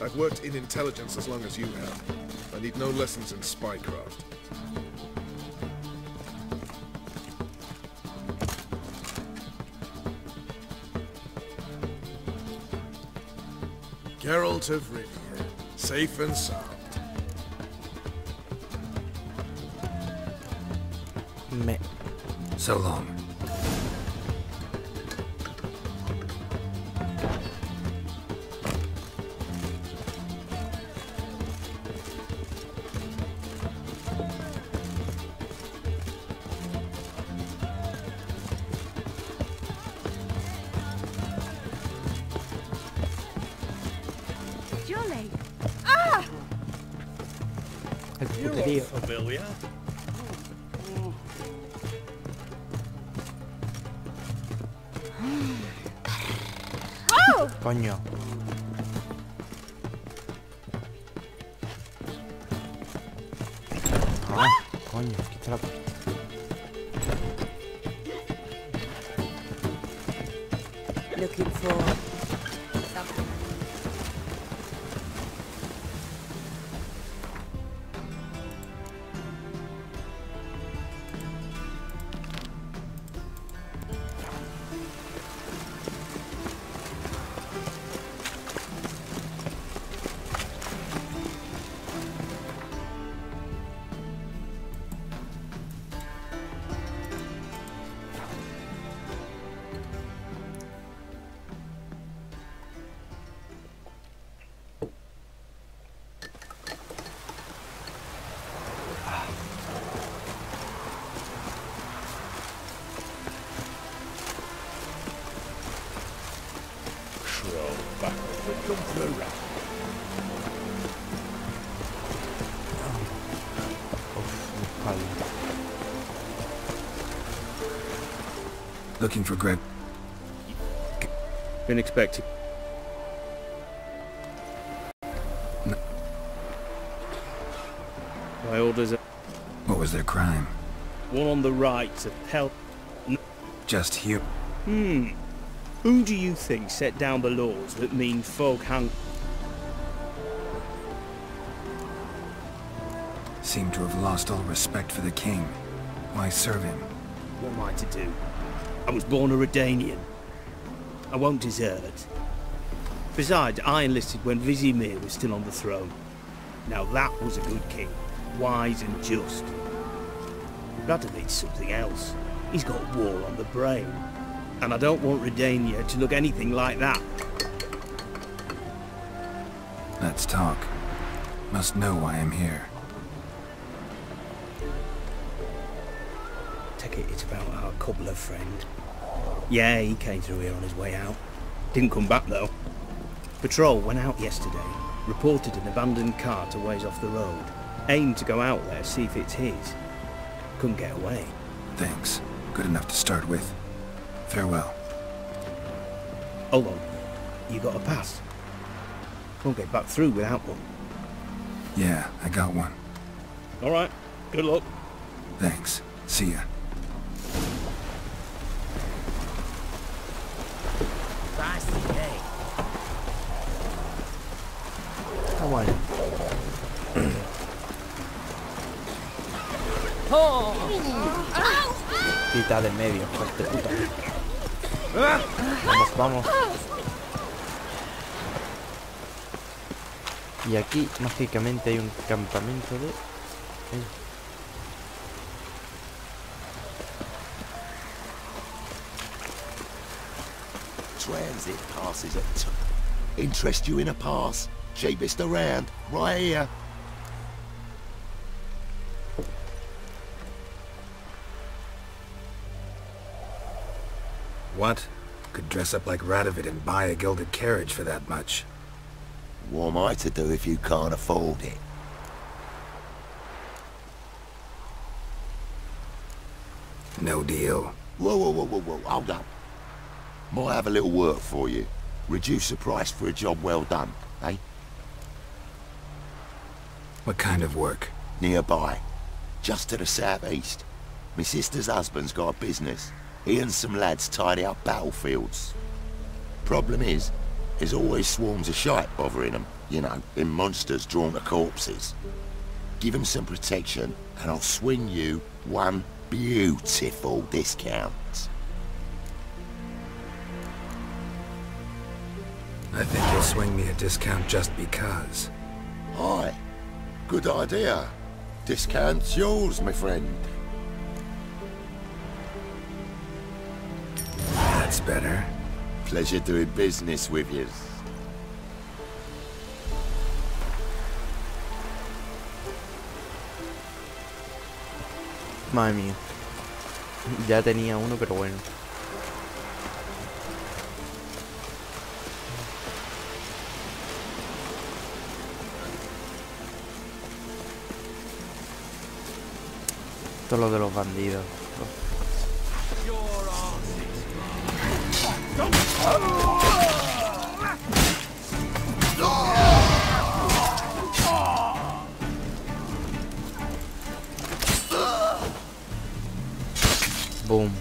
I've worked in intelligence as long as you have. I need no lessons in spycraft. Geralt of Rivia, safe and sound. So long. Jolly. Ah! El puterío. Familiar? Coño. Ah, coño, quita la puerta. Looking for something. Looking for Greg. Been expecting. No. My orders are What was their crime? one on the right to help. Just here. Who do you think set down the laws that mean folk hang? Seem to have lost all respect for the king. Why serve him? What am I to do? I was born a Redanian. I won't desert. Besides, I enlisted when Vizimir was still on the throne. Now that was a good king, wise and just. Vlad needs something else. He's got war on the brain. And I don't want Redania to look anything like that. Let's talk. Must know why I'm here. Take it it's about our cobbler friend. Yeah, he came through here on his way out. Didn't come back though. Patrol went out yesterday, reported an abandoned cart a ways off the road. Aimed to go out there, see if it's his. Couldn't get away. Thanks. Good enough to start with. Farewell. Hold on. You got a pass? Won't get back through without one. Yeah, I got one. Alright. Good luck. Thanks. See ya. Está bueno. Quita de medio, hijo de puta. Vamos, vamos. Y aquí mágicamente hay un campamento de... Transit passes at top. Interest you in a pass? Cheapest around, right here. What? Could dress up like Radovid and buy a gilded carriage for that much. What am I to do if you can't afford it? No deal. Whoa, hold up. Might have a little work for you. Reduce the price for a job well done, eh? What kind of work? Nearby. Just to the southeast. My sister's husband's got a business. He and some lads tidy up battlefields. Problem is, there's always swarms of shite bothering them. You know, them monsters drawn to corpses. Give them some protection, and I'll swing you one beautiful discount. I think you'll swing me a discount just because. Aye, good idea. Discount's yours, my friend. That's better. Pleasure doing business with you. Madre mía. Ya tenía uno, pero bueno. Todo lo de los bandidos. Boom.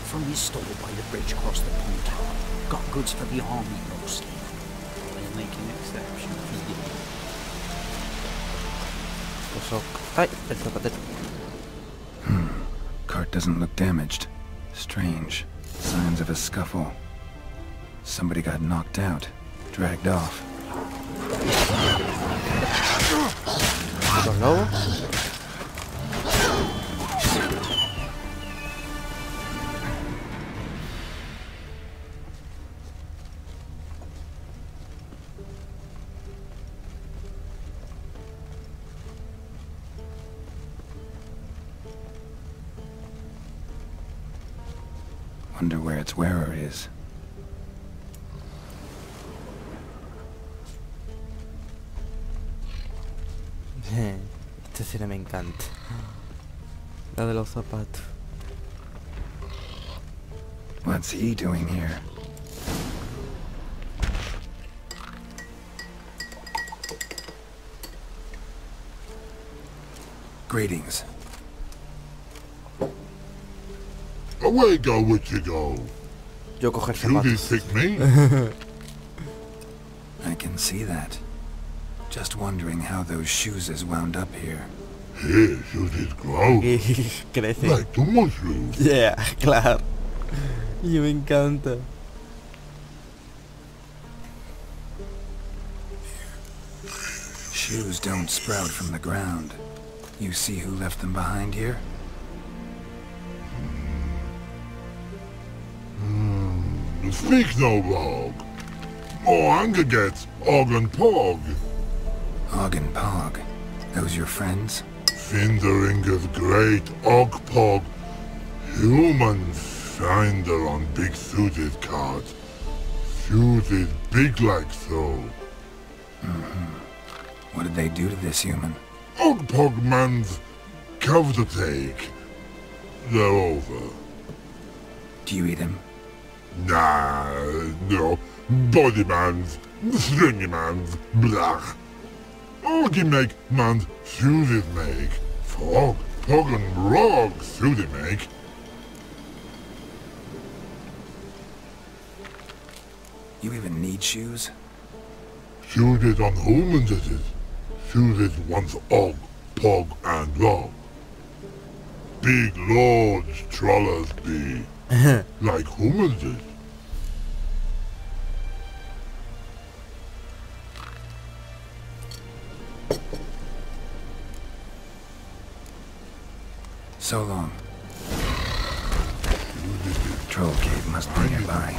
From his store by the bridge across the pond. Got goods for the army mostly. They'll make an exception for you. Ay, el zapatero. Cart doesn't look damaged. Strange. Signs of a scuffle. Somebody got knocked out. Dragged off. ¿Los lobos? Wonder where its wearer is. Esta escena me encanta. La de los zapatos. What's he doing here? Greetings. Away go with you go. Yo coger Judy's zapatos. pick me. I can see that. Just wondering how those shoes is wound up here. Here, Judy's grow. Crece. Like the mushrooms. Yeah, claro. Y me encanta. Shoes don't sprout from the ground. You see who left them behind here? Speak no wrong. More anger gets Og and Pog. Og and Pog. Those your friends? Finderinger's great Og Pog. Human finder on big suited cart. Suited big like so. What did they do to this human? Og Pog man's cover to take. They're over. Do you eat him? Nah, no. Body man's, stringy man's, blach. Oggy make man's suited make. Frog, pog and rog suited make. You even need shoes? Suited on humans it is. Suited once og, pog and rog. Big lords trollers be. Like humans is. So long. Troll cave must be nearby.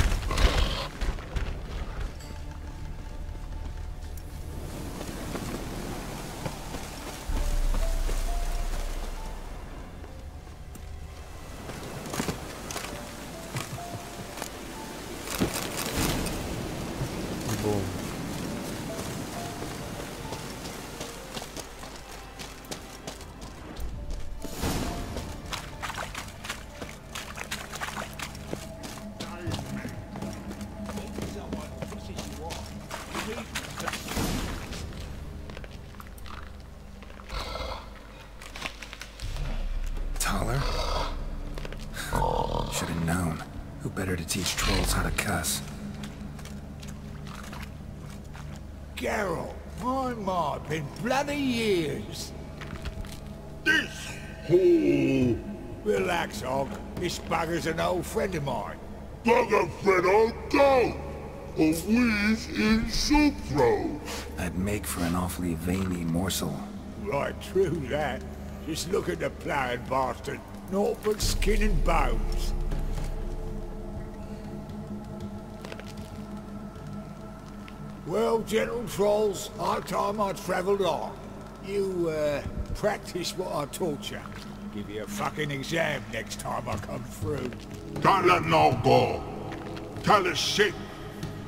Boom. Who better to teach trolls how to cuss? Geralt, my, been bloody years. This hole. Relax, Og. This bugger's an old friend of mine. Bugger Fredo, go! A wheeze in soup throw. I'd make for an awfully veiny morsel. Right, true that. Just look at the ploughing bastard. Naught but skin and bones. Well, gentle trolls, high time I travelled on. You, practice what I taught you. Give you a fucking exam next time I come through. Tell her no go. Tell her sit.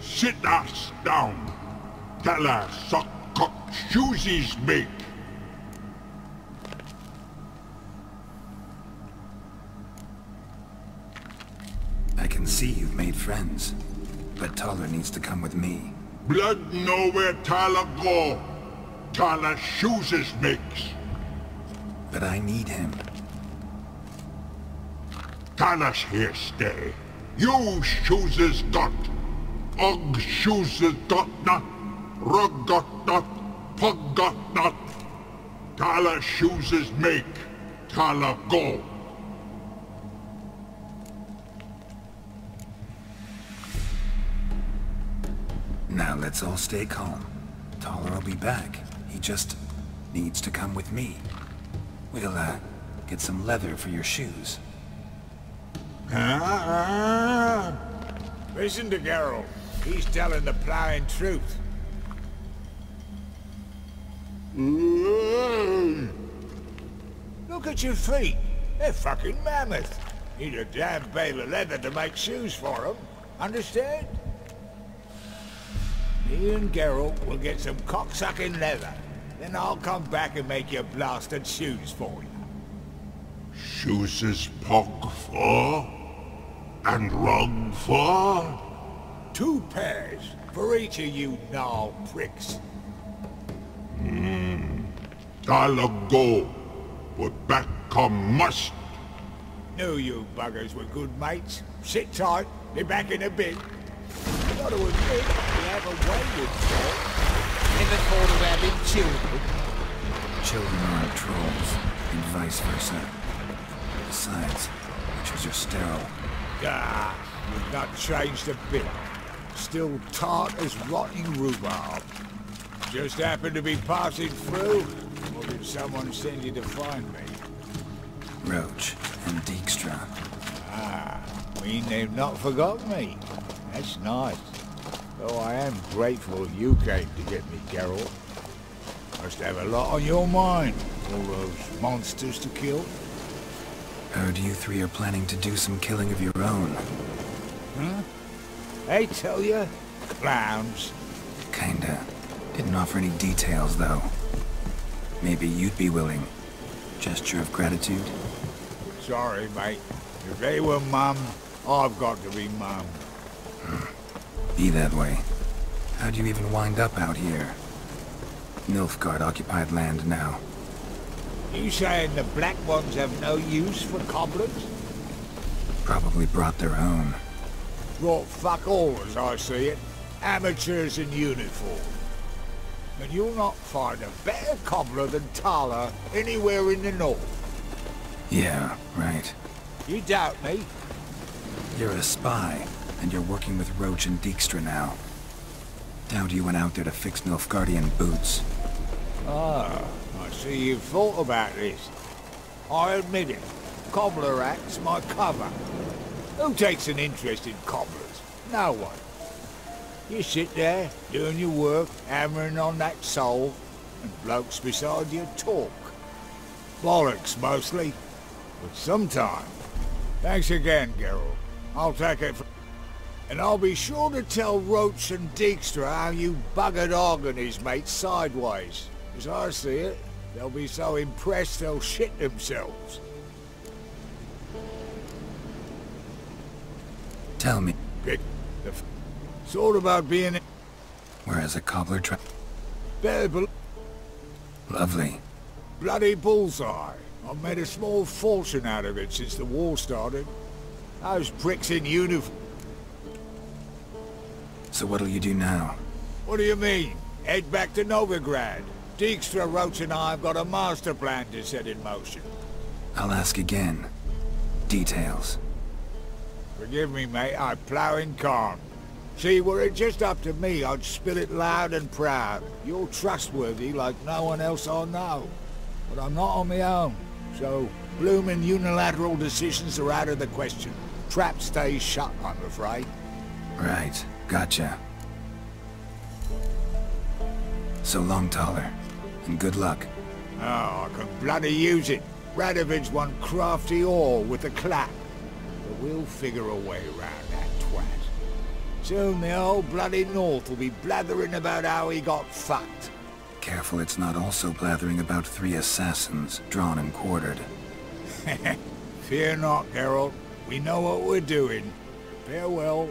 Sit ass down. Tell her suck cock shoesies make. I can see you've made friends, but Taller needs to come with me. Blood know where Tyler go. Tyler shoeses makes. But I need him. Tyler's here stay. You shoeses got. Og shoeses got not. Rug got not. Pug got not. Tyler shoeses make. Tyler go. Now let's all stay calm. Taller will be back. He just needs to come with me. We'll, get some leather for your shoes. Listen to Geralt. He's telling the ploughing truth. Look at your feet. They're fucking mammoth. Need a damn bale of leather to make shoes for them. Understand? Me and Geralt will get some cocksucking leather. Then I'll come back and make your blasted shoes for you. Shoeses pug for? And rug for? 2 pairs for each of you gnarl pricks. Tyler go. But back come must. Knew you buggers were good mates. Sit tight. Be back in a bit. Got to admit, you have a way with trolls. Never thought of having children. Children aren't trolls, and vice versa. Besides, creatures are sterile. Ah, you've not changed a bit. Still tart as rotting rhubarb. Just happened to be passing through, or did someone send you to find me? Roach and Dijkstra. Ah, mean they've not forgotten me. That's nice. Though I am grateful you came to get me, Geralt. Must have a lot on your mind, all those monsters to kill. Heard you 3 are planning to do some killing of your own. Huh? They tell you? Clowns. Kinda. Didn't offer any details, though. Maybe you'd be willing. Gesture of gratitude? Sorry, mate. If they were mum, I've got to be mum. Be that way. How'd you even wind up out here? Nilfgaard occupied land now. You saying the black ones have no use for cobblers? Probably brought their own. Brought fuck all as I see it. Amateurs in uniform. And you'll not find a better cobbler than Tala anywhere in the north. Yeah, right. You doubt me? You're a spy, and you're working with Roach and Dijkstra now. Doubt you went out there to fix Nilfgaardian boots. Ah, I see you've thought about this. I admit it. Cobbler act's my cover. Who takes an interest in cobblers? No one. You sit there, doing your work, hammering on that sole, and blokes beside you talk. Bollocks, mostly. But sometime. Thanks again, Geralt. I'll take it for... And I'll be sure to tell Roach and Dijkstra how you buggered Og and his mates sideways. As I see it, they'll be so impressed they'll shit themselves. Tell me, It's all about being... whereas a cobbler Better Lovely. bloody bullseye. I've made a small fortune out of it since the war started. Those pricks in uniform. So what'll you do now? What do you mean? Head back to Novigrad. Dijkstra, Roach and I have got a master plan to set in motion. I'll ask again. Details. Forgive me, mate, I plough in calm. See, were it just up to me, I'd spill it loud and proud. You're trustworthy like no one else I know. But I'm not on my own, so bloomin' unilateral decisions are out of the question. Trap stays shut, I'm afraid. Right. Gotcha. So long, Toller. And good luck. Oh, I can bloody use it. Radovid's one crafty ore with a clap. But we'll figure a way around that twat. Soon the whole bloody North will be blathering about how he got fucked. Careful it's not also blathering about 3 assassins, drawn and quartered. Fear not, Geralt. We know what we're doing. Farewell.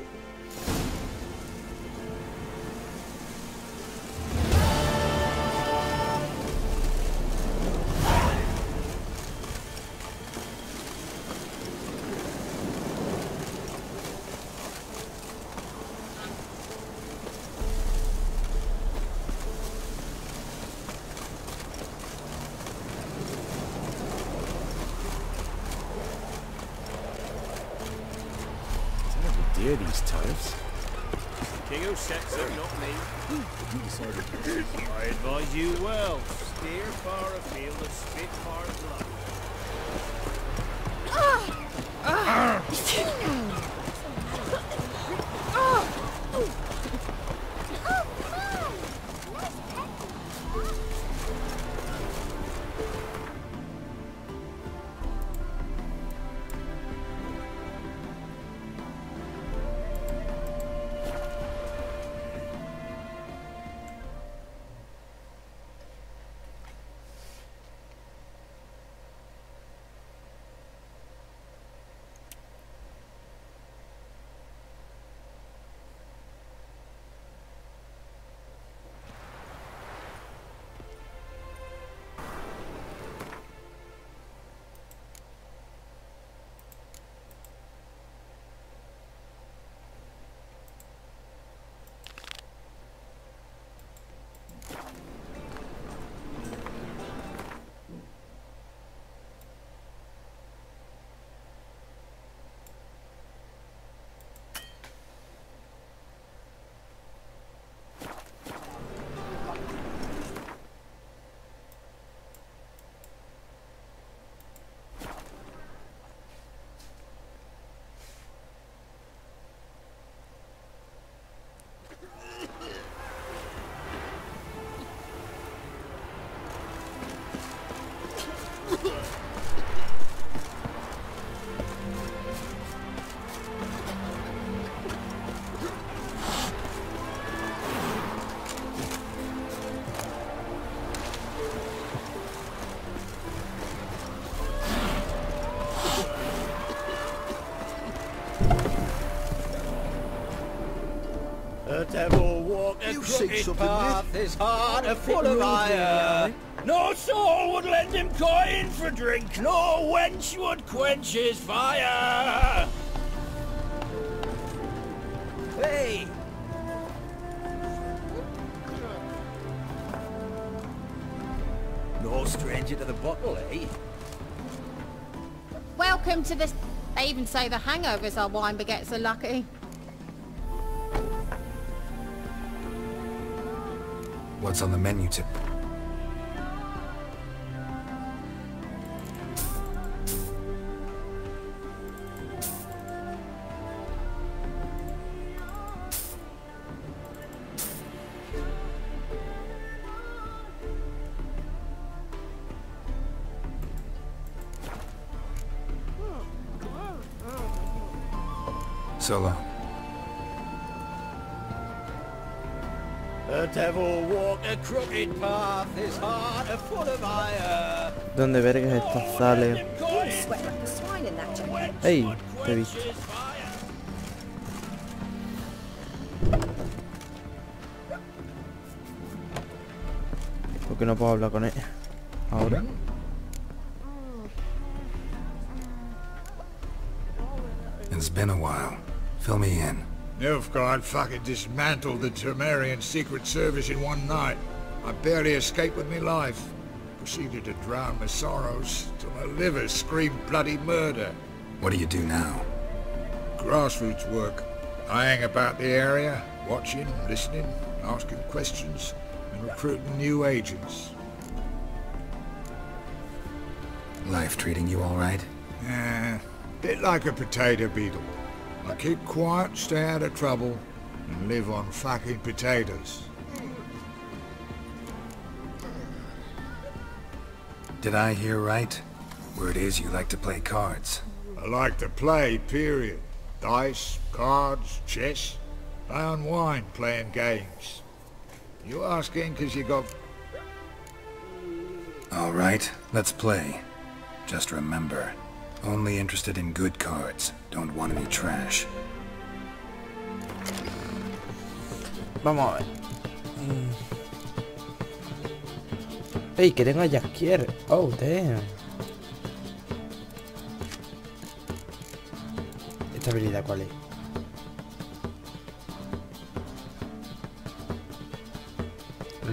Dear these turfs. King who sets them, not me. I advise you well. Steer far afield and spit far blood. The devil walked a crooked path, his heart a full of ire. No soul would lend him coin for drink, no wench would quench his fire. Hey! No stranger to the bottle, eh? Welcome to this. They even say the hangovers our wine begets are lucky. What's on the menu tip? Solo. The devil walked a crooked path, his heart a full of ire. ¿Dónde vergas esto sale? Sweat like a swine in that jacket. ¡Ey! Te he visto. ¿Por qué no puedo hablar con ella? Ahora. It's been a while. Fill me in. Nilfgaard fucking dismantled the Temerian Secret Service in one night. I barely escaped with my life. Proceeded to drown my sorrows till my liver screamed bloody murder. What do you do now? Grassroots work. I hang about the area, watching, listening, asking questions, and recruiting new agents. Life treating you all right? Bit like a potato beetle. I keep quiet, stay out of trouble, and live on fucking potatoes. Did I hear right? Word is you like to play cards. I like to play, period. Dice, cards, chess. I unwind playing games. You asking because you got... All right, let's play. Just remember, only interested in good cards. Don't want any trash. Vamos a ver. Ey, que tengo a Jaskier. Oh, damn. ¿Esta habilidad cuál es?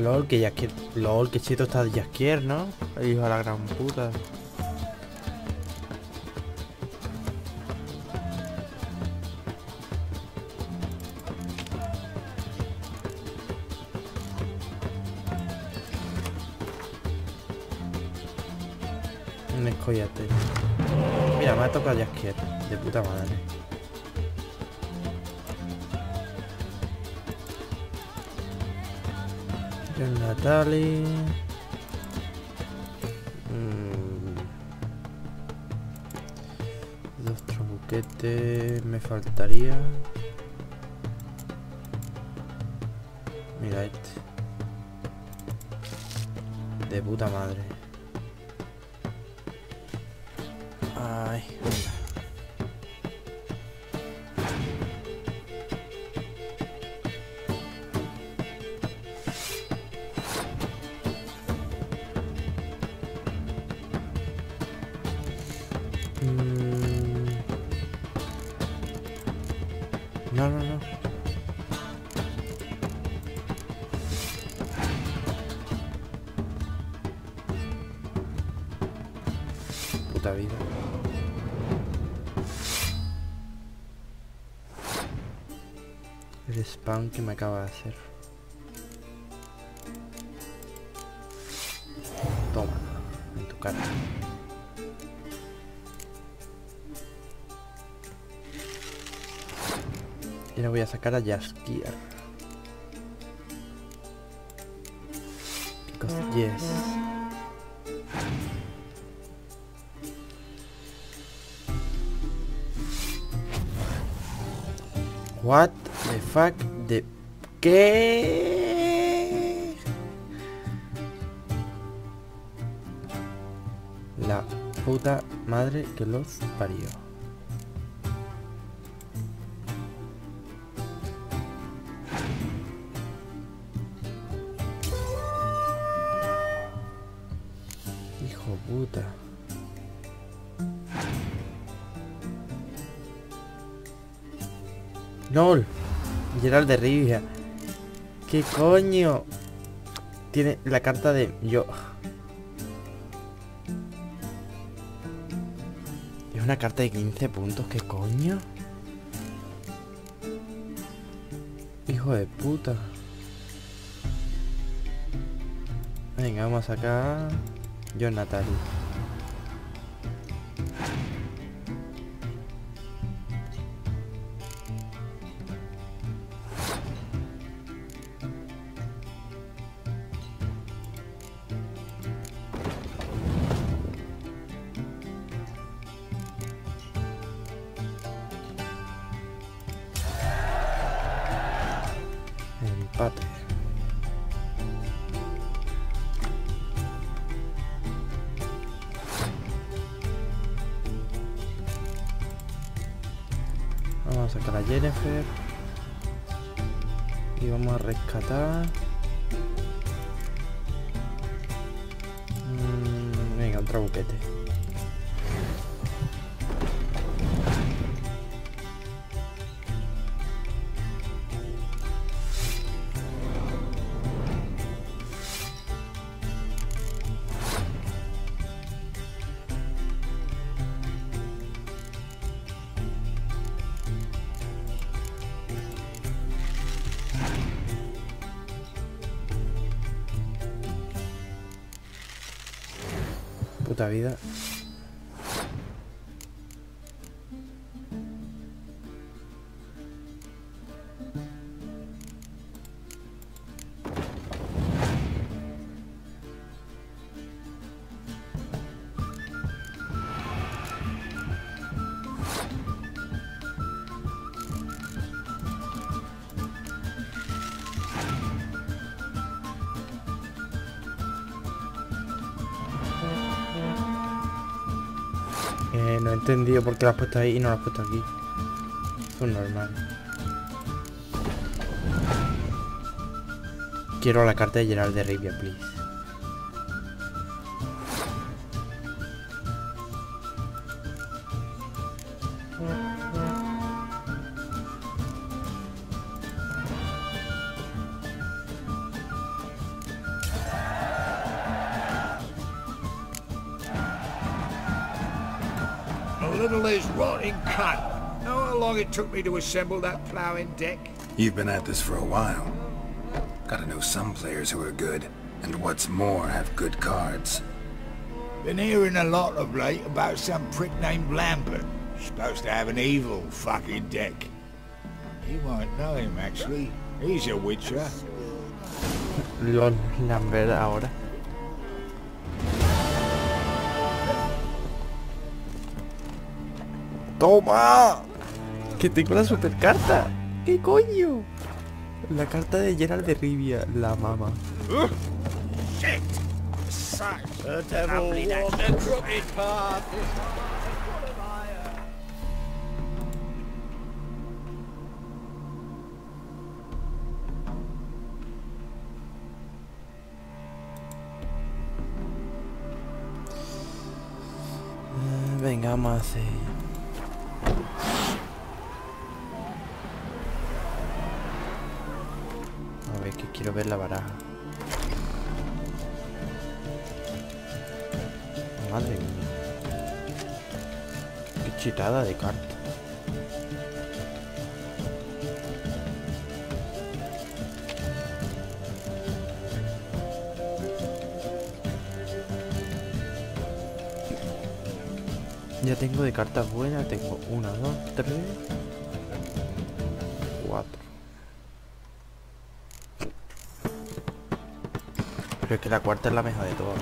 LOL, que Jaskier. LOL, que chito está Jaskier, ¿no? Hijo de la gran puta. Un escollate. Mira, me ha tocado Jaskier. De puta madre. El Natalie. Dos trabuquetes. Me faltaría. Mira este. De puta madre. Ay, venga. No, no, no. Puta vida. El spam que me acaba de hacer. Toma, en tu cara. Y ahora voy a sacar a Jaskier. Because yes. What the fuck de... ¿Qué? La puta madre que los parió. Hijo puta. LOL. Gerald de Rivia. ¿Qué coño? Tiene la carta de yo. Es una carta de 15 puntos. ¿Qué coño? Hijo de puta. Venga, vamos a sacar yo Natalie. Empate. Vamos a sacar a Jennifer. Y vamos a rescatar. Venga, otro buquete. puta vida. No he entendido por qué lo has puesto ahí y no lo has puesto aquí. Eso es normal. Quiero la carta de Geralt de Rivia, please. Little is rotting cunt. Know how long it took me to assemble that ploughing deck? You've been at this for a while. Gotta know some players who are good, and what's more, have good cards. Been hearing a lot of late about some prick named Lambert. Supposed to have an evil fucking deck. You might know him, actually. He's a witcher. Lol, Lambert ahora. ¡Toma! ¡Que tengo la super carta! ¿Qué coño? La carta de Geralt de Rivia, la mama. Shit! The devil walked a crooked path. Venga, vamos a hacer... A ver, que quiero ver la baraja. Madre mía. Qué chitada de carta. Ya tengo de cartas buenas, tengo 1, 2, 3, 4. Pero es que la cuarta es la mejor de todas.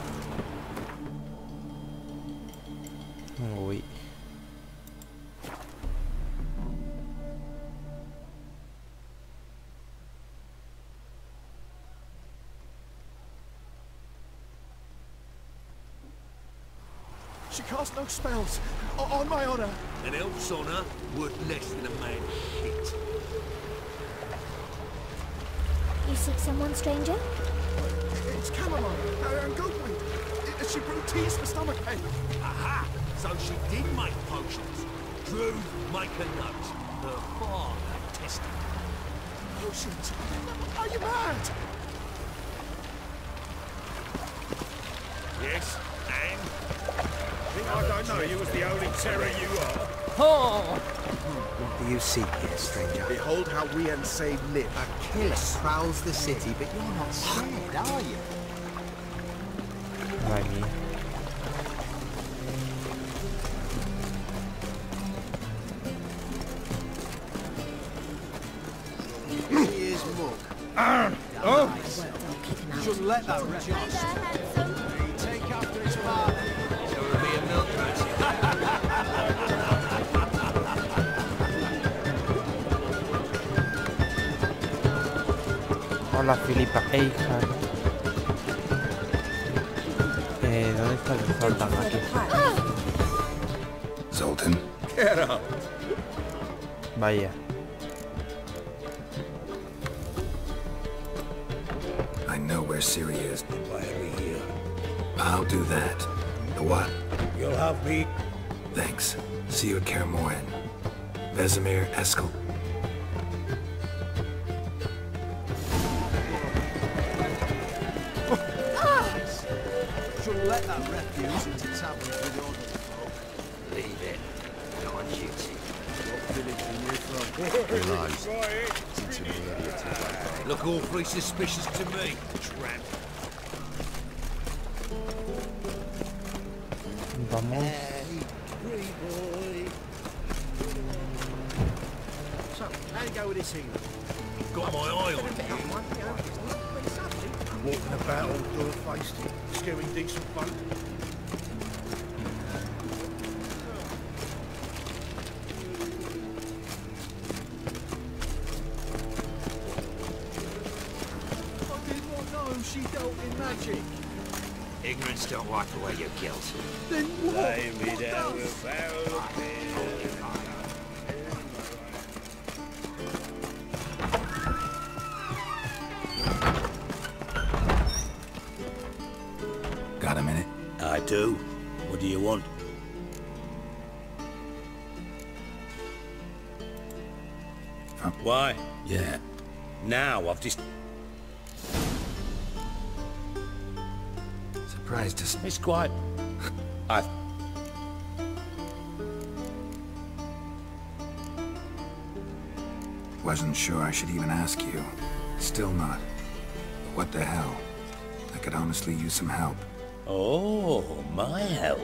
Uy. She casts no spells. On my honor. An elf's honor worth less than a man's shit. You seek someone, stranger? It's chamomile and goatweed. She brewed teas for stomach pain. Aha! So she did make potions. Drew, make a note. Her father tested. Potions? Are you mad? Yes, and? Think I don't know you was the only terror you are? Oh! What do you seek here, stranger? Behold how we unsaved live. A killer prowls the city, but you're not scared, are you? Madre mía. He is mug. Oh! Shouldn't let that rest. Take after his father. So it'll be a milk ration. Hola, Filipa. Hey, hija. ¿Dónde está el Zoltan? Aquí. Zoltan? Get up. Vaya. I know where Ciri is. Invite me here. I'll do that. The what? You'll have me. Thanks. See you at Kaer Morhen. Vesemir, Eskel. Shouldn't let that refuse into taverns with ordinary folk. Leave it. Not on duty. What village are you from? Realize it's into the area too. Look awfully suspicious to me, tramp. Vamos. So, how you go with this healer? Got my eye on you. Walking about all door-faced, scaring decent folk. I did not know she dealt in magic. Ignorance don't wipe away your guilt. Then what? Lay me What down does? without Got a minute? I do. What do you want? Why? Yeah. Now I've just... Surprised to... It's quite... I've... Wasn't sure I should even ask you. Still not. But what the hell? I could honestly use some help. Oh, my help.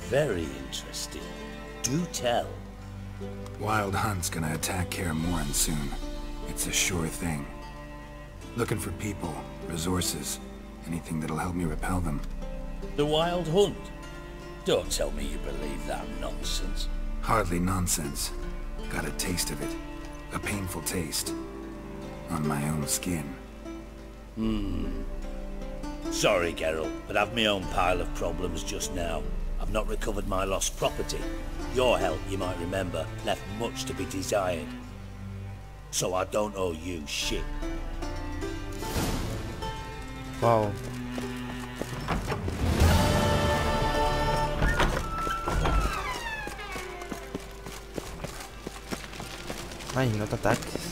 Very interesting. Do tell. Wild Hunt's gonna attack Kaer Morhen soon. It's a sure thing. Looking for people, resources, anything that'll help me repel them. The Wild Hunt? Don't tell me you believe that nonsense. Hardly nonsense. Got a taste of it. A painful taste. On my own skin. Sorry, Geralt, but I've my own pile of problems just now. I've not recovered my lost property. Your help, you might remember, left much to be desired. So I don't owe you shit. Wow. Ay, no te ataques.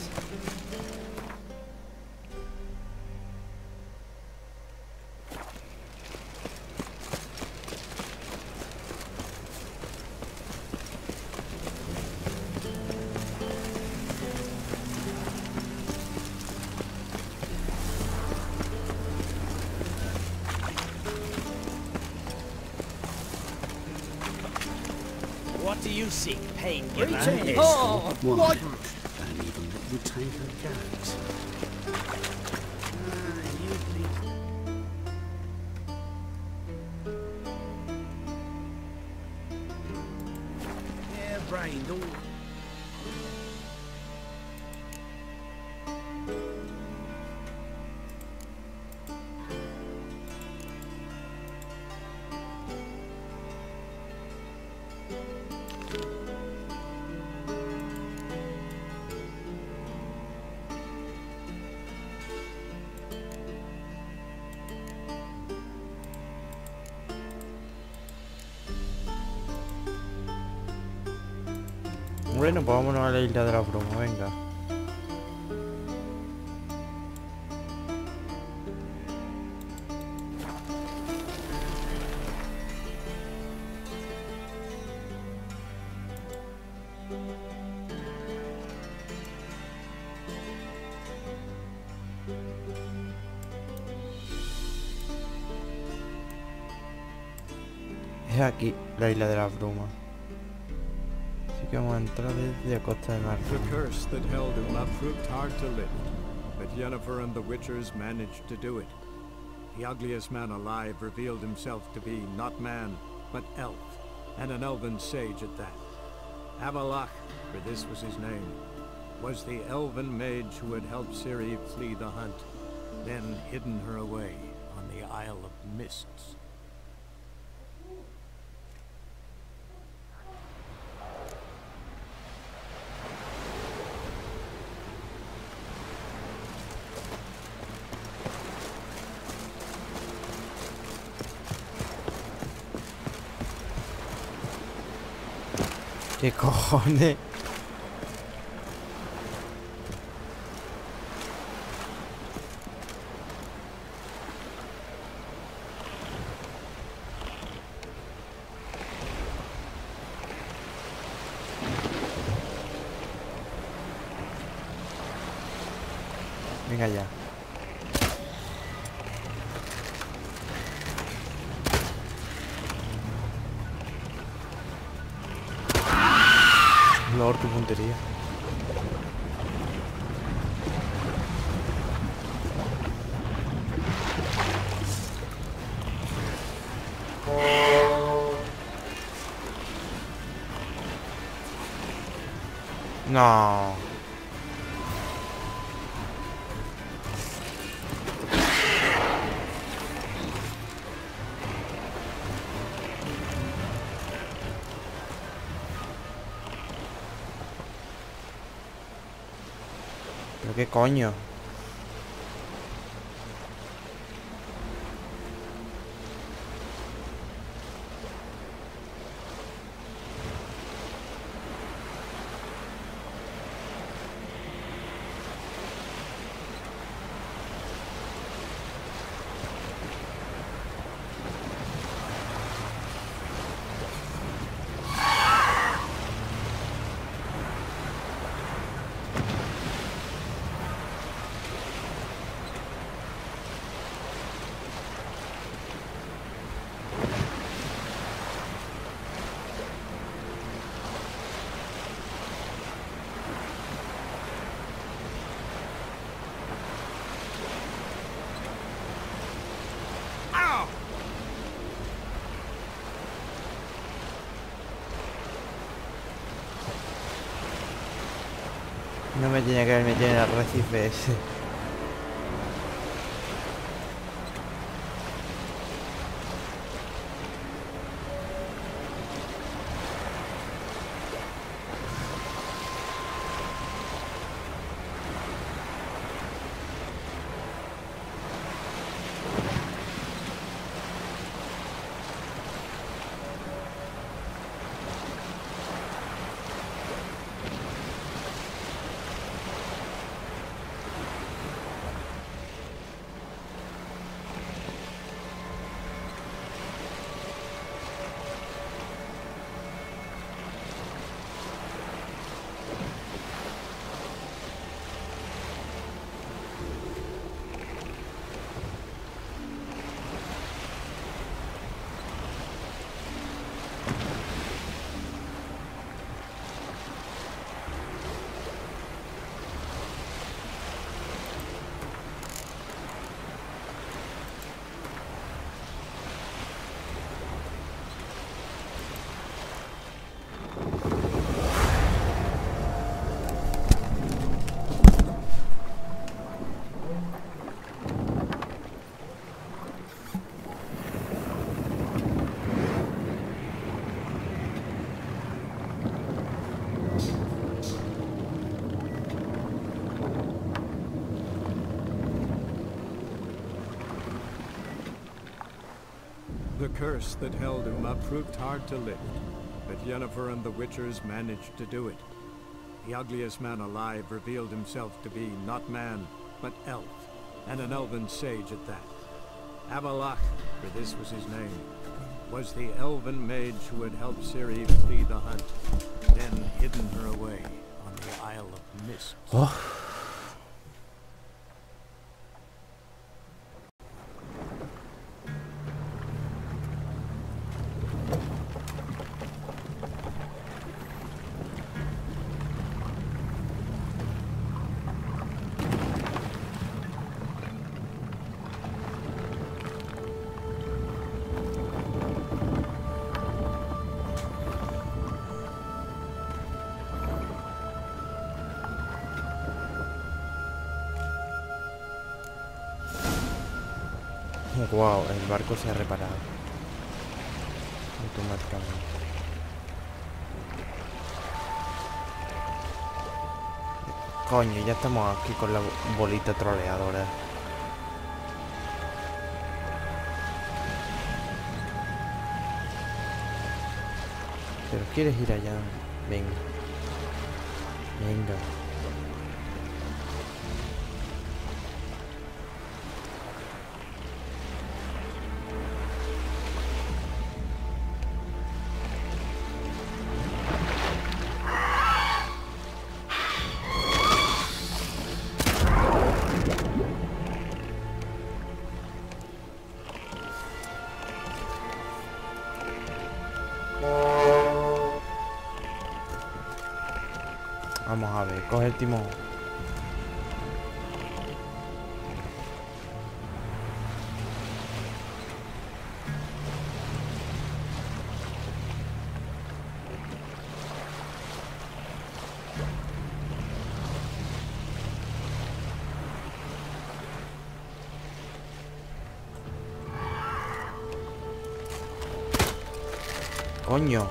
What do you seek, pain-giver? Greetings. Oh, what? Don't even let you take a goat. Yeah, brain, don't... Bueno, pues vámonos a la isla de la broma, venga. Es aquí, la isla de la broma. Así que vamos a entrar desde a Costa de Mar. The curse that held him up proved hard to lift, but Yennefer and the Witchers managed to do it. The ugliest man alive revealed himself to be not man, but elf, and an elven sage at that. Avalach, for this was his name, was the elven mage who had helped Ciri flee the hunt, then hidden her away on the Isle of Mists. ¿Qué cojones? Venga ya. Lord, qué puntería. No. ¿Pero qué coño? No me tenía que haber metido en el arrecife ese. The curse that held him up proved hard to lift, but Yennefer and the Witchers managed to do it. The ugliest man alive revealed himself to be not man, but elf, and an elven sage at that. Avalach, for this was his name, was the elven mage who had helped Ciri flee the hunt, then hidden her away on the Isle of Mist. Oh. Wow, el barco se ha reparado automáticamente. Coño, ya estamos aquí con la bolita troleadora. Pero quieres ir allá. Venga. Venga. Vamos a ver, coge el timón. Coño.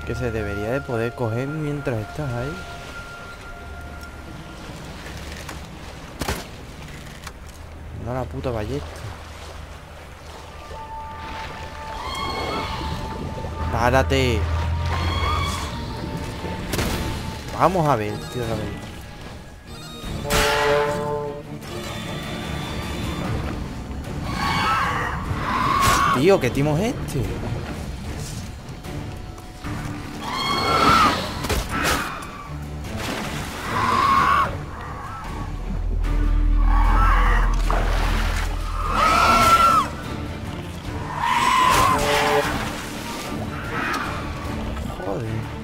Que se debería de poder coger mientras estás ahí. No la puta ballesta. Párate. Vamos a ver, tío, a ver. Tío, ¿qué timo es este? Joder.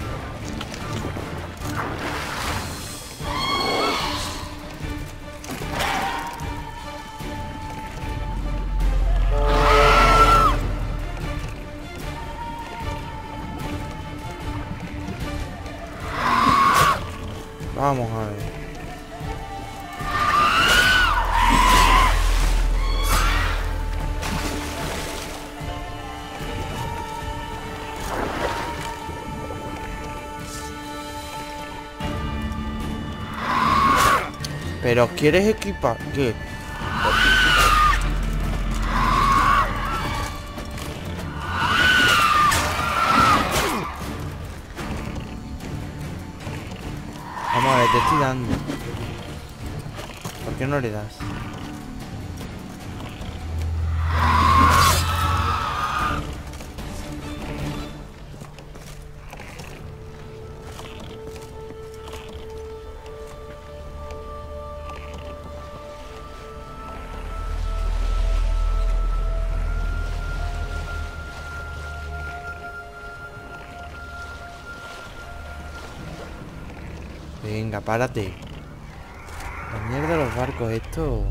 Vamos a ver. Pero ¿quieres equipar? ¿Qué? Vamos a ver, te estoy dando. ¿Por qué no le das? Venga, párate. La mierda de los barcos, esto.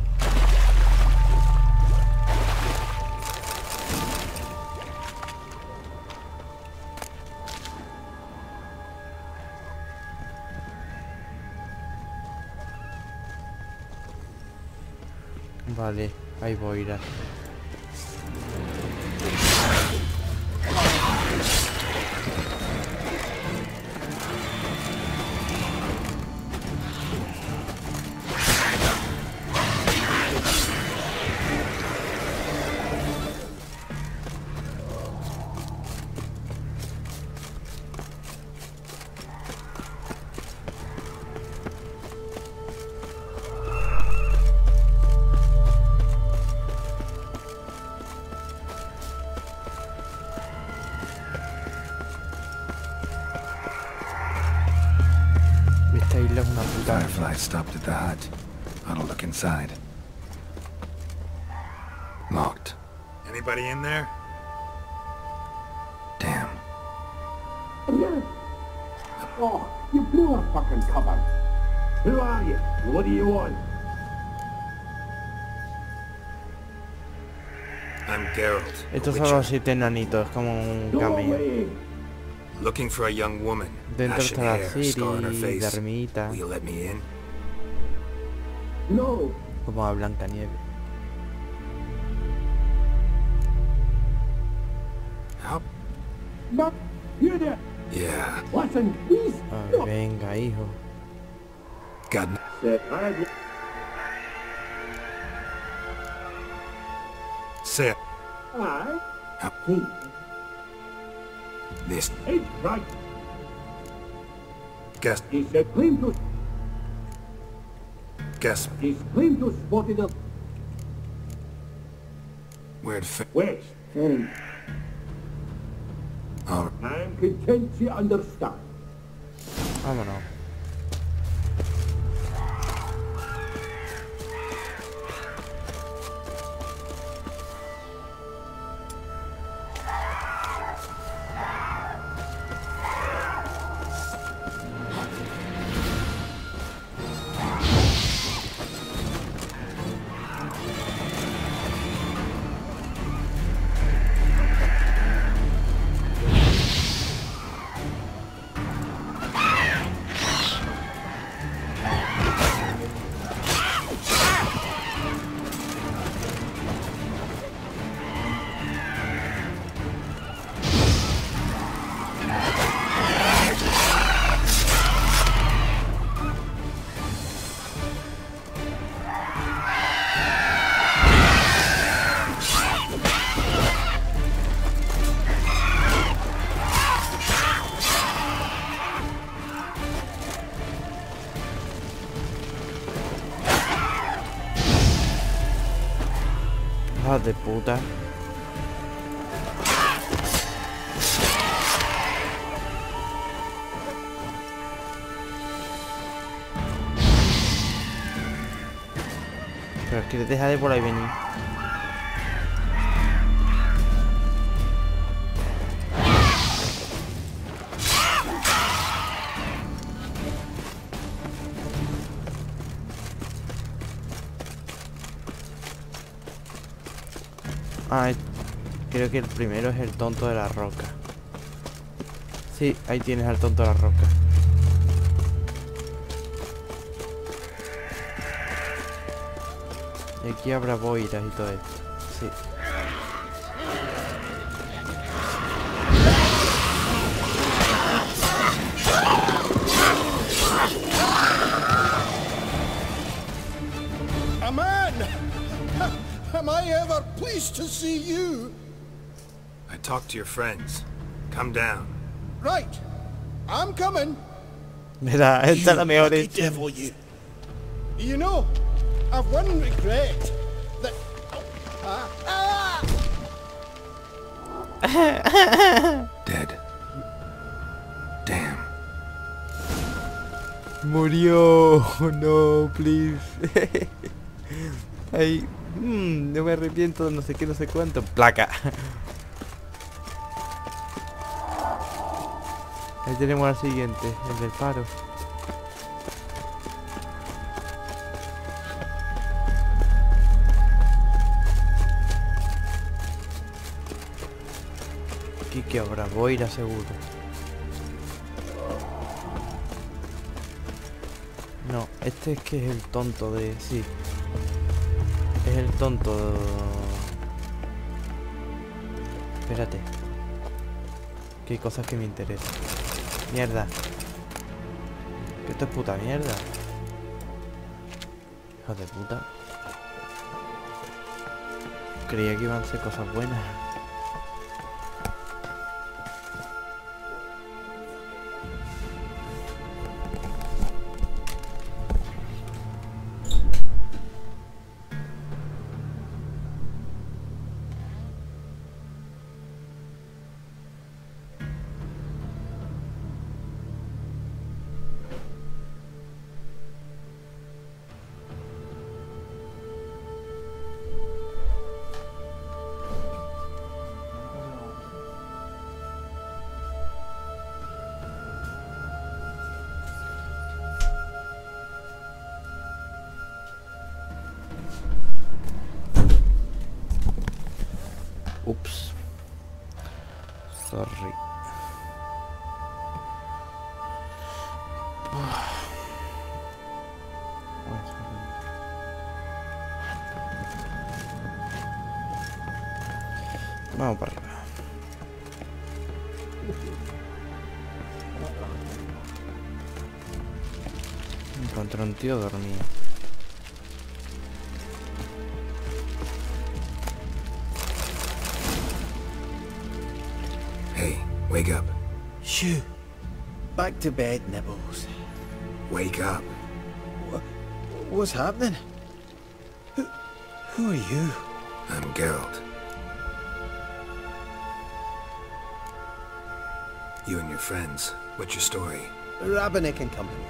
Vale, ahí voy a ir. Esta isla es una puta. Firefly stopped at the hut. I'll look inside. Locked. Anybody in there? Damn. Oh, you blew our fucking cover. Who are you? What do you want? I'm Geralt. Estos son los 7 enanitos, como un cameo. Looking for a young woman. Dentro Ashen está la hair, scar on her Ciri, la face. ermita. Will you let me in? No. Como a Blancanieves. Help? Not you there. Yeah. Listen, please. Ay, venga, hijo. God. Say this. It's right. Guess. He said claim to. Guess. He's claimed to spotted up. Where'd West. All right. I'm content to understand. Vámonos. Hija de puta. Pero es que deja de por ahí venir. Ah, creo que el primero es el tonto de la roca. Sí, ahí tienes al tonto de la roca. Y aquí habrá boiras y todo esto. Sí. A man! Am I ever pleased to see you? I talked to your friends. Come down. Right. I'm coming. Mira, esta es la mejor. Devil, you. You know, I've one regret. That... Dead. Damn. Murió. No, please. Ay, no me arrepiento, no sé qué, no sé cuánto. Placa. Ahí tenemos al siguiente, el del faro. Aquí que habrá boira seguro. No, este es que es el tonto de... sí. Es el tonto... Espérate. Que hay cosas que me interesan. Mierda. Que esto es puta mierda. Hijos de puta. Creía que iban a ser cosas buenas. Ups. Sorry. Vamos para arriba. Encontré un tío dormido. Hey, wake up. Shoo. Back to bed, Nibbles. Wake up. What's happening? Who are you? I'm Geralt. You and your friends. What's your story? Rabbinick and Company.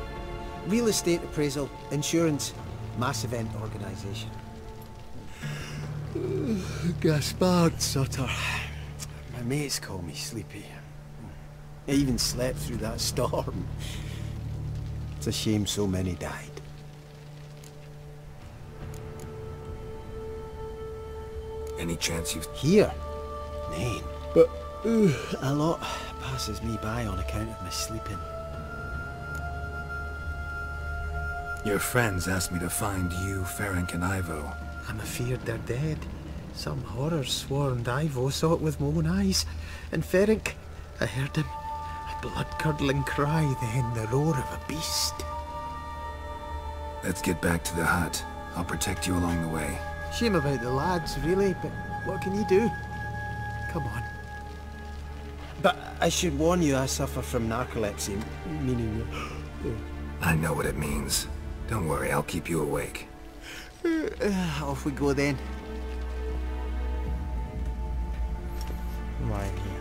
Real estate appraisal, insurance, mass event organisation. Gaspard Sutter. My mates call me Sleepy. I even slept through that storm. It's a shame so many died. Any chance you've... Here? Nay. But a lot passes me by on account of my sleeping. Your friends asked me to find you, Ferenc and Ivo. I'm afeard they're dead. Some horrors swarmed Ivo, saw it with my own eyes. And Ferenc, I heard him. A blood-curdling cry, then the roar of a beast. Let's get back to the hut. I'll protect you along the way. Shame about the lads, really, but what can you do? Come on. But I should warn you, I suffer from narcolepsy, meaning... I know what it means. Don't worry, I'll keep you awake. Off we go then. Madre mía.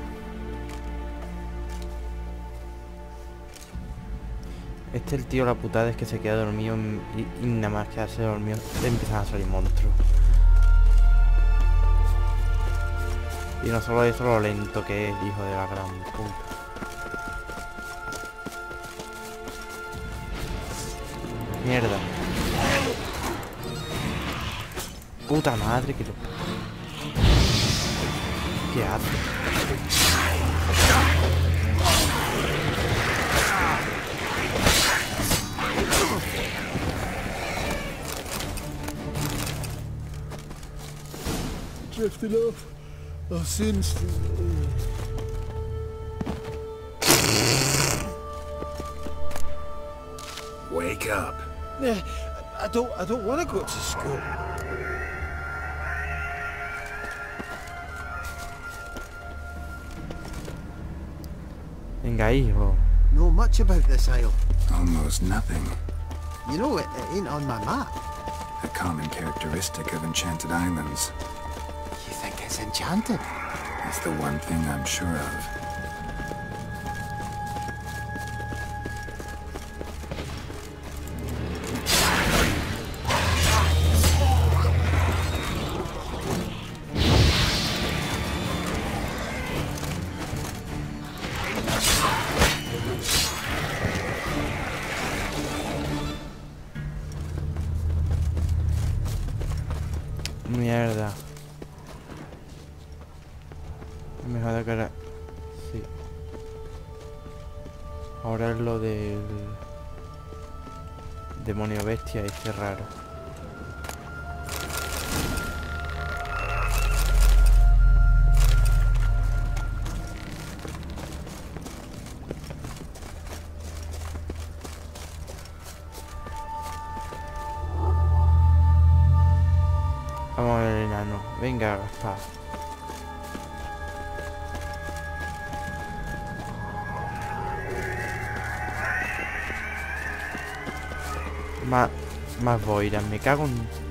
El tío, la putada es que se queda dormido y nada más que hace dormido le empiezan a salir monstruos. Y no solo eso, lo lento que es, hijo de la gran puta. Mierda. Puta madre que lo... ¿Qué hace? Drifted off our sins. Wake up. Yeah, I don't want to go to school. Venga, hijo. Know much about this isle? Almost nothing. You know, it ain't on my map. A common characteristic of enchanted islands. You think it's enchanted? It's the one thing I'm sure of. Mierda. Me joda que era... Sí. Ahora es lo del... demonio bestia este raro. Vamos a ver el enano. Venga, Gaspar. Más boiras, me cago en...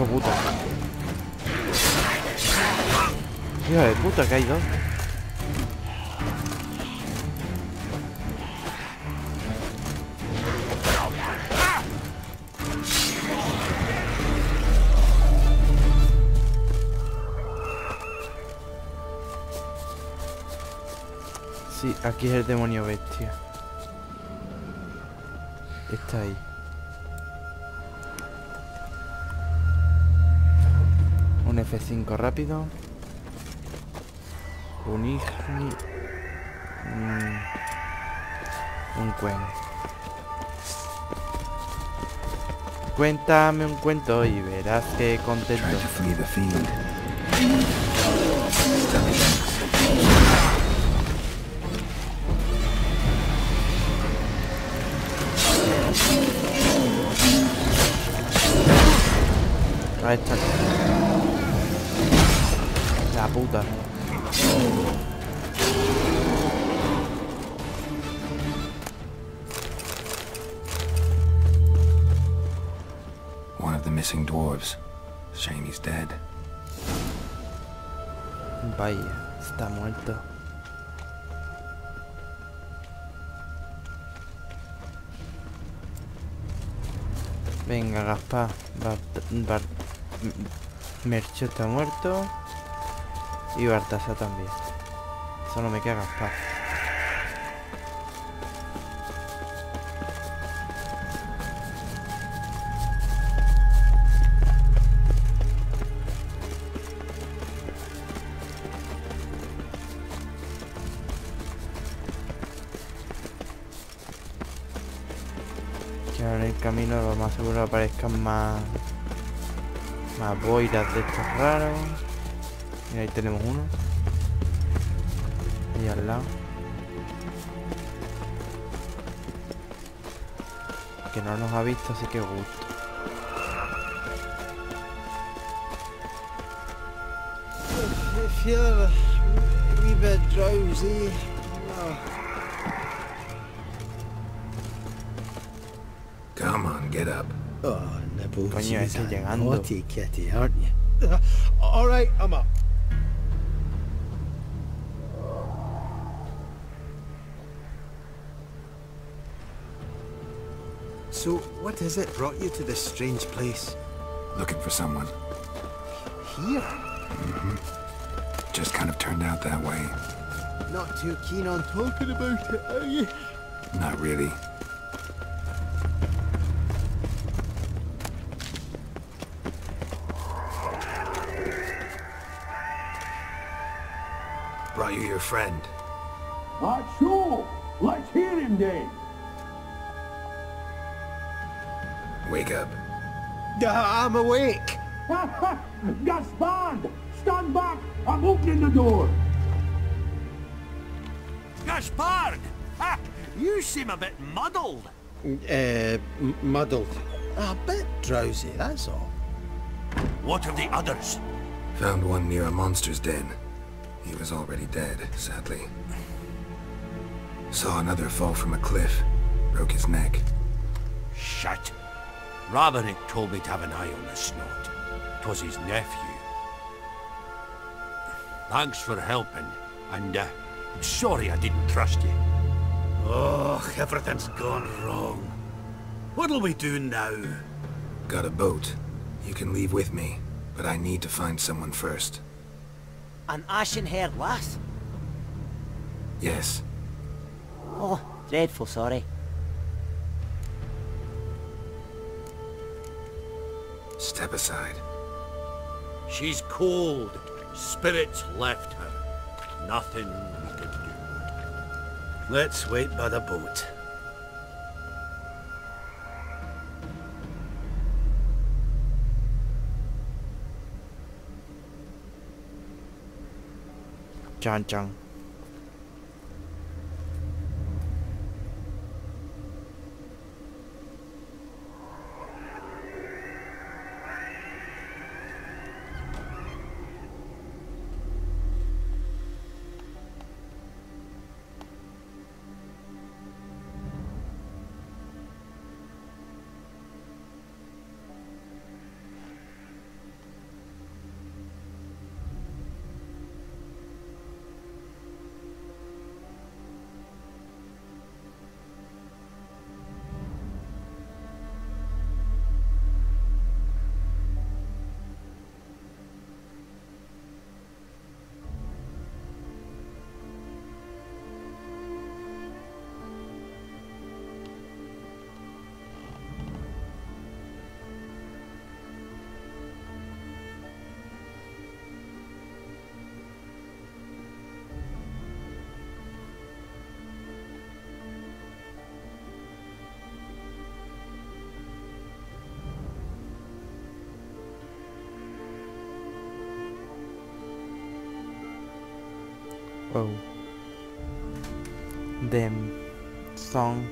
Puta. Hijo de puta, que hay dos. Sí, aquí es el demonio bestia. Está ahí. Un F5 rápido. Un Igni. Un cuen. Cuéntame un cuento y verás que contento. Ahí está. La puta. One of the missing dwarves. Shame he's dead. Vaya, está muerto. Venga, Gaspar. Mercho está muerto. Y Bartasa también. Solo me queda Gaspar. Que ahora en el camino lo más seguro aparezcan más boiras de estos raros. Y ahí tenemos uno. Y al lado. Que no nos ha visto, así que gusto. I feel a wee bit drowsy. Come on, get up. Oh, Nibbles, Coño, you's estoy a llegando. naughty kitty, aren't you? All right, I'm up. So, what is it brought you to this strange place? Looking for someone. Here? Just kind of turned out that way. Not too keen on talking about it, are you? Not really. Brought you your friend. Sure. Let's hear him then. Wake up. I'm awake. Gaspard! Stand back! I'm opening the door! Gaspard! Ha! You seem a bit muddled. Muddled. A bit drowsy, that's all. What of the others? Found one near a monster's den. He was already dead, sadly. Saw another fall from a cliff. Broke his neck. Shit. Raverick told me to have an eye on the snot. 'Twas his nephew. Thanks for helping, and sorry I didn't trust you. Oh, everything's gone wrong. What'll we do now? Got a boat. You can leave with me, but I need to find someone first. An ashen-haired lass? Yes. Oh, dreadful sorry. Step aside. She's cold. Spirits left her. Nothing we can do. Let's wait by the boat. Chan chan. Oh. Them song.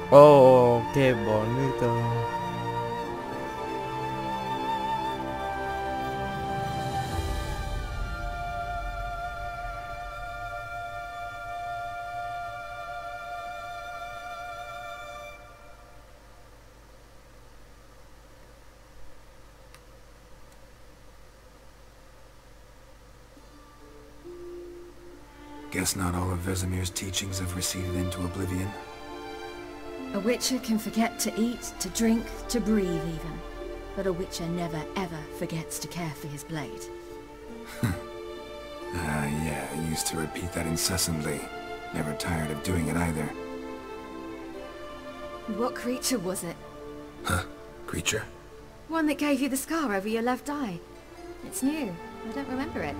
Oh, qué bonito. Guess not all of Vesemir's teachings have receded into oblivion. A witcher can forget to eat, to drink, to breathe even. But a witcher never ever forgets to care for his blade. Yeah, I used to repeat that incessantly. Never tired of doing it either. What creature was it? Huh? Creature? One that gave you the scar over your left eye. It's new. I don't remember it.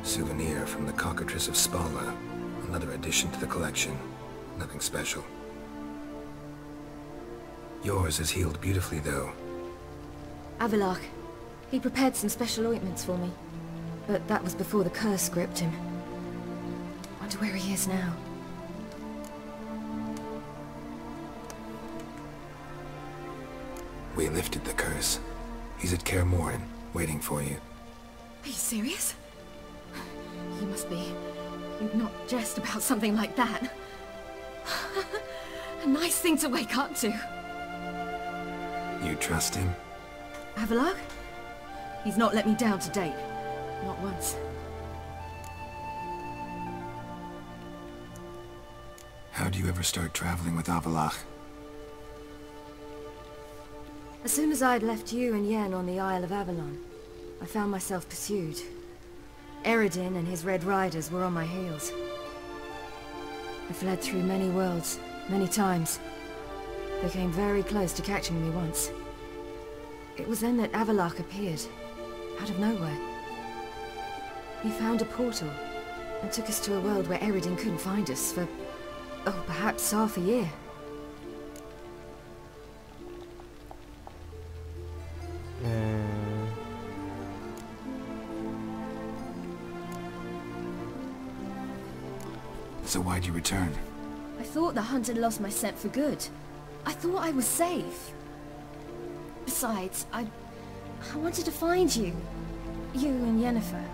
Souvenir from the cockatrice of Spala. Another addition to the collection. Nothing special. Yours is healed beautifully, though. Avallac'h. He prepared some special ointments for me. But that was before the curse gripped him. Wonder where he is now. We lifted the curse. He's at Kaer Morhen, waiting for you. Are you serious? You must be. You'd not jest about something like that. A nice thing to wake up to. You trust him? Avallac'h? He's not let me down to date. Not once. How'd you ever start traveling with Avallac'h? As soon as I'd left you and Yen on the Isle of Avalon, I found myself pursued. Eredin and his Red Riders were on my heels. I fled through many worlds, many times. They came very close to catching me once. It was then that Avallac'h appeared, out of nowhere. He found a portal, and took us to a world where Eredin couldn't find us for, oh, perhaps half a year. So why'd you return? I thought the hunt had lost my scent for good. I thought I was safe. Besides, I wanted to find you. You and Yennefer.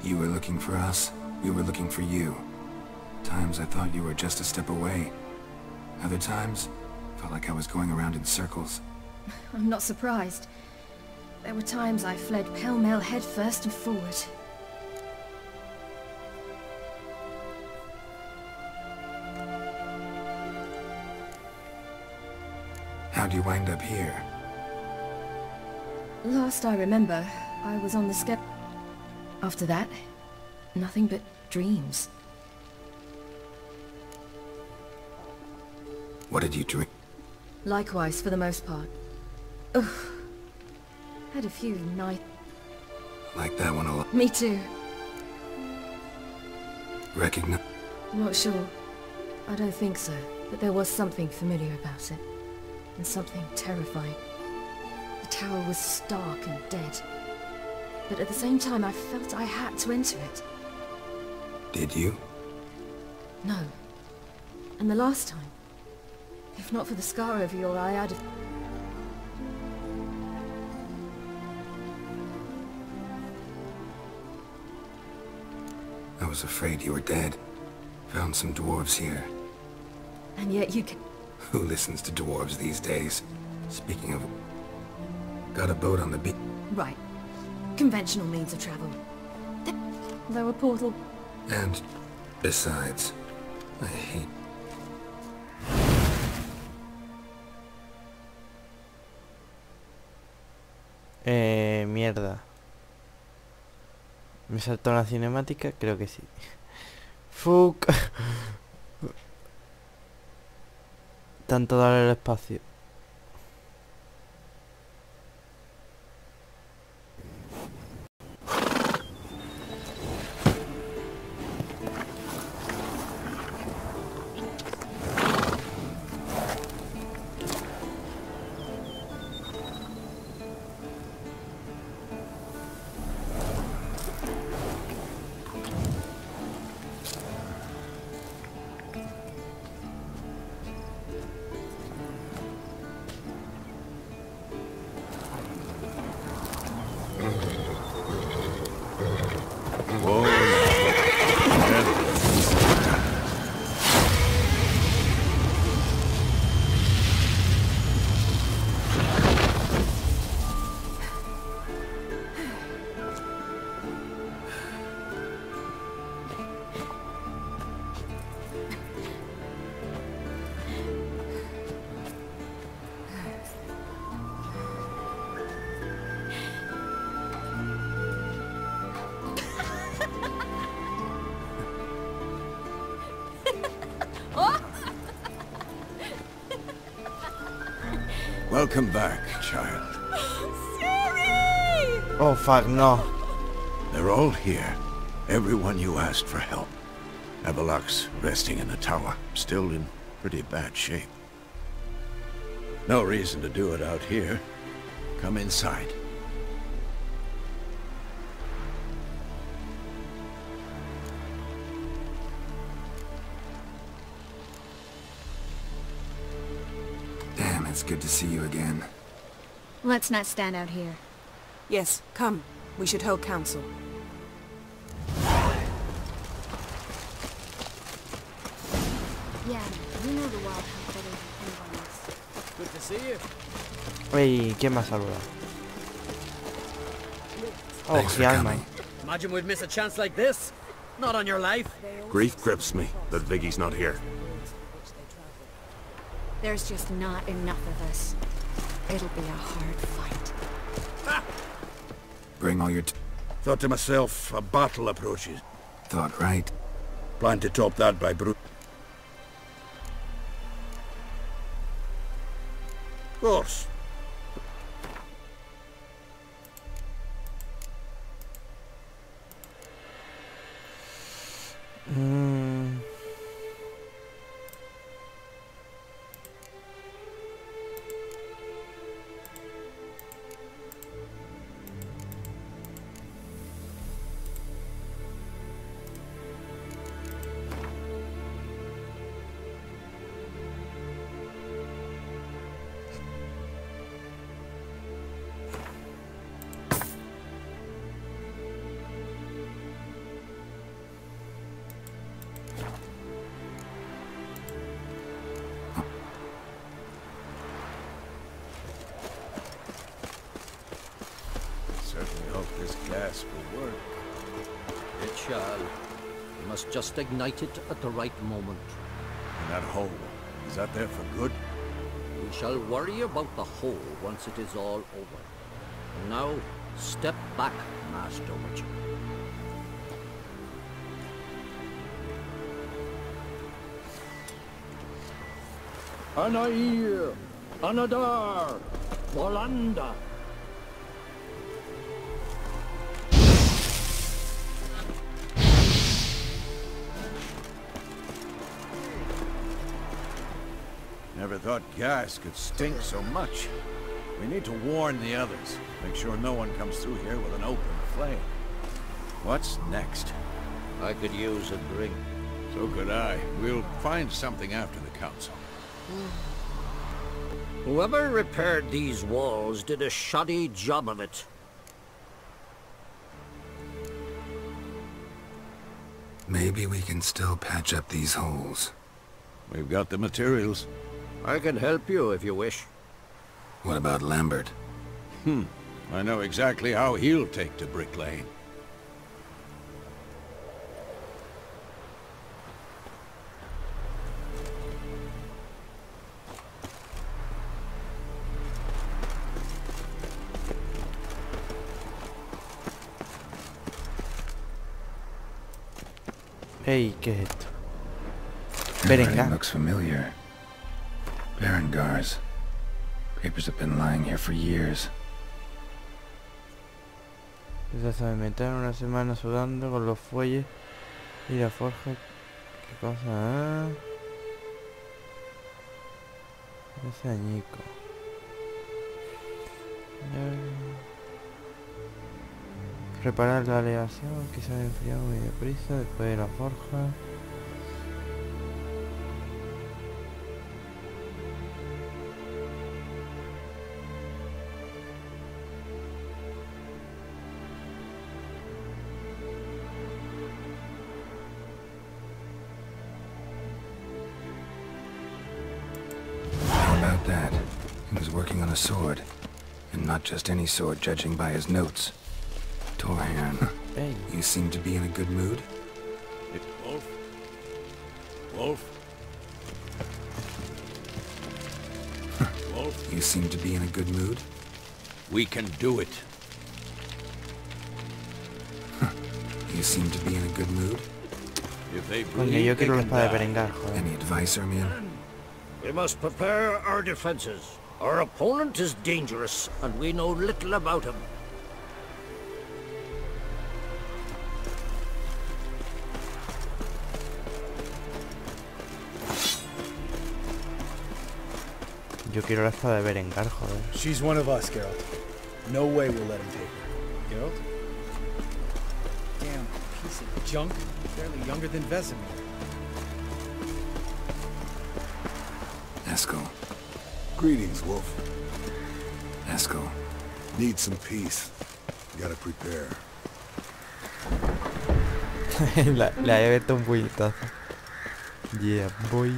You were looking for us, we were looking for you. Times I thought you were just a step away. Other times, felt like I was going around in circles. I'm not surprised. There were times I fled pell-mell headfirst and forward. How'd you wind up here? Last I remember, I was on the step. After that, nothing but dreams. What did you drink? Likewise, for the most part. Ugh. Had a few nights. Like that one a lot. Me too. Recognize? Not sure. I don't think so, but there was something familiar about it. And something terrifying. The tower was stark and dead. But at the same time, I felt I had to enter it. Did you? No. And the last time, if not for the scar over your eye, I'd have... I was afraid you were dead. Found some dwarves here. And yet you can... Who listens to dwarves these days? Speaking of... Got a boat on the beach. Right. Conventional means of travel. There were portal... And, besides, I hate... Mierda. ¿Me saltó la cinemática? Creo que sí. Fuck. Tanto darle el espacio. Welcome back, child. Sorry! Oh, fuck, no. They're all here. Everyone you asked for help. Avalok's resting in the tower, still in pretty bad shape. No reason to do it out here. Come inside. Damn, it's good to see you again. Let's not stand out here. Yes, come. We should hold council. Yeah, you know the wild hunt better than anyone else. Good to see you. Ey, ¿quién más saluda? Oh, Thanks for coming. Imagine we'd miss a chance like this. Not on your life. Grief grips me that Viggie's not here. There's just not enough of us. It'll be a hard fight. Bring all your... Thought to myself, a battle approaches. Thought right. Plan to top that by brute. Of course. Certainly hope this gas will work. It shall. We must just ignite it at the right moment. And that hole, is that there for good? We shall worry about the hole once it is all over. And now, step back, Master Witcher. Anair, Anadar, Volanda. Never thought gas could stink so much. We need to warn the others. Make sure no one comes through here with an open flame. What's next? I could use a drink. So could I. We'll find something after the council. Whoever repaired these walls did a shoddy job of it. Maybe we can still patch up these holes. We've got the materials. I can help you if you wish. What about Lambert? I know exactly how he'll take to Brick Lane. Hey, ¿qué es esto? Everything looks familiar. Berengars. Papers have been lying here for years. Ya sabe, meter una semana sudando con los fuelles y la forja. ¿Qué cosa? Ese añico. Reparar la aleación, quizás enfriado muy deprisa después de la forja. That. He was working on a sword. And not just any sword, judging by his notes. Torhan, hey. You seem to be in a good mood. Wolf? Wolf? Wolf? You seem to be in a good mood. We can do it. You seem to be in a good mood. If they Coño, yo quiero la espada de Berengar, joder. Any advice, Ermion? We must prepare our defenses. Our opponent is dangerous, and we know little about him. Yo quiero la espada de Berengar, joder. She's one of us, Geralt. No way we'll let him take her. Geralt? Damn piece of junk. Barely younger than Vesemir. Eskel. Greetings, Wolf. Eskel. Need some peace. Gotta prepare. Le había abierto un puñetazo. Yeah, boy.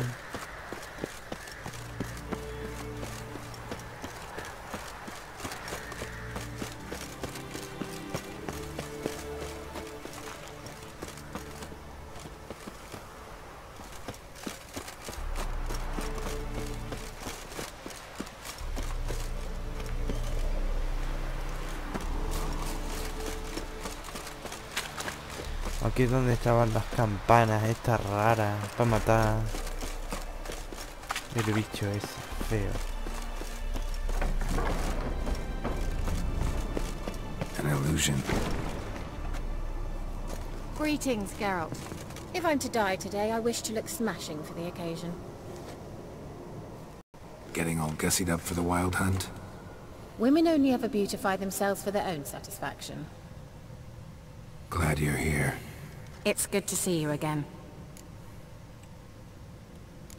Aquí es donde estaban las campanas estas raras para matar el bicho ese feo. An illusion. Greetings, Geralt. If I'm to die today, I wish to look smashing for the occasion. Getting all gussied up for the wild hunt? Women only ever beautify themselves for their own satisfaction. Glad you're here. It's good to see you again.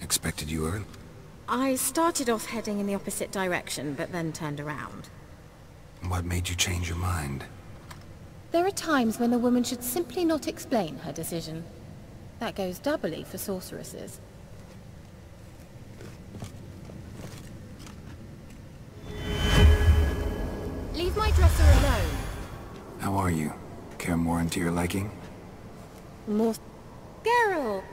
Expected you early? I started off heading in the opposite direction, but then turned around. What made you change your mind? There are times when a woman should simply not explain her decision. That goes doubly for sorceresses. Leave my dresser alone. How are you? Care more into your liking? More... Geralt!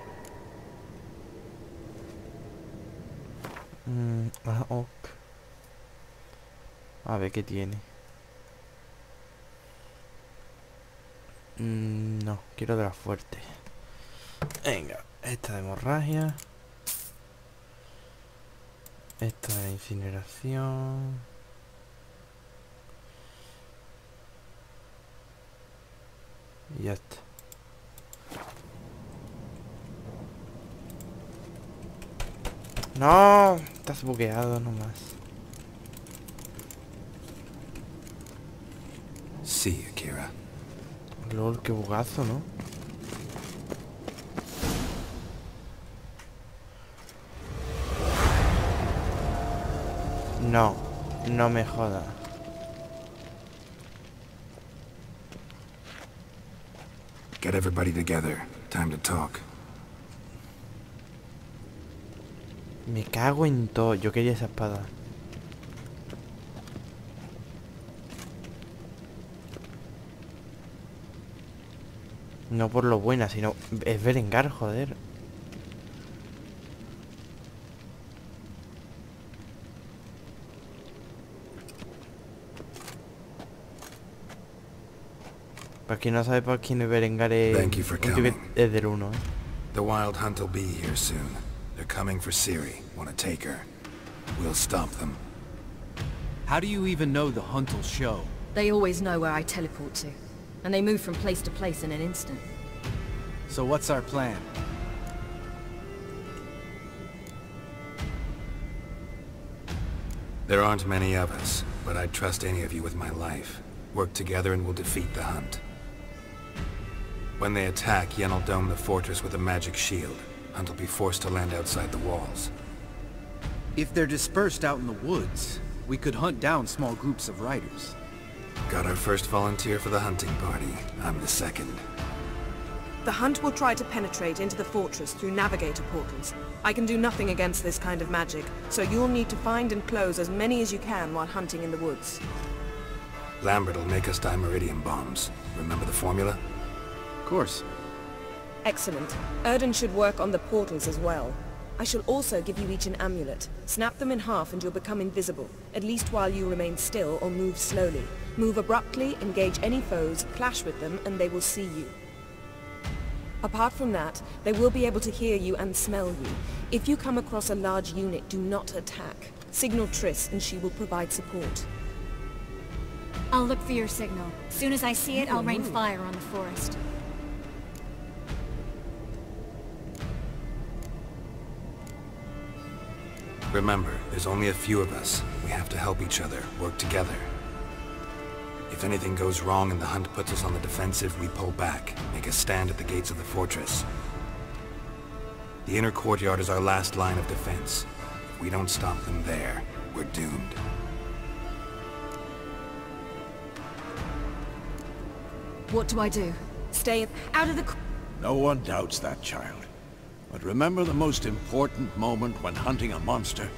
Ok. A ver qué tiene. No, quiero de la fuerte. Venga, esta de hemorragia. Esta de incineración. Y ya está. No, estás bugueado nomás. Sí, Akira. Lol, qué bugazo, ¿no? No, no me jodas. Get everybody together. Time to talk. Me cago en todo. Yo quería esa espada. No por lo buena, sino... Es Berengar, joder. Para quien no sabe por quién es Berengar, es un tío que es del 1, ¿eh? The wild hunt will be here soon. They're coming for Ciri. Want to take her. We'll stop them. How do you even know the hunt will show? They always know where I teleport to. And they move from place to place in an instant. So what's our plan? There aren't many of us, but I'd trust any of you with my life. Work together and we'll defeat the hunt. When they attack, Yen will dome the fortress with a magic shield. Hunt will be forced to land outside the walls. If they're dispersed out in the woods, we could hunt down small groups of riders. Got our first volunteer for the hunting party. I'm the second. The hunt will try to penetrate into the fortress through navigator portals. I can do nothing against this kind of magic, so you'll need to find and close as many as you can while hunting in the woods. Lambert will make us dimeridium bombs. Remember the formula? Of course. Excellent. Erden should work on the portals as well. I shall also give you each an amulet. Snap them in half and you'll become invisible, at least while you remain still or move slowly. Move abruptly, engage any foes, clash with them, and they will see you. Apart from that, they will be able to hear you and smell you. If you come across a large unit, do not attack. Signal Triss and she will provide support. I'll look for your signal. Soon as I see it, I'll rain fire on the forest. Remember, there's only a few of us. We have to help each other, work together. If anything goes wrong and the hunt puts us on the defensive, we pull back, make a stand at the gates of the fortress. The inner courtyard is our last line of defense. If we don't stop them there, we're doomed. What do I do? Stay out of the... No one doubts that, child. But remember the most important moment when hunting a monster?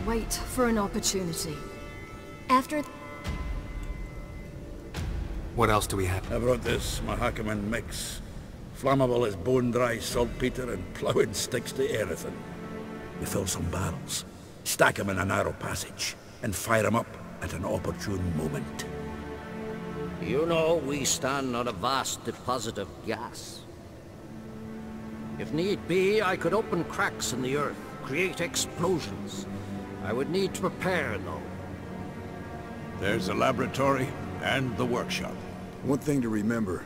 Wait for an opportunity. After... What else do we have? I brought this Mahakaman mix. Flammable as bone-dry saltpeter and ploughing sticks to everything. We fill some barrels, stack them in a narrow passage, and fire them up at an opportune moment. You know, we stand on a vast deposit of gas. If need be, I could open cracks in the earth, create explosions. I would need to prepare, though. There's a laboratory and the workshop. One thing to remember,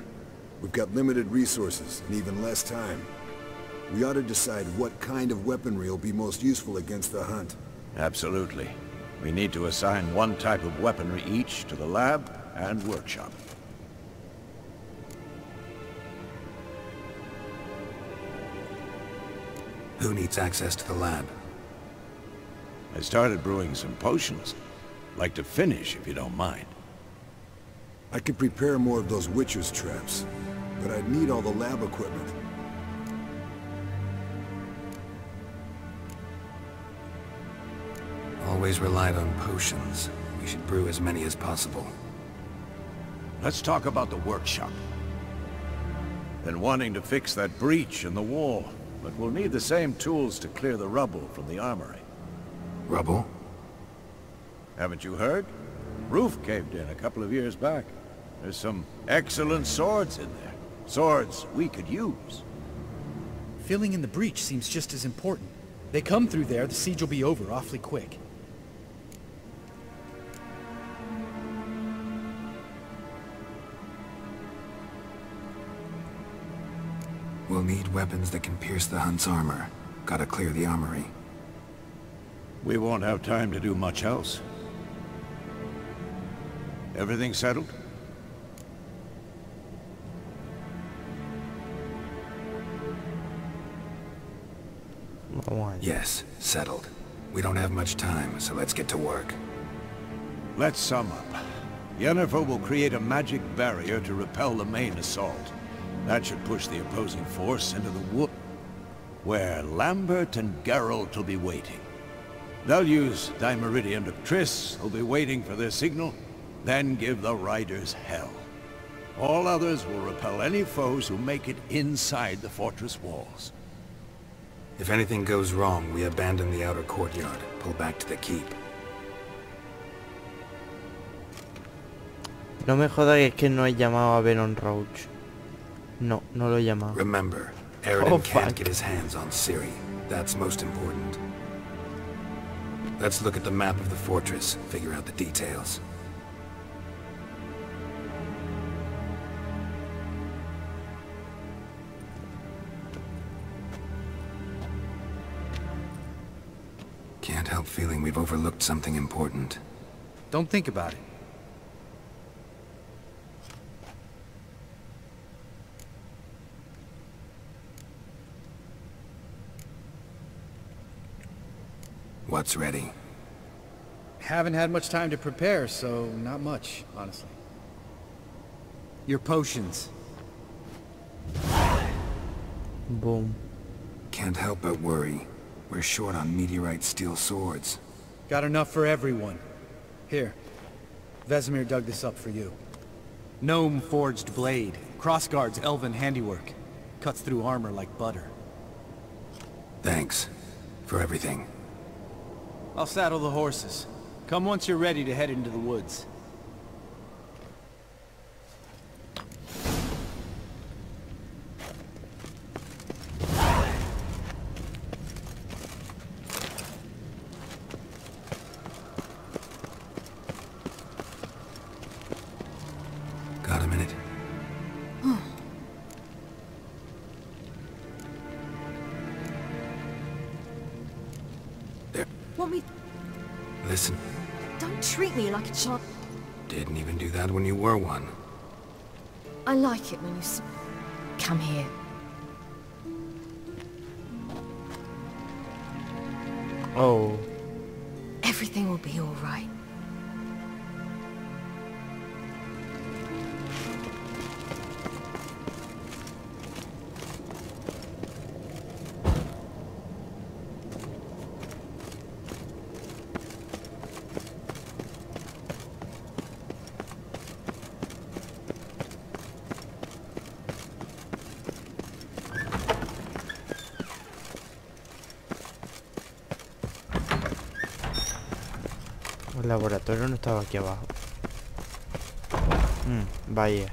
we've got limited resources and even less time. We ought to decide what kind of weaponry will be most useful against the hunt. Absolutely. We need to assign one type of weaponry each to the lab and workshop. Who needs access to the lab? I started brewing some potions. Like to finish, if you don't mind. I could prepare more of those Witcher's traps, but I'd need all the lab equipment. Always relied on potions. We should brew as many as possible. Let's talk about the workshop. Been wanting to fix that breach in the wall, but we'll need the same tools to clear the rubble from the armory. Rubble? Haven't you heard? Roof caved in a couple of years back. There's some excellent swords in there. Swords we could use. Filling in the breach seems just as important. They come through there, the siege will be over awfully quick. We'll need weapons that can pierce the hunt's armor. Gotta clear the armory. We won't have time to do much else. Everything settled? Yes, settled. We don't have much time, so let's get to work. Let's sum up. Yennefer will create a magic barrier to repel the main assault. That should push the opposing force into the wood, where Lambert and Geralt will be waiting. They'll use Dimeridium to Triss, who'll be waiting for their signal, then give the riders hell. All others will repel any foes who make it inside the fortress walls. If anything goes wrong, we abandon the outer courtyard, pull back to the keep. No me joda que es que no he llamado a Venom Roach. No, no lo he llamado. Remember, Aridin can't get his hands on Ciri. That's most important. Let's look at the map of the fortress, figure out the details. Can't help feeling we've overlooked something important. Don't think about it. What's ready? Haven't had much time to prepare, so not much, honestly. Your potions. Boom. Can't help but worry. We're short on meteorite steel swords. Got enough for everyone. Here. Vesemir dug this up for you. Gnome forged blade. Crossguard's elven handiwork. Cuts through armor like butter. Thanks. For everything. I'll saddle the horses. Come once you're ready to head into the woods. want me... Listen. Don't treat me like a child. Didn't even do that when you were one. I like it when you come here. Oh. Everything will be all right. El laboratorio no estaba aquí abajo. Vaya.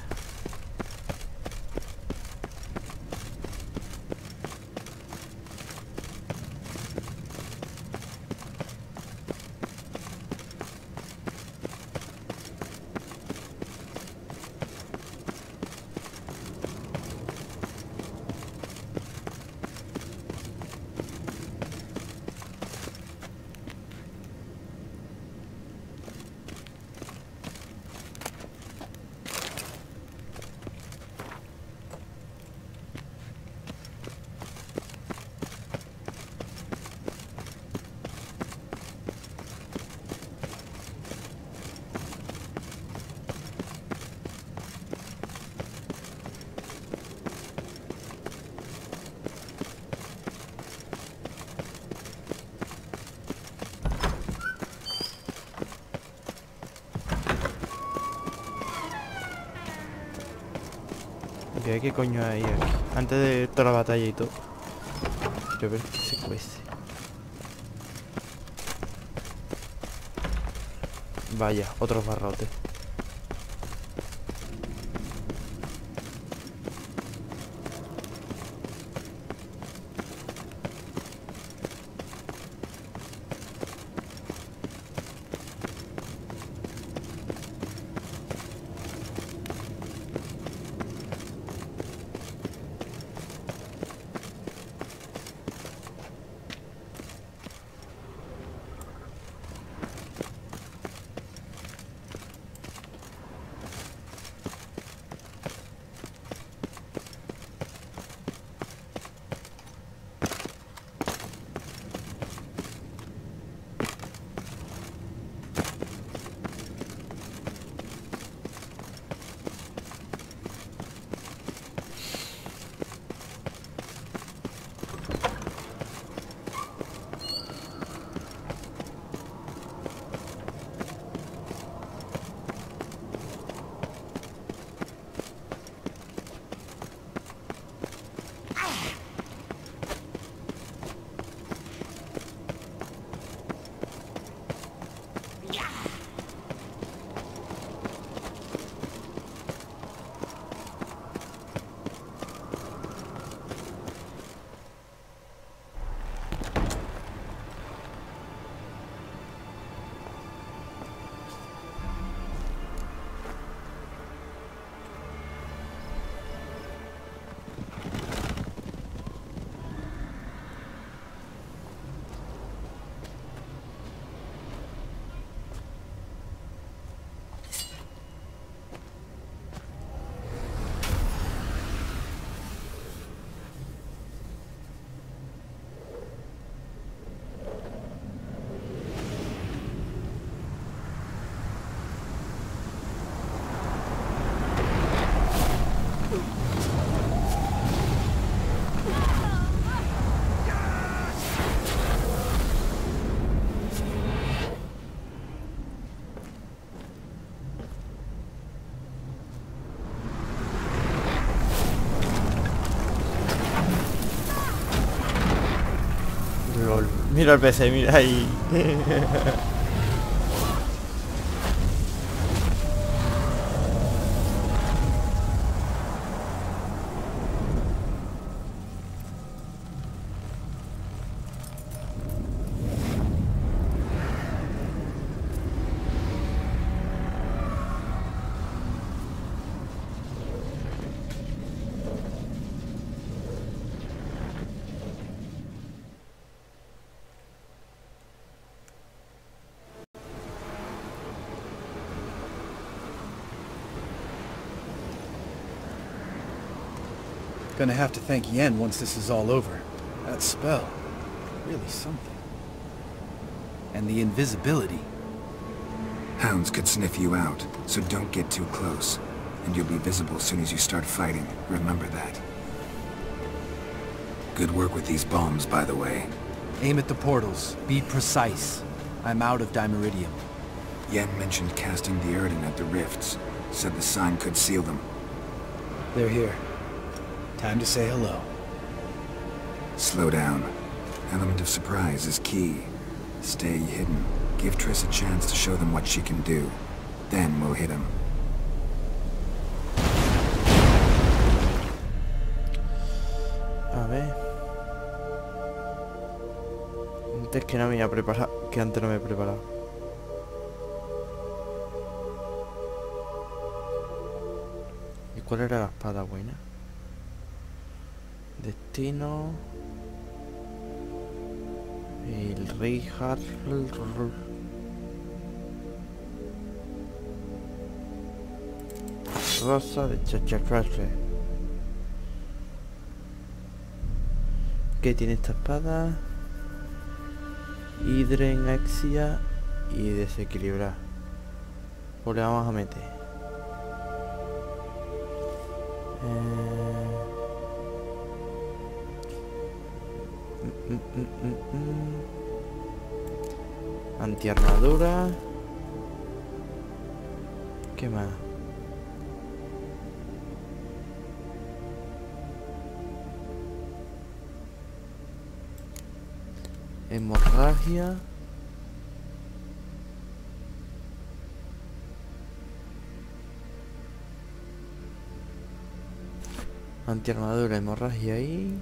¿Qué coño hay aquí? Antes de toda la batalla y todo. Quiero ver que se cuece. Vaya, otros barrotes. Mira el PC, mira ahí. Gonna have to thank Yen once this is all over. That spell, really something. And the invisibility. Hounds could sniff you out, so don't get too close. And you'll be visible as soon as you start fighting. Remember that. Good work with these bombs, by the way. Aim at the portals. Be precise. I'm out of dimeridium. Yen mentioned casting the Erden at the rifts. Said the sign could seal them. They're here. Time to say hello. Slow down. Element of surprise is key. Stay hidden. Give Triss a chance to show them what she can do. Then we'll hit him. A ver. Antes que no me había preparado. Que antes no me he preparado. ¿Y cuál era la espada buena? Destino. El rey Rosa de Chacharrasre. ¿Qué tiene esta espada? Hidren, Exia y desequilibrar. Pues le vamos a meter. Antiarmadura. ¿Qué más? Hemorragia. Antiarmadura, hemorragia ahí.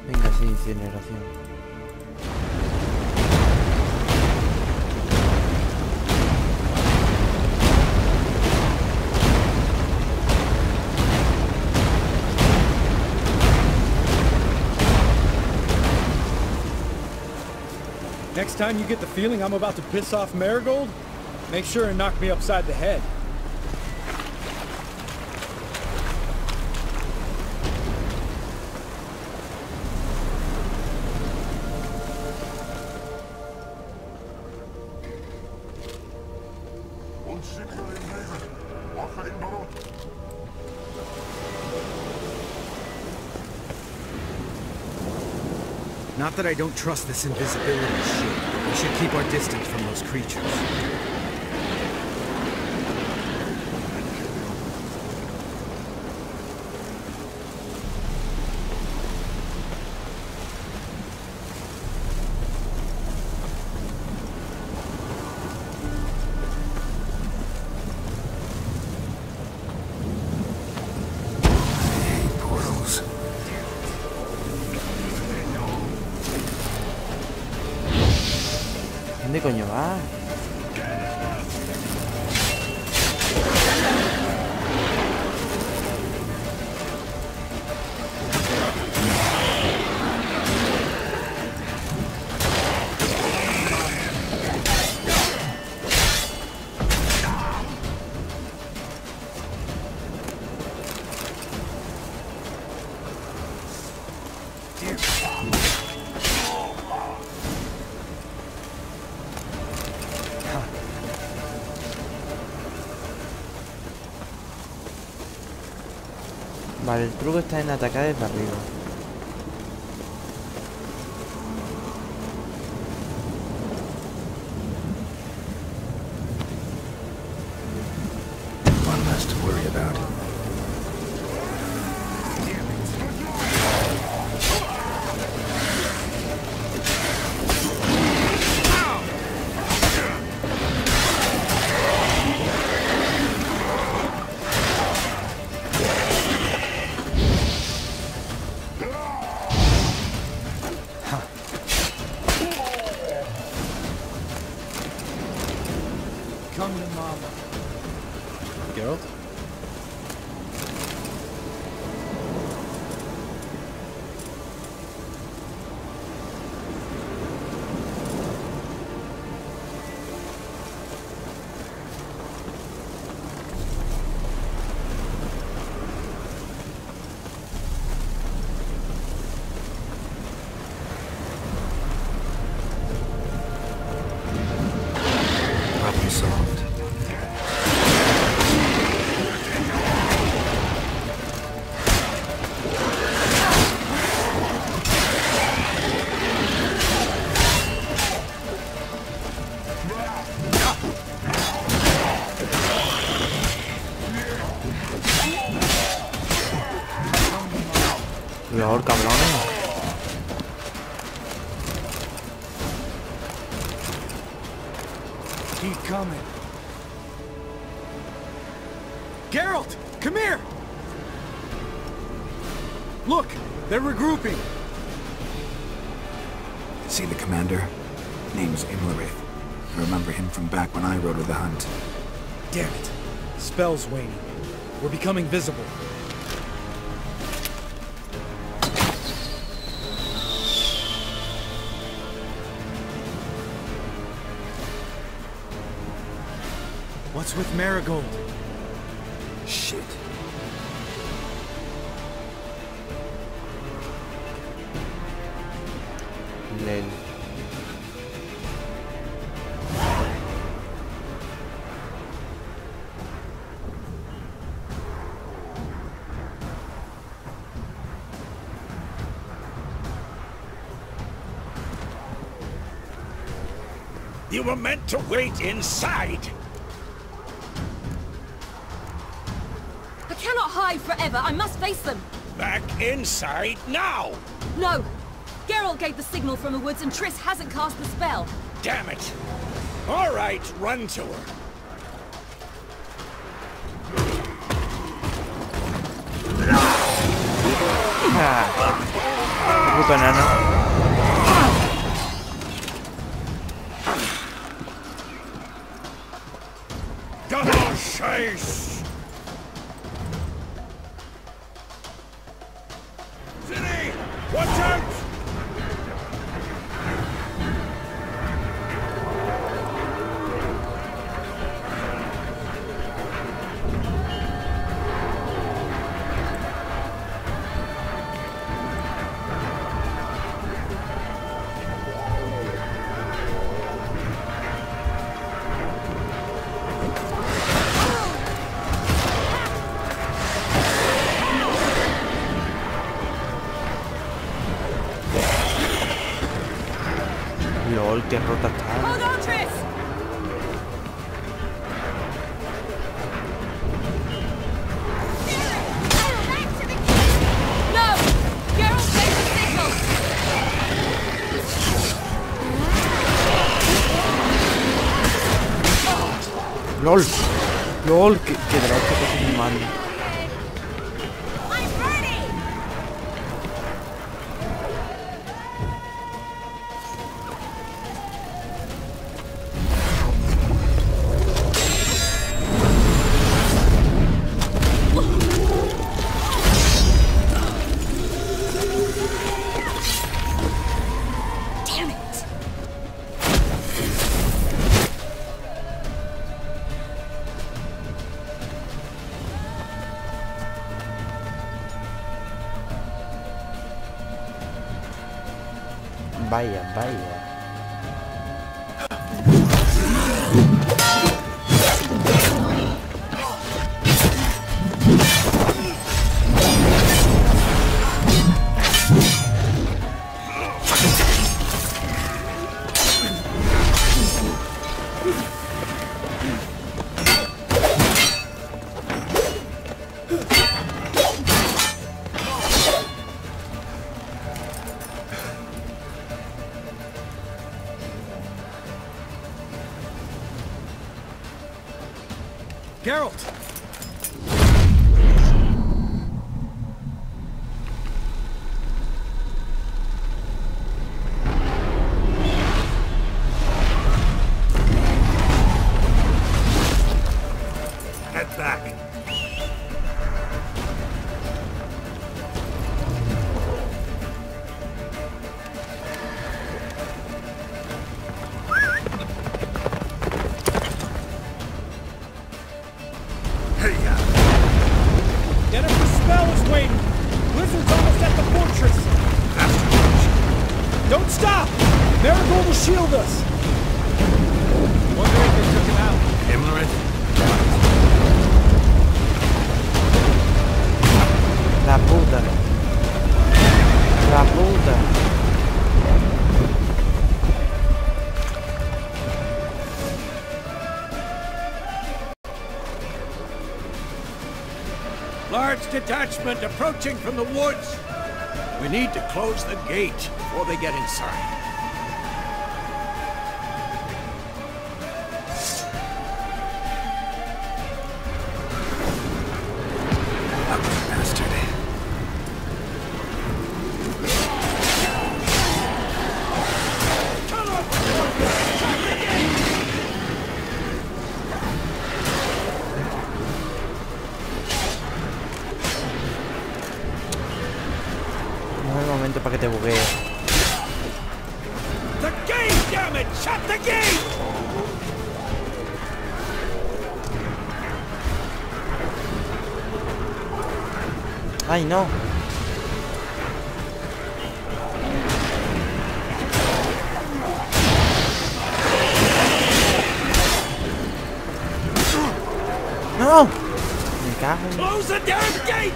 Venga, sí, incineración. Next time you get the feeling I'm about to piss off Marigold, make sure and knock me upside the head. Not that I don't trust this invisibility shit. We should keep our distance from those creatures. ¿Dónde coño va? Vale, el truco está en atacar desde arriba. One less to worry about. Come to Mama. Geralt? Problem solved. Cuidado, cabrones. Keep coming. Geralt, come here! Look, they're regrouping. See the commander? Name's Imlerith. I remember him from back when I rode with the hunt. Damn it. Spell's waning. We're becoming visible. What's with Marigold? Shit. Lel. You were meant to wait inside! I cannot hide forever. I must face them. Back inside now! No! Geralt gave the signal from the woods and Triss hasn't cast the spell. Damn it! All right, run to her. Puto enano. Double chase! City! Watch out! LOL, qué rota está. Hold on, Triss! No! Geralt gave the signal! LOL. LOL, qué droga que estoy filmando. Damn it! Vaya, vaya. Geralt! Jennifer's spell is waiting. Blizzard's almost at the fortress. Don't stop! Marigold will shield us. Wonder if they took him out. Himmler? La puta. La puta. Large detachment approaching from the woods. We need to close the gate before they get inside. Para que te buguee. The gate, damn it! Shut the gate! Ay, no. No. Me cago. Close the damn gate!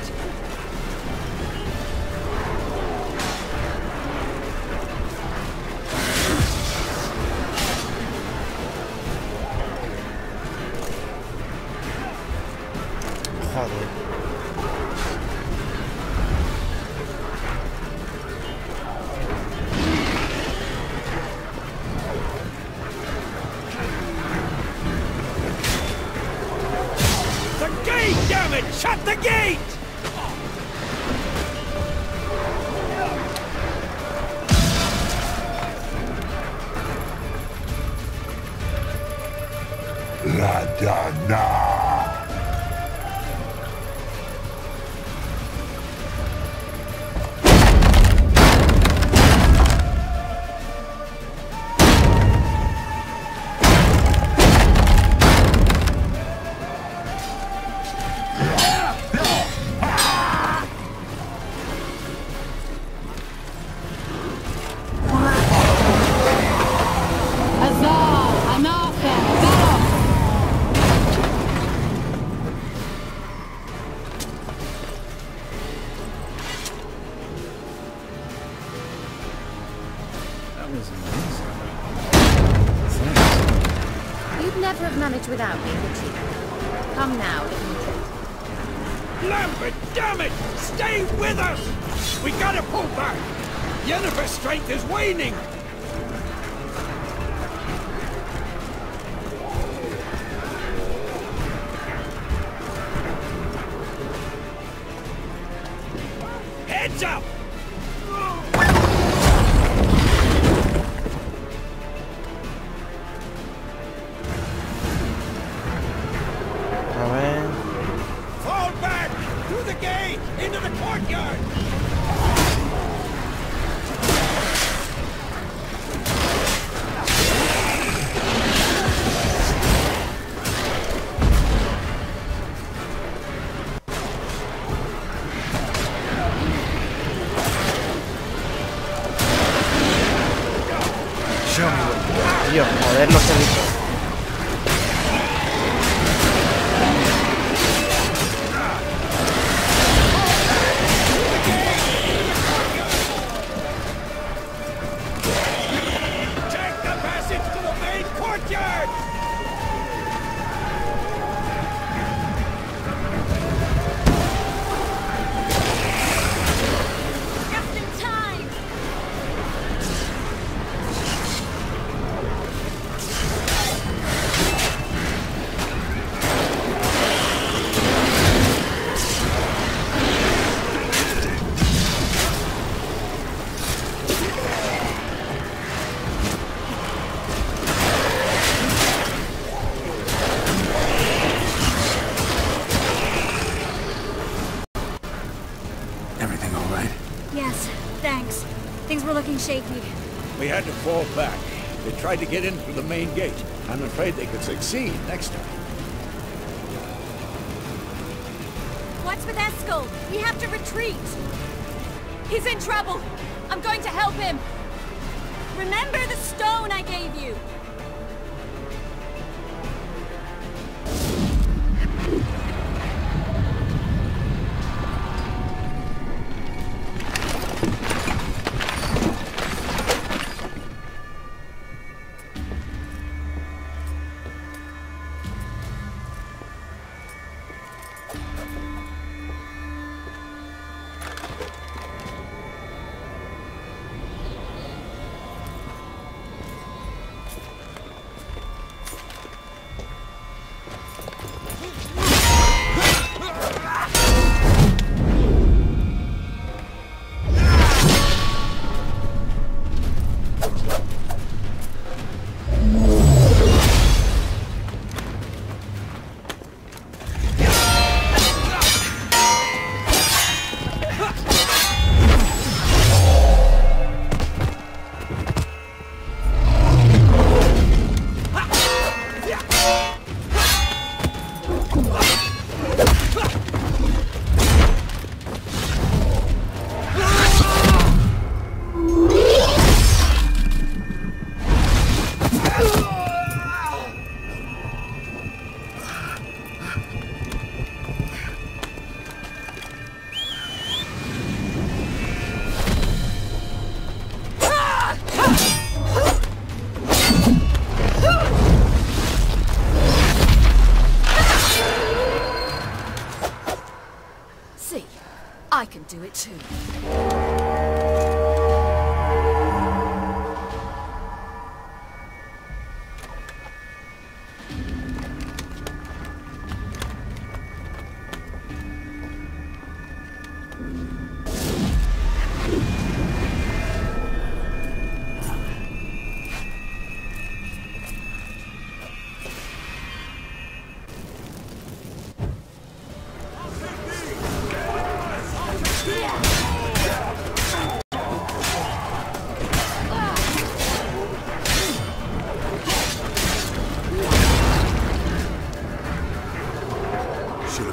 Shut the gate! La Dana! Without me, would you? Come now, little trick. Lambert, damn it! Stay with us! We gotta pull back! Yennefer's strength is waning! Heads up! Fall back! Through the gate! Into the courtyard! Dios, joder, los servicios. Shaky. We had to fall back. They tried to get in through the main gate. I'm afraid they could succeed next time. What's with Eskel? We have to retreat. He's in trouble. I'm going to help him. Remember the stone I gave you. I can do it too.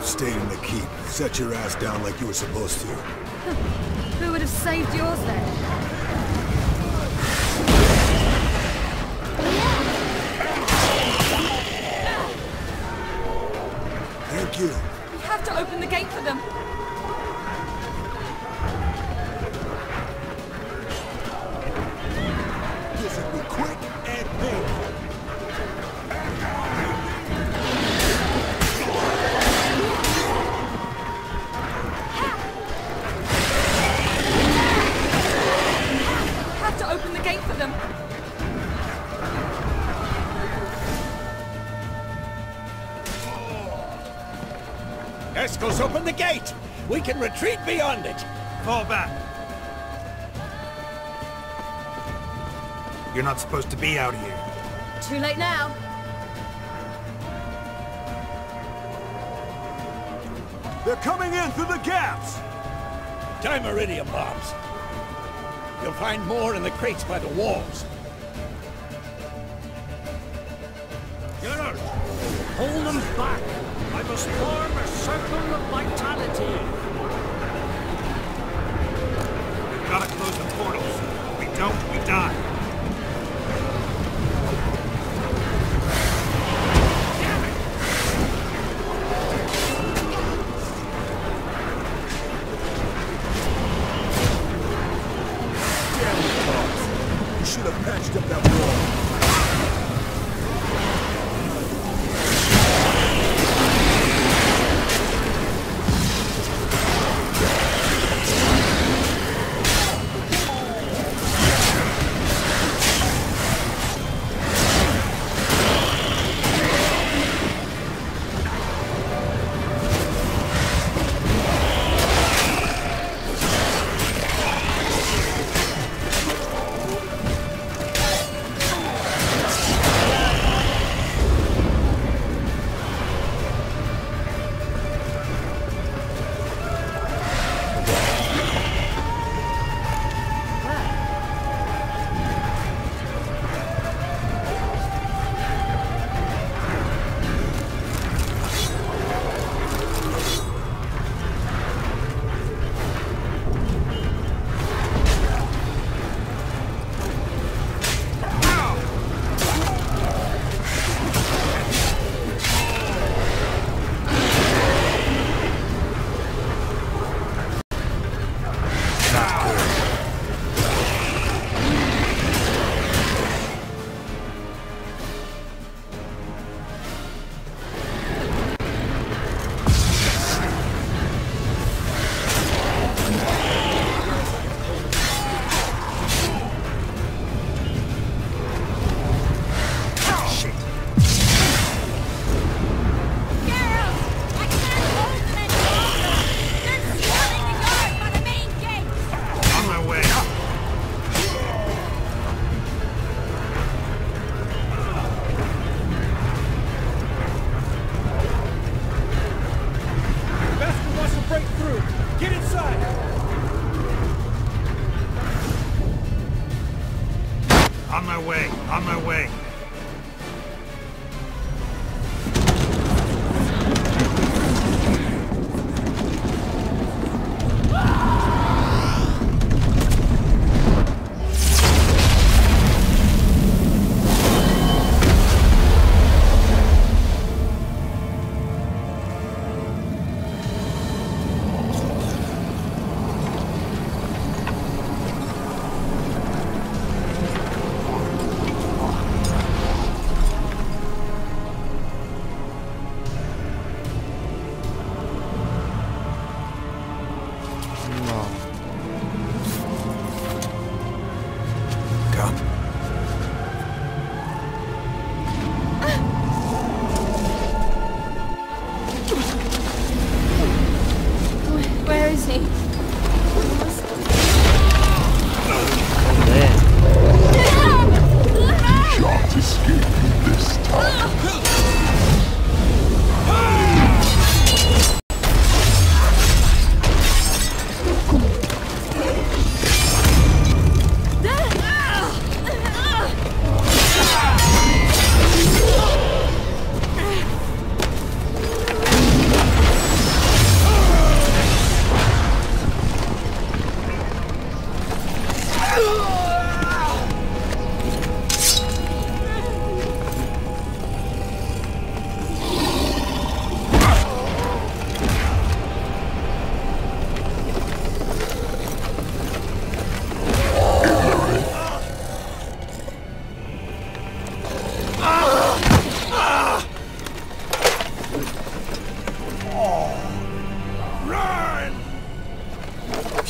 Stayed in the keep. Set your ass down like you were supposed to. Who would have saved yours then? Thank you. We have to open the gate for them. This will be quick and painful. Open the gate for them. Eskel's open the gate. We can retreat beyond it. Fall back. You're not supposed to be out here. Too late now. They're coming in through the gaps. Time iridium bombs. You'll find more in the crates by the walls. Geralt, hold them back. I must form a circle of vitality. We've got to close the portals. If we don't, we die. Should have patched up that wall.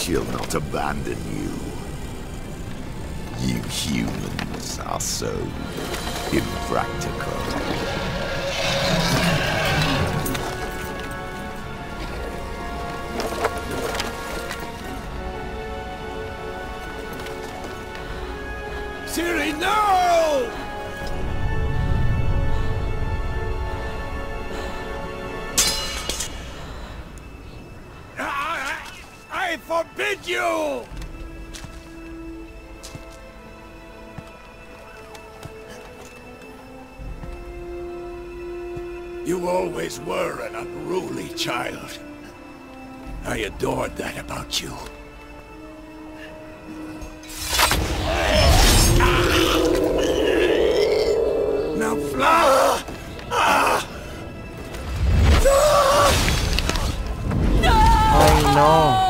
She'll not abandon you. You humans are so impractical. Siri, no! I forbid you! You always were an unruly child. I adored that about you. Now fly! Ay, no.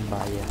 Vaya.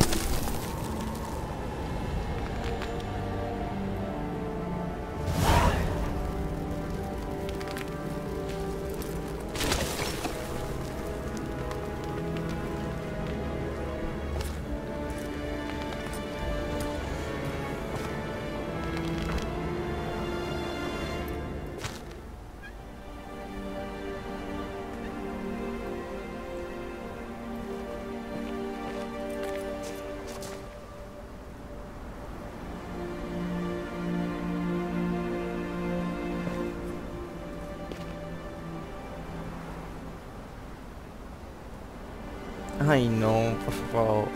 Ay no, por favor.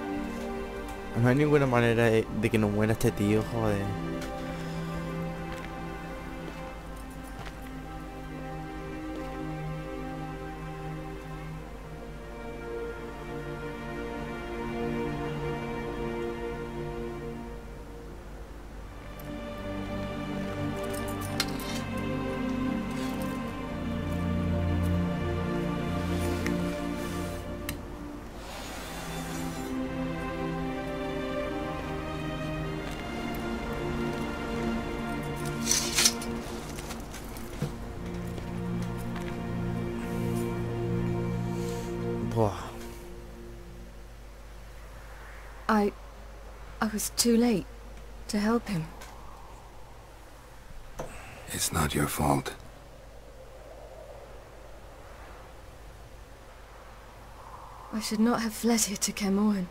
No hay ninguna manera de que no muera este tío, joder. I was too late to help him. It's not your fault. I should not have fled here to Kermoren.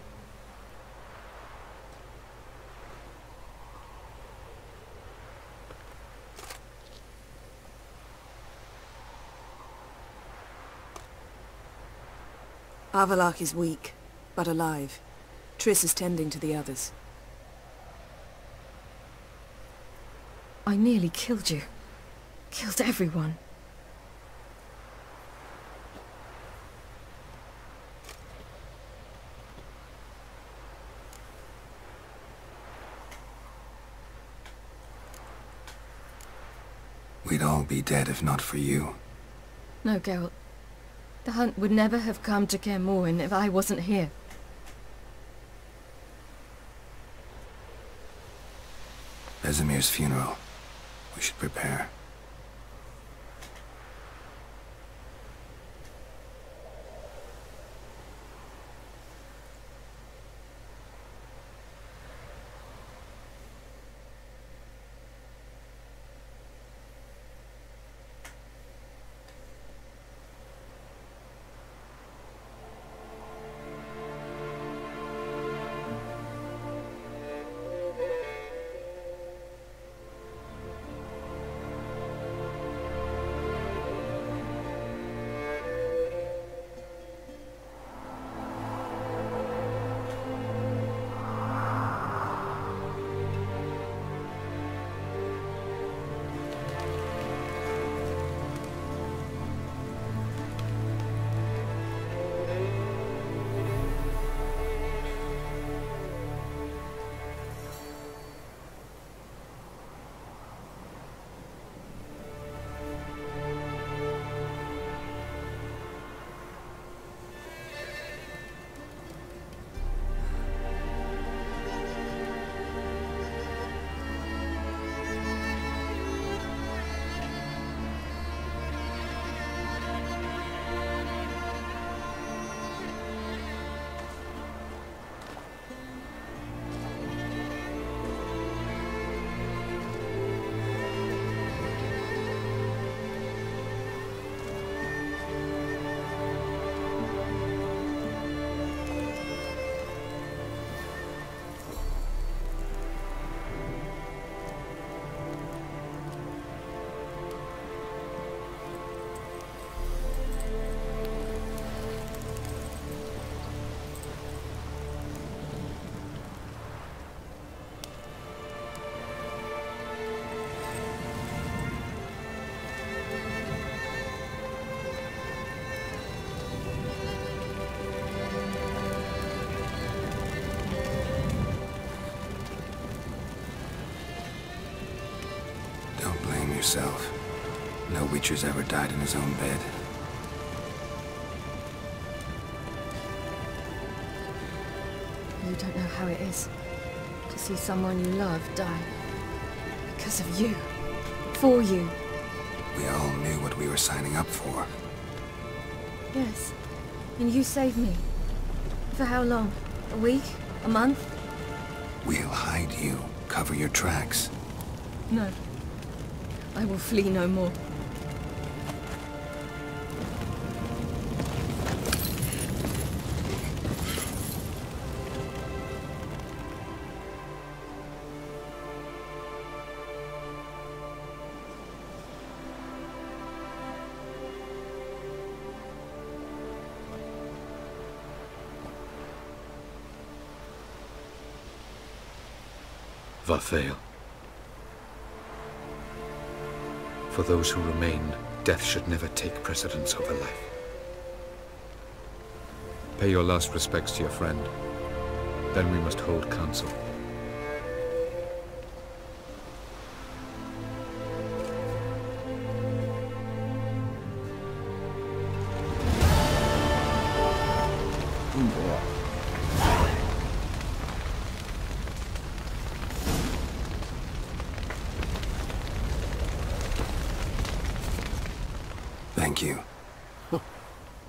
Avallac'h is weak, but alive. Triss is tending to the others. I nearly killed you. Killed everyone. We'd all be dead if not for you. No, Geralt. The hunt would never have come to Kermoren if I wasn't here. Vesemir's funeral. We should prepare. Yourself. No Witcher's ever died in his own bed. You don't know how it is to see someone you love die. Because of you. For you. We all knew what we were signing up for. Yes. And you saved me. For how long? A week? A month? We'll hide you. Cover your tracks. No. I will flee no more. Varthael. For those who remain, death should never take precedence over life. Pay your last respects to your friend. Then we must hold council. Thank you.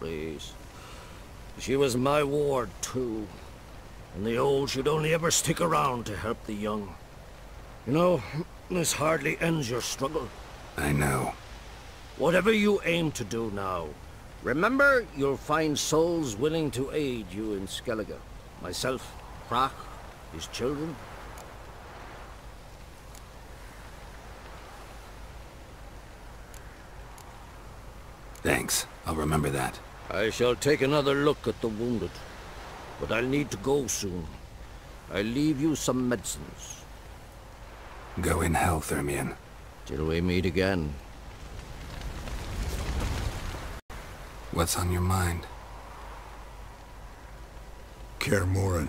Please. She was my ward, too. And the old should only ever stick around to help the young. You know, this hardly ends your struggle. I know. Whatever you aim to do now, remember you'll find souls willing to aid you in Skellige. Myself, Krach, his children. Thanks. I'll remember that. I shall take another look at the wounded. But I'll need to go soon. I'll leave you some medicines. Go in hell, Thermion. Till we meet again. What's on your mind? Kaer Morhen.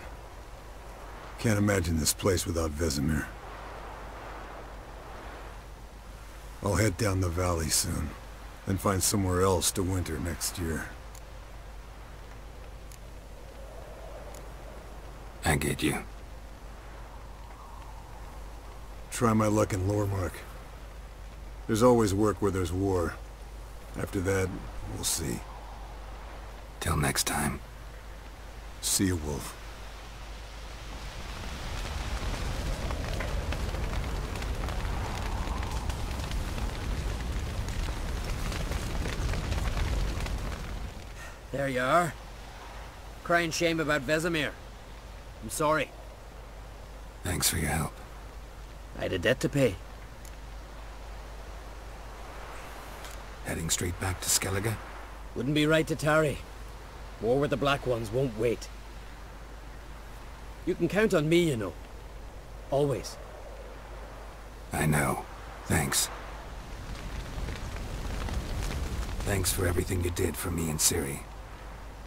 Can't imagine this place without Vesemir. I'll head down the valley soon, and find somewhere else to winter next year. I get you. Try my luck in Lormark. There's always work where there's war. After that, we'll see. Till next time. See you, Wolf. There you are. Crying shame about Vesemir. I'm sorry. Thanks for your help. I had a debt to pay. Heading straight back to Skellige? Wouldn't be right to tarry. War with the Black Ones won't wait. You can count on me, you know. Always. I know. Thanks. Thanks for everything you did for me and Ciri.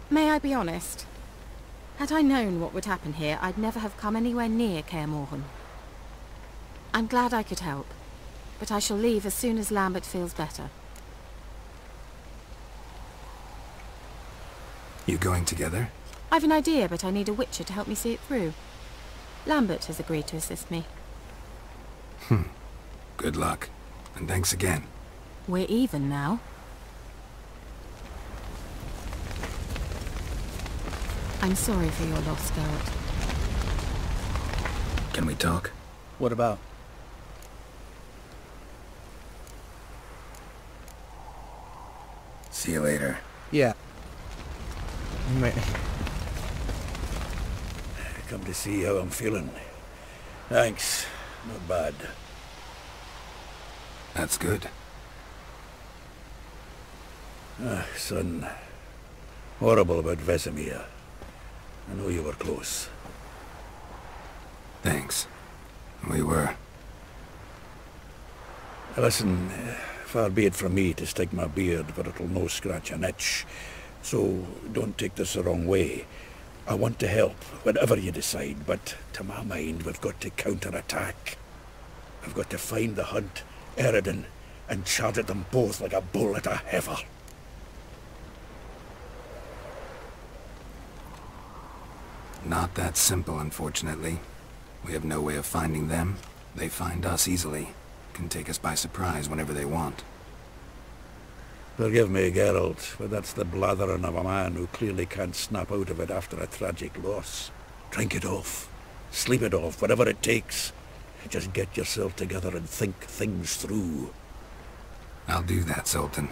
May I be honest? Had I known what would happen here, I'd never have come anywhere near Kaer Morhen. I'm glad I could help, but I shall leave as soon as Lambert feels better. You going together? I've an idea, but I need a witcher to help me see it through. Lambert has agreed to assist me. Good luck, and thanks again. We're even now. I'm sorry for your loss, Geralt. Can we talk? What about? See you later. Yeah. Come to see how I'm feeling. Thanks. Not bad. That's good. Son. Horrible about Vesemir. I know you were close. Thanks. We were. Listen, far be it from me to stick my beard, but it'll no scratch an itch. So don't take this the wrong way. I want to help, whatever you decide, but to my mind, we've got to counter-attack. I've got to find the Hunt, Eredin, and charge at them both like a bull at a heifer. Not that simple, unfortunately. We have no way of finding them. They find us easily. Can take us by surprise whenever they want. Forgive me, Geralt, but that's the blathering of a man who clearly can't snap out of it after a tragic loss. Drink it off. Sleep it off, whatever it takes. Just get yourself together and think things through. I'll do that, Sultan.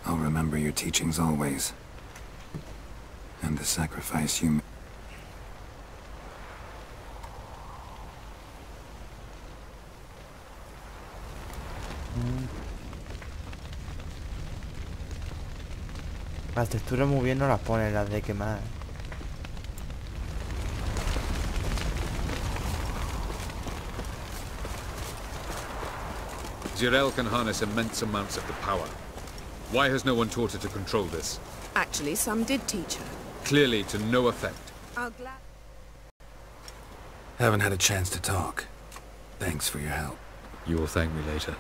I'll remember your teachings always. And the sacrifice you made. Las texturas muy bien no las pone, las de quemar. Jirel can harness immense amounts of the power. Why has no one taught her to control this? Actually, some did teach her. Clearly to no effect. I'll glad... Haven't had a chance to talk. Thanks for your help. You will thank me later.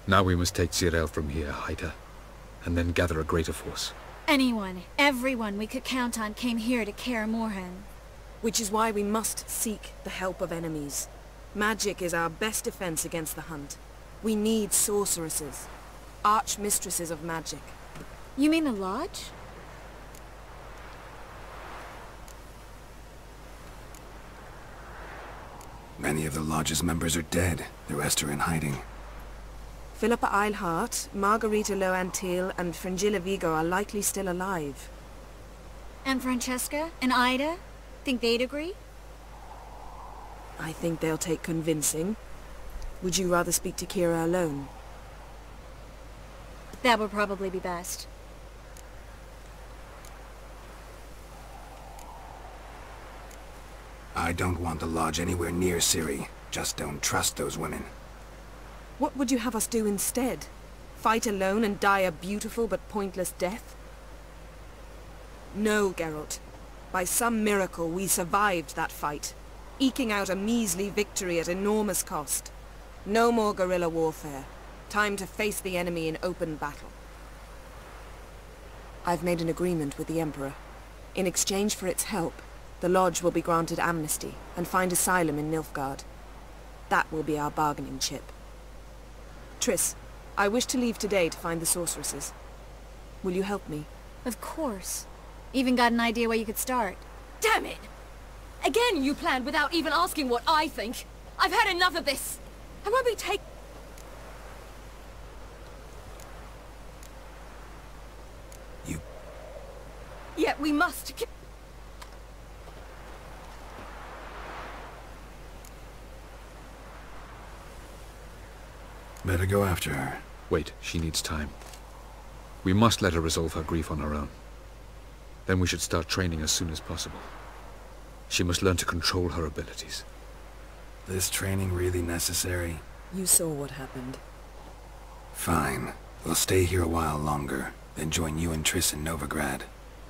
Now we must take Jirel from here, hide her, and then gather a greater force. Anyone, everyone we could count on came here to Kaer Morhen. Which is why we must seek the help of enemies. Magic is our best defense against the hunt. We need sorceresses. Archmistresses of magic. You mean the Lodge? Many of the Lodge's members are dead. The rest are in hiding. Philippa Eilhart, Margarita Loantil, and Fringilla Vigo are likely still alive. And Francesca? And Ida? Think they'd agree? I think they'll take convincing. Would you rather speak to Kira alone? That would probably be best. I don't want the Lodge anywhere near Ciri. Just don't trust those women. What would you have us do instead? Fight alone and die a beautiful but pointless death? No, Geralt. By some miracle, we survived that fight, eking out a measly victory at enormous cost. No more guerrilla warfare. Time to face the enemy in open battle. I've made an agreement with the Emperor. In exchange for its help, the Lodge will be granted amnesty and find asylum in Nilfgaard. That will be our bargaining chip. Triss, I wish to leave today to find the sorceresses. Will you help me? Of course. Even got an idea where you could start. Damn it! Again you planned without even asking what I think. I've had enough of this. I won't be taken. Yet we must. Better go after her. Wait, she needs time. We must let her resolve her grief on her own. Then we should start training as soon as possible. She must learn to control her abilities. This training really necessary? You saw what happened. Fine. We'll stay here a while longer, then join you and Triss in Novigrad.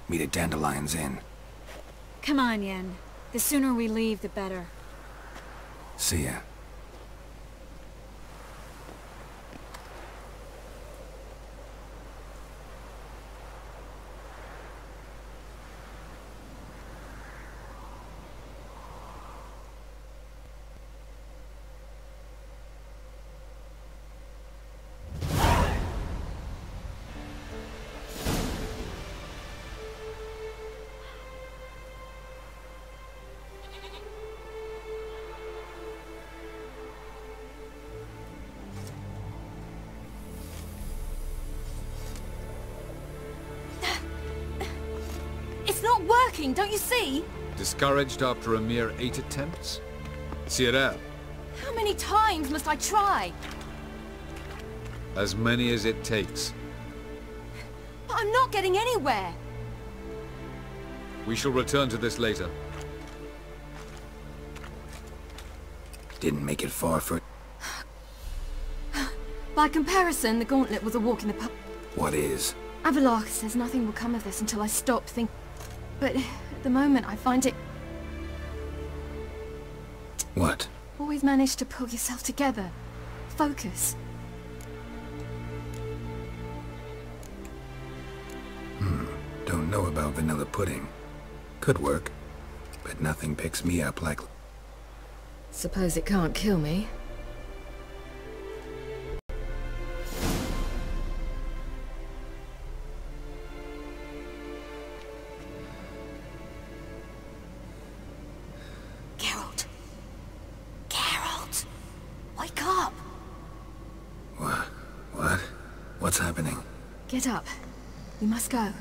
Meet at Dandelion's Inn. Come on, Yen. The sooner we leave, the better. See ya. It's not working, don't you see? Discouraged after a mere 8 attempts? Cyril, How many times must I try? as many as it takes. But I'm not getting anywhere. We shall return to this later. Didn't make it far for... By comparison, the gauntlet was a walk in the park. What is? Avallac'h says nothing will come of this until I stop thinking. But at the moment, I find it... What? Always manage to pull yourself together. Focus. Don't know about vanilla pudding. Could work, but nothing picks me up like... Suppose it can't kill me. Geralt. Geralt. Wake up. What? What's happening? Get up. We must go.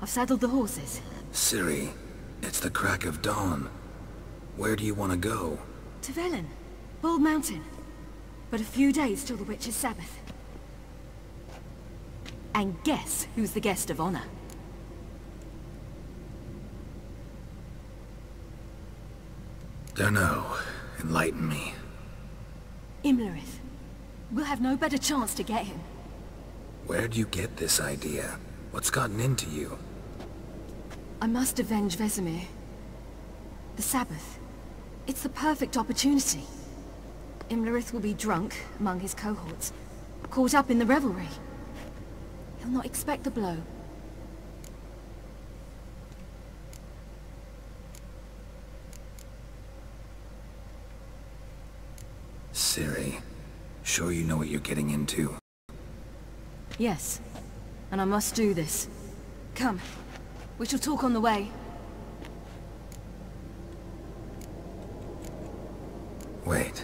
I've saddled the horses. Ciri, it's the crack of dawn. Where do you want to go? To Velen. Bald Mountain. But a few days till the Witch's Sabbath. And guess who's the guest of honor? Dunno. Enlighten me. Imlerith. We'll have no better chance to get him. Where'd you get this idea? What's gotten into you? I must avenge Vesemir. The Sabbath. It's the perfect opportunity. Imlerith will be drunk among his cohorts, caught up in the revelry. He'll not expect the blow. Ciri, sure you know what you're getting into? Yes, and I must do this. Come, we shall talk on the way. Wait.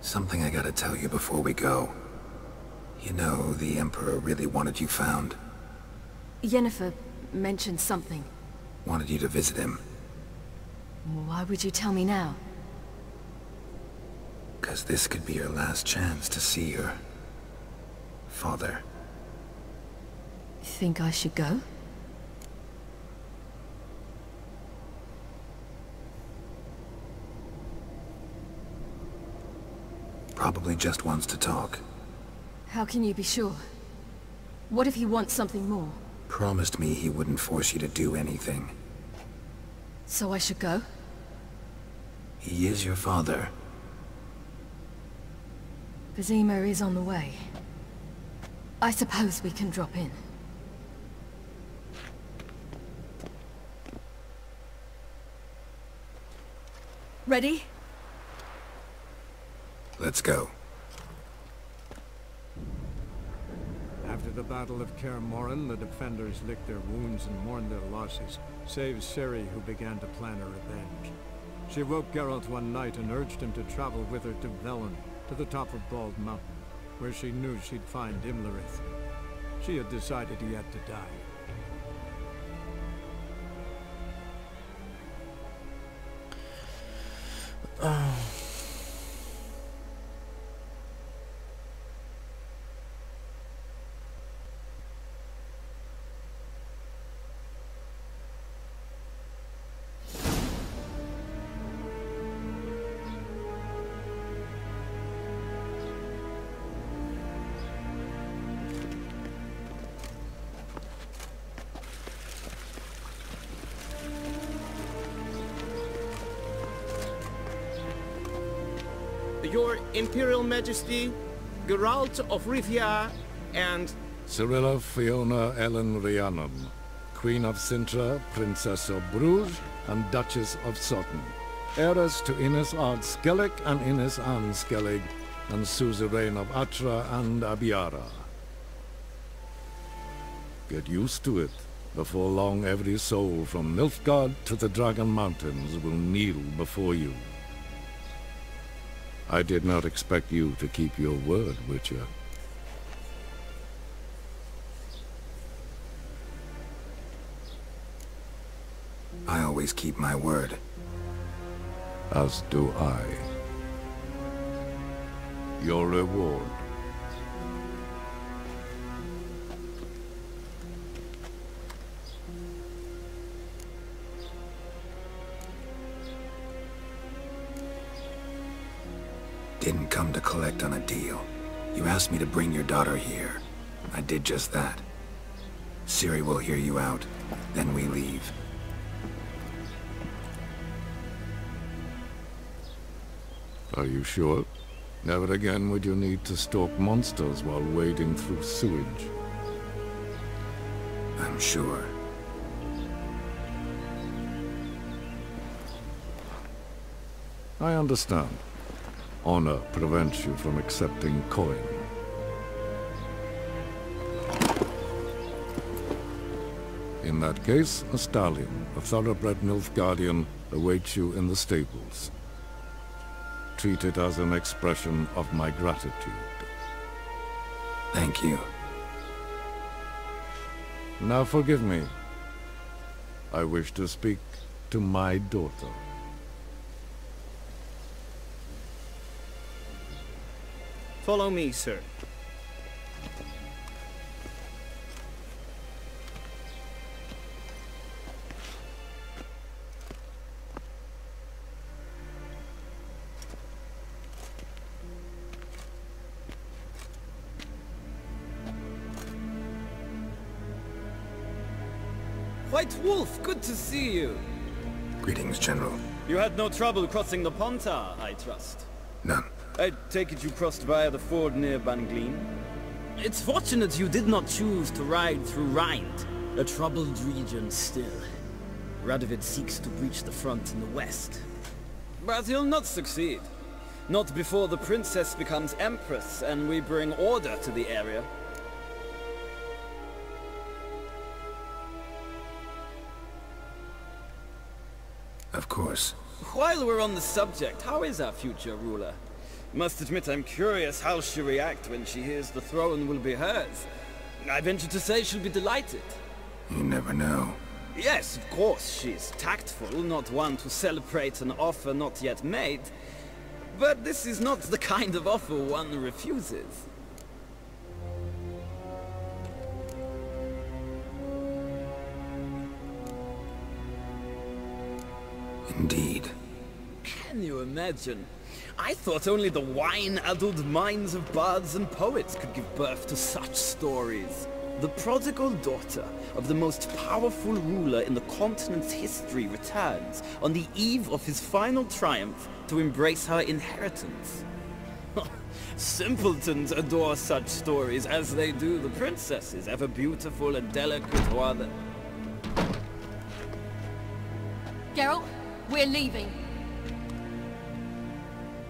Something I gotta tell you before we go. You know, the Emperor really wanted you found. Yennefer mentioned something. Wanted you to visit him. Why would you tell me now? 'Cause this could be your last chance to see your father. Think I should go? Probably just wants to talk. How can you be sure? What if he wants something more? Promised me he wouldn't force you to do anything. So I should go? He is your father. Vizima is on the way. I suppose we can drop in. Ready? Let's go. After the Battle of Kaer Morhen, the defenders licked their wounds and mourned their losses, save Ciri, who began to plan her revenge. She woke Geralt one night and urged him to travel with her to Velen, to the top of Bald Mountain, where she knew she'd find Imlerith. She had decided he had to die. Your Imperial Majesty, Geralt of Rivia, and... Cirilla Fiona Ellen Rhiannon, Queen of Sintra, Princess of Bruges, and Duchess of Sutton. Heiress to Innis Ard Skellig and Innis Ann Skellig, and suzerain of Atra and Abiara. Get used to it. Before long, every soul from Nilfgaard to the Dragon Mountains will kneel before you. I did not expect you to keep your word, Witcher. I always keep my word. As do I. Your reward. Didn't come to collect on a deal. You asked me to bring your daughter here. I did just that. Ciri will hear you out, then we leave. Are you sure? Never again would you need to stalk monsters while wading through sewage. I'm sure. I understand. Honor prevents you from accepting coin. In that case, a stallion, a thoroughbred Nilfgaardian, awaits you in the stables. Treat it as an expression of my gratitude. Thank you. Now forgive me. I wish to speak to my daughter. Follow me, sir. White Wolf, good to see you. Greetings, General. You had no trouble crossing the Pontar, I trust. None. I take it you crossed via the ford near Bangleen? It's fortunate you did not choose to ride through Rind, a troubled region still. Radovid seeks to breach the front in the west. But he'll not succeed. Not before the princess becomes empress and we bring order to the area. Of course. While we're on the subject, how is our future ruler? Must admit I'm curious how she'll react when she hears the throne will be hers. I venture to say she'll be delighted. You never know. Yes, of course, she's tactful, not one to celebrate an offer not yet made. But this is not the kind of offer one refuses. Indeed. Can you imagine? I thought only the wine-addled minds of bards and poets could give birth to such stories. The prodigal daughter of the most powerful ruler in the continent's history returns on the eve of his final triumph to embrace her inheritance. Simpletons adore such stories as they do the princesses, ever beautiful and delicate while the... Geralt, we're leaving.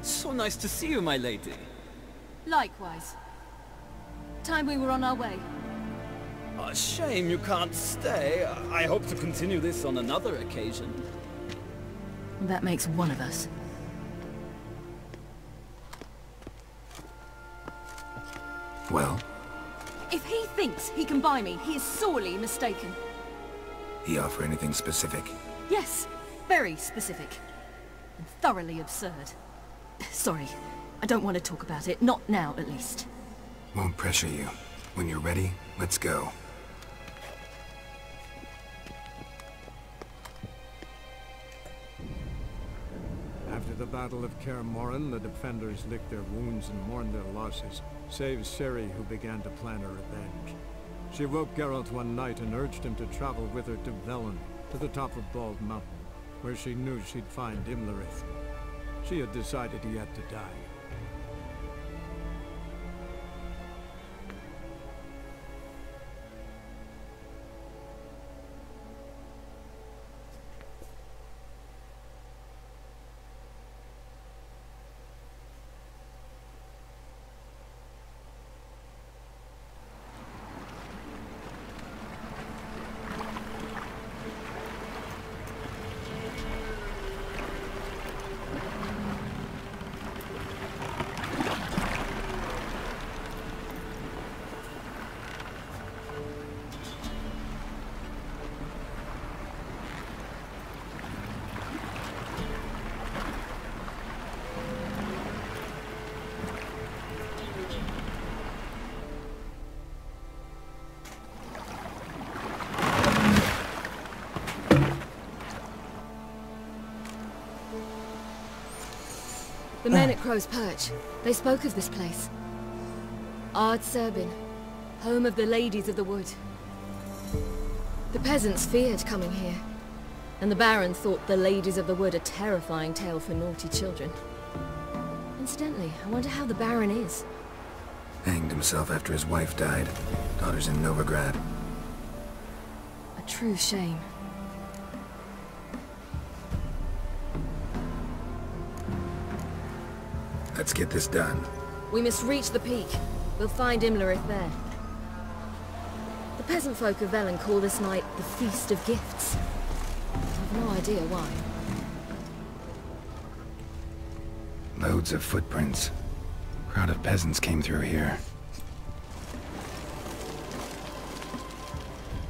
So nice to see you, my lady. Likewise. Time we were on our way. A shame you can't stay. I hope to continue this on another occasion. That makes one of us. Well? If he thinks he can buy me, he is sorely mistaken. He offer anything specific? Yes, very specific. And thoroughly absurd. Sorry, I don't want to talk about it. Not now, at least. Won't pressure you. When you're ready, let's go. After the Battle of Kaer Morhen, the defenders licked their wounds and mourned their losses, save Ciri, who began to plan her revenge. She woke Geralt one night and urged him to travel with her to Velen, to the top of Bald Mountain, where she knew she'd find Imlerith. She had decided he had to die. The men at Crow's Perch, they spoke of this place. Ard Serbin, home of the Ladies of the Wood. The peasants feared coming here, and the Baron thought the Ladies of the Wood a terrifying tale for naughty children. Incidentally, I wonder how the Baron is. Hanged himself after his wife died. Daughter's in Novigrad. A true shame. Let's get this done. We must reach the peak. We'll find Imlerith there. The peasant folk of Velen call this night the Feast of Gifts. I've no idea why. Loads of footprints. Crowd of peasants came through here.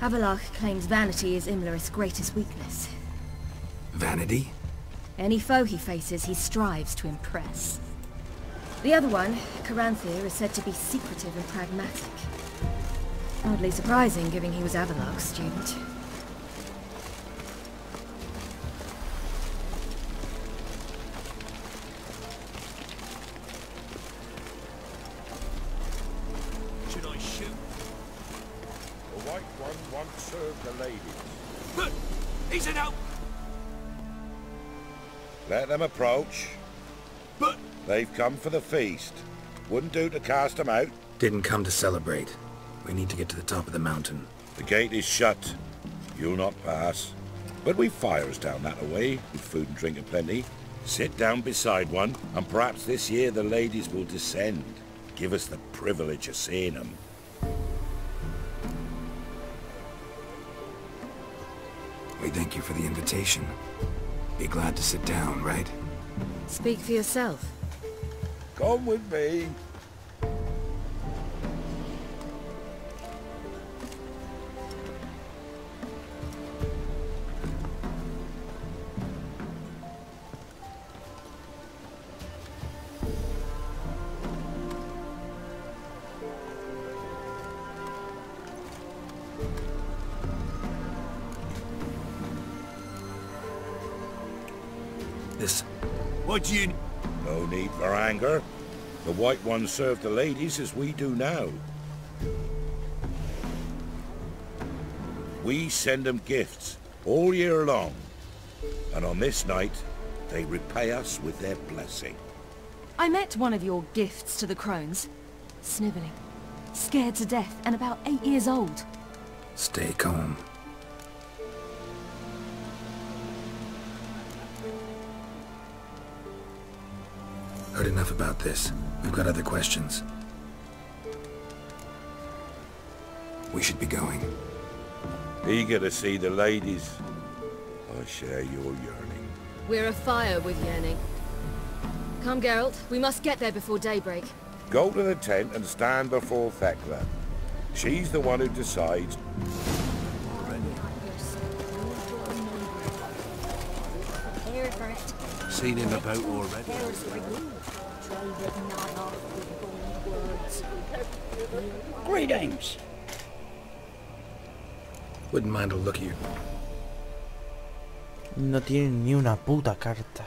Avallac'h claims vanity is Imlerith's greatest weakness. Vanity? Any foe he faces, he strives to impress. The other one, Caranthir, is said to be secretive and pragmatic. Oddly surprising, given he was Avallac'h's student. Should I shoot? The White One once served the ladies. Look! He's an out! Let them approach. But... They've come for the feast. Wouldn't do to cast them out. Didn't come to celebrate. We need to get to the top of the mountain. The gate is shut. You'll not pass. But we've fires down that away, with food and drink aplenty. Sit down beside one, and perhaps this year the ladies will descend. Give us the privilege of seeing them. We thank you for the invitation. Be glad to sit down, right? Speak for yourself. Come with me. What you... No need for anger. The White Ones serve the ladies as we do now. We send them gifts all year long. And on this night, they repay us with their blessing. I met one of your gifts to the crones. Snivelling. Scared to death and about 8 years old. Stay calm. Heard enough about this. We've got other questions. We should be going. Eager to see the ladies. I share your yearning. We're afire with yearning. Come, Geralt. We must get there before daybreak. Go to the tent and stand before Thekla. She's the one who decides. Seen him about already. Greetings. Wouldn't mind a look at you. No tienen ni una puta carta.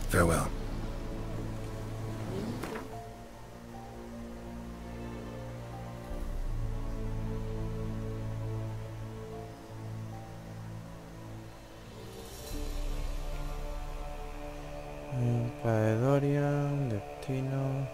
Farewell. Paedoria, destino.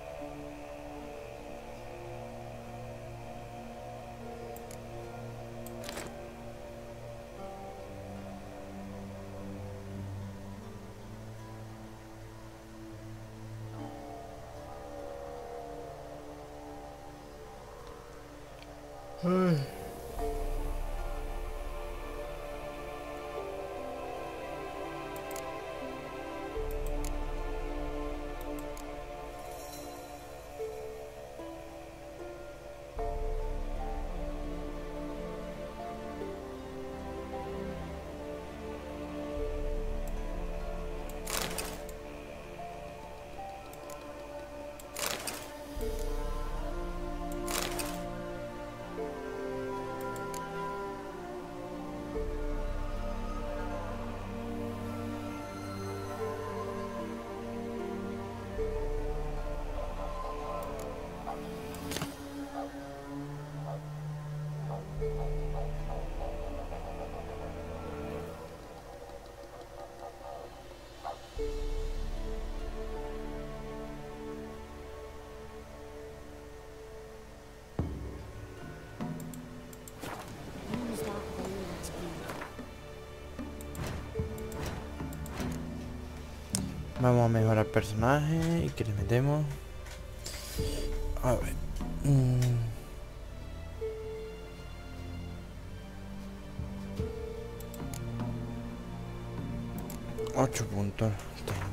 Vamos a mejorar el personaje y que le metemos. A ver. 8 puntos tengo.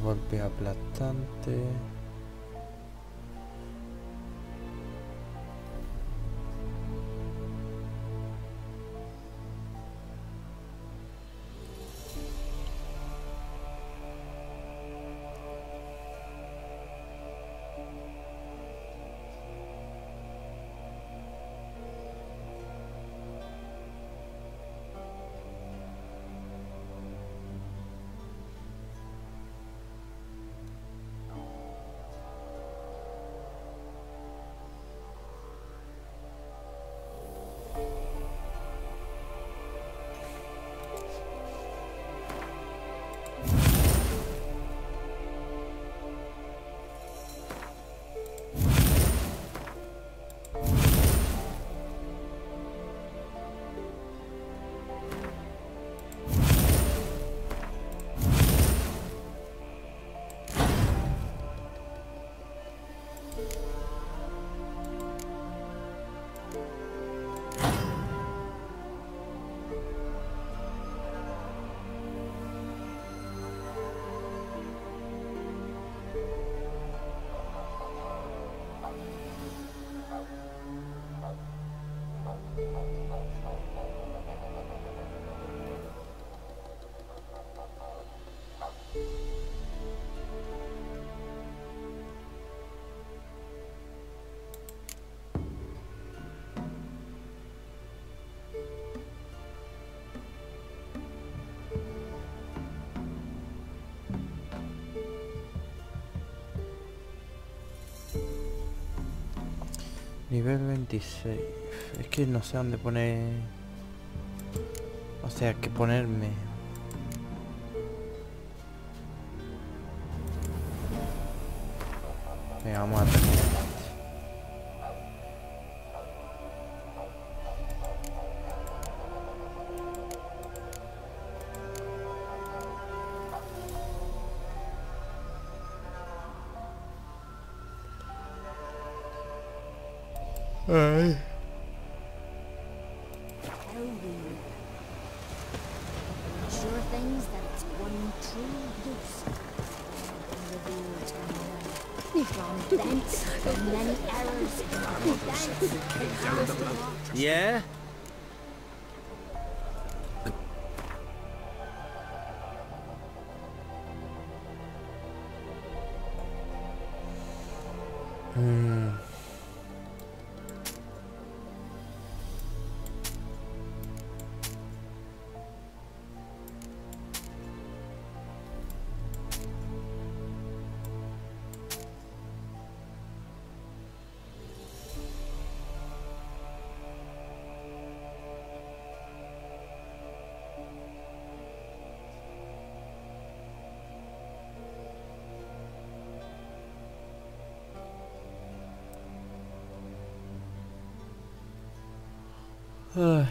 golpe aplastante. Nivel 26. Es que no sé dónde poner... O sea, qué ponerme. Venga, vamos a terminar. Ay. Sure things that it's one true use. Revealed from thence, from many errors, Yeah? Ay.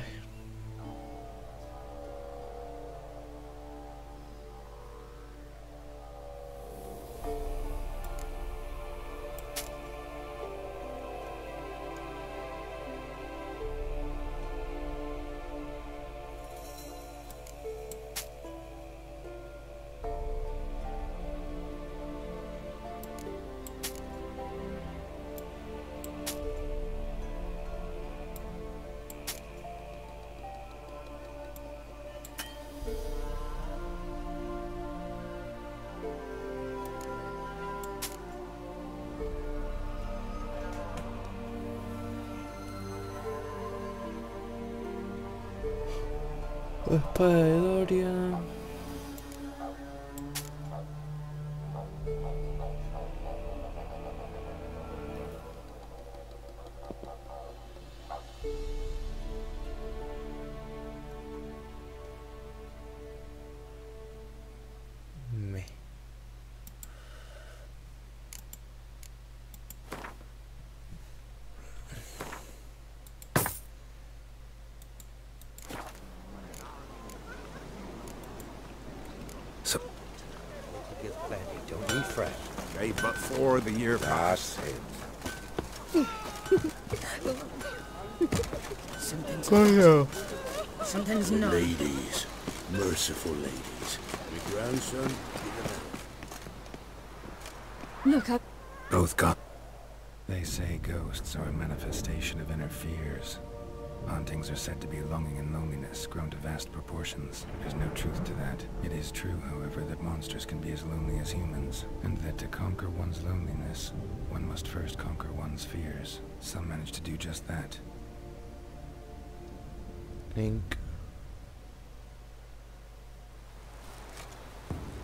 Espada de Doria. Don't be fret. Okay, but for the year past. Something's not. Ladies. Merciful ladies. Your grandson, Look, Both gone. They say ghosts are a manifestation of inner fears. Hauntings are said to be longing and loneliness grown to vast proportions. There's no truth to that. It is true, however, that monsters can be as lonely as humans, and that to conquer one's loneliness, one must first conquer one's fears. Some manage to do just that. Link.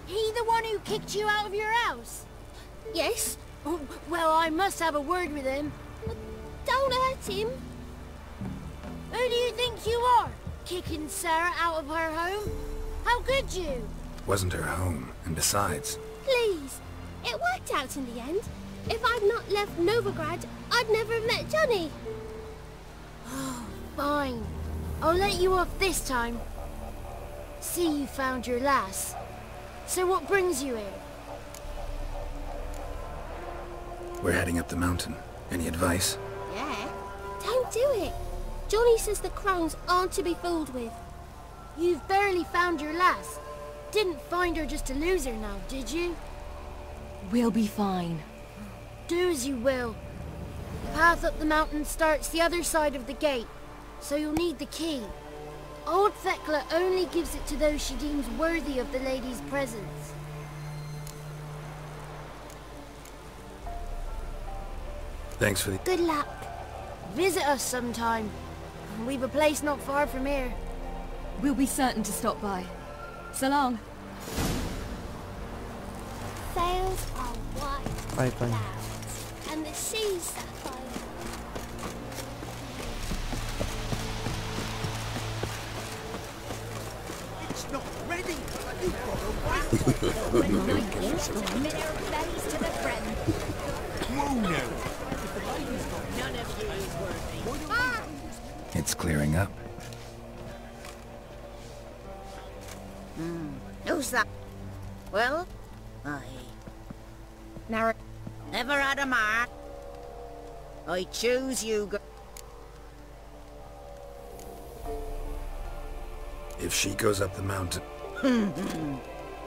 He the one who kicked you out of your house? Yes. Oh, well, I must have a word with him. Don't hurt him. Who do you think you are? Kicking Sarah out of her home? How could you? Wasn't her home, and besides... Please. It worked out in the end. If I'd not left Novigrad, I'd never have met Johnny. Oh, fine. I'll let you off this time. See, you found your lass. So what brings you here? We're heading up the mountain. Any advice? Yeah? Don't do it. Johnny says the crowns aren't to be fooled with. You've barely found your lass. Didn't find her just to lose her now, did you? We'll be fine. Do as you will. The path up the mountain starts the other side of the gate, so you'll need the key. Old Thekla only gives it to those she deems worthy of the lady's presence. Thanks for the... Good luck. Visit us sometime. We've a place not far from here. We'll be certain to stop by. So long. Sails are white Bye bye. clouds, and the sea's sapphire. It's not ready. You've got to wait. To the friend. Whoa, no. None of you is worthy. It's clearing up. Who's that? Well, never had a mark. I choose you. If she goes up the mountain...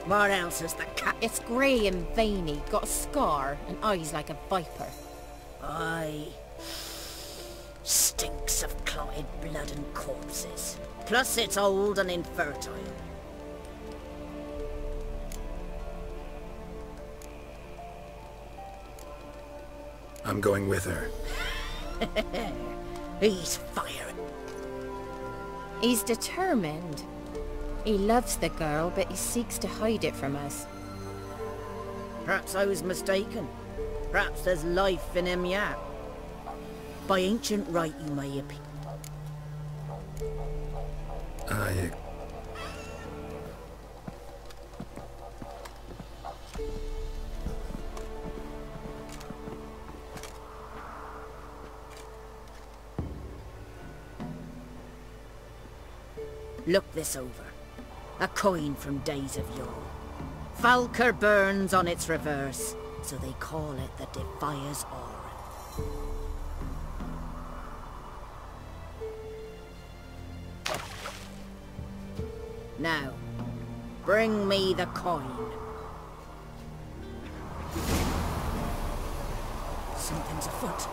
What else is the cat? It's grey and veiny, got a scar, and eyes like a viper. Aye. Stinks of clotted blood and corpses. Plus it's old and infertile. I'm going with her. He's firing. He's determined. He loves the girl, but he seeks to hide it from us. Perhaps I was mistaken. Perhaps there's life in him yet. By ancient right you may appear. Look this over. A coin from days of yore. Falker burns on its reverse, so they call it the Defier's Aura. Now, bring me the coin. Something's afoot.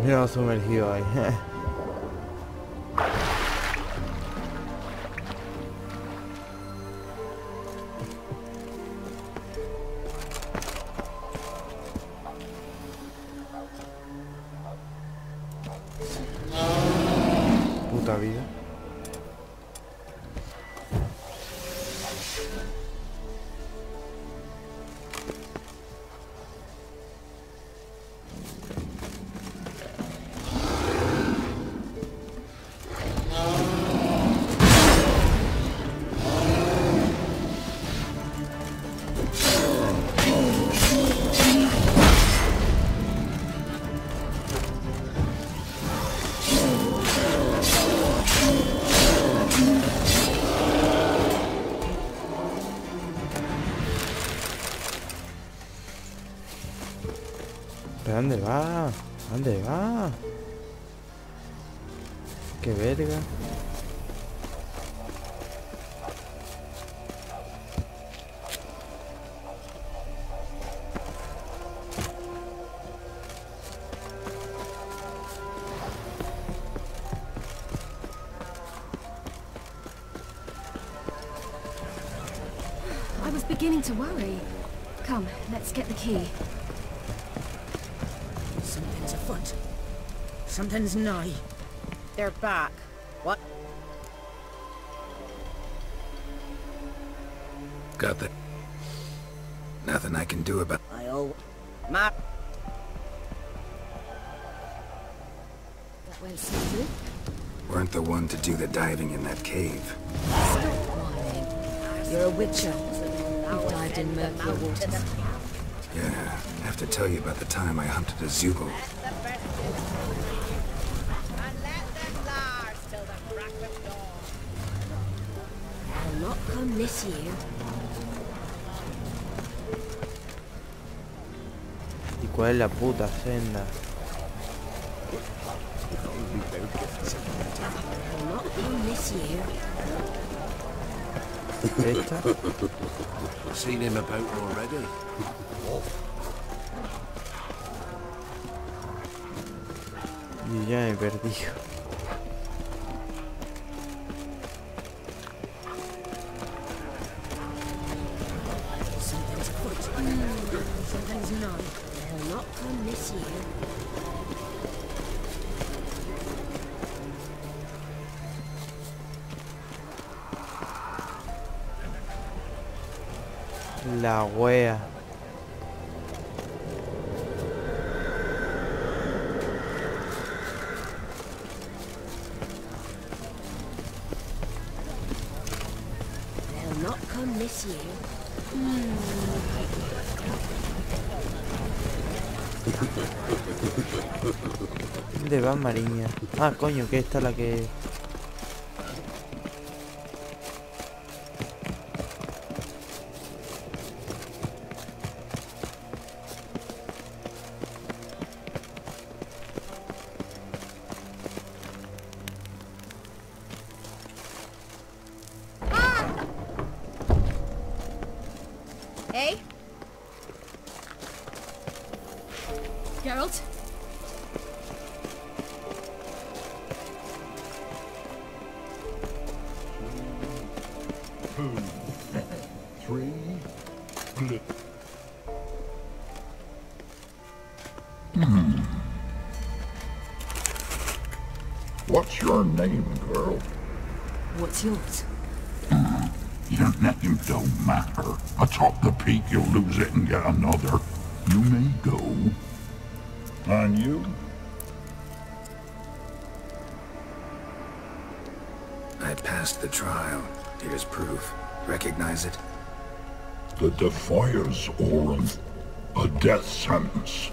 Mira, sumergido ahí. Puta vida. ¿Pero dónde va? ¿Dónde va? Qué verga. I was beginning to worry. Come, let's get the key. Something's afoot. Something's nigh. They're back. What? Got that. Nothing I can do about. Map. That went smoothly. Weren't the one to do the diving in that cave. Stop whining. You're a witcher. You've dived in murkier waters. Yeah, I have to tell you about the time I hunted a Zugel. They'll not come this year. ¿Y cuál es la puta senda? They'll not come this year. ¿Esta? Seen him about already. Y ya me perdí. Something's afoot. Something's nigh. They'll not come this year. La wea. They'll not come this year. ¿Dónde va Mariña? Ah, coño, que esta es la que... Hey? Geralt? What's your name, girl? What's yours? Your name don't matter. Atop the peak, you'll lose it and get another. You may go. And you? I passed the trial. Here's proof. Recognize it? The Defier's Orin. A death sentence.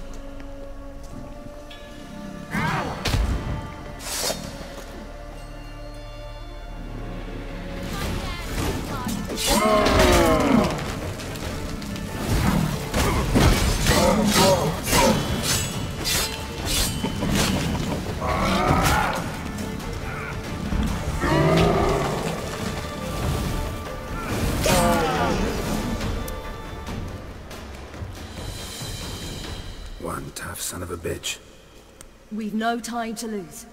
One tough son of a bitch. We've no time to lose.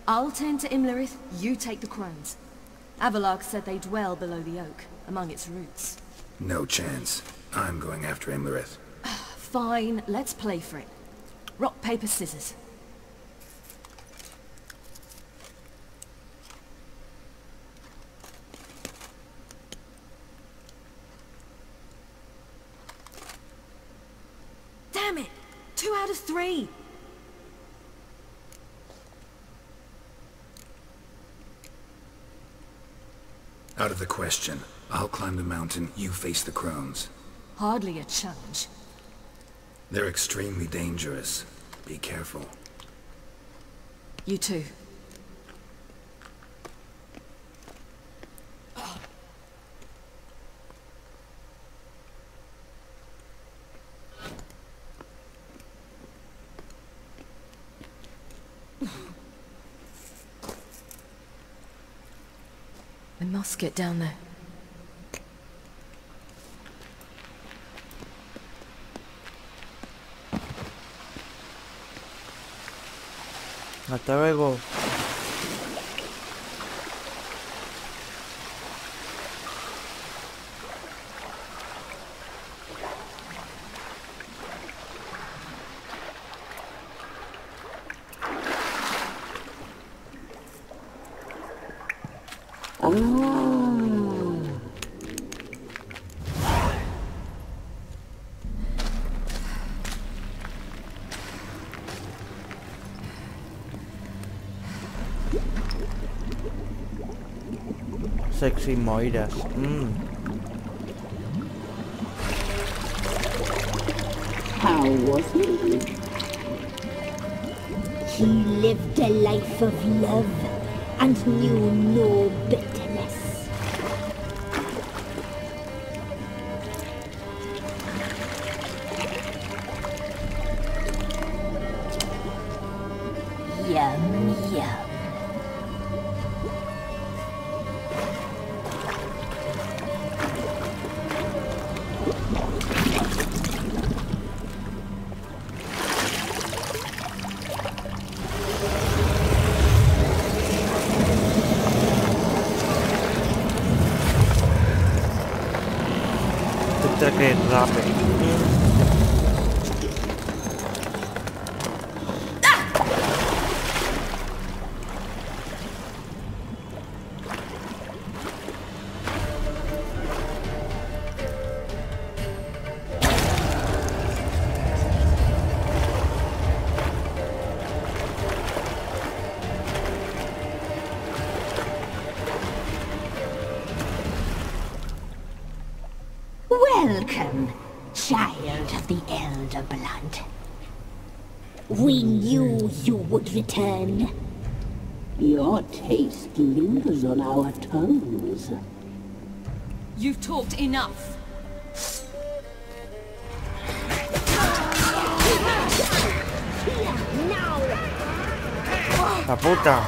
I'll tend to Imlerith, you take the crones. Avalok said they dwell below the oak, among its roots. No chance. I'm going after Imlerith. Fine, let's play for it. Rock, paper, scissors. Damn it! 2 out of 3! Out of the question. I'll climb the mountain, you face the crones. Hardly a challenge. They're extremely dangerous. Be careful. You too. I must get down there. Hasta luego. Sexy Moira. How was he? He lived a life of love and knew no bitterness. Yum, yum. Que rape. Welcome, child of the Elder Blood. We knew you would return. Your taste lingers on our tongues. You've talked enough. La puta.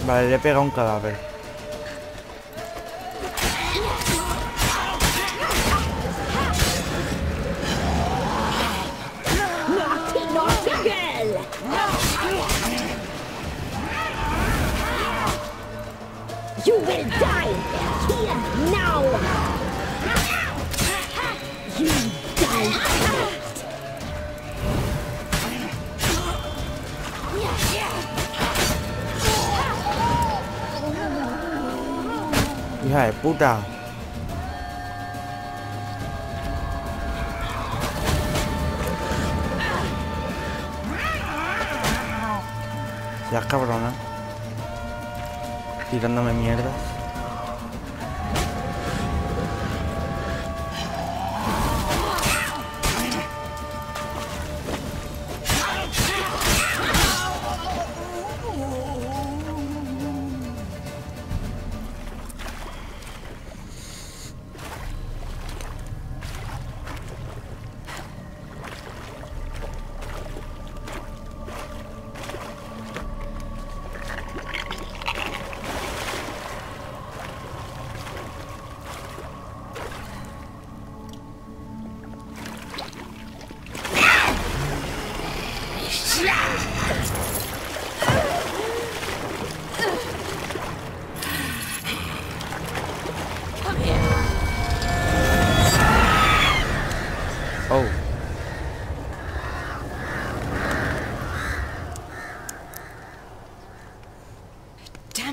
Vale, le pega un cadáver. Naughty, naughty girl! You will die here now! You die first! Hija de puta. Ya cabrona. Tirándome mierda.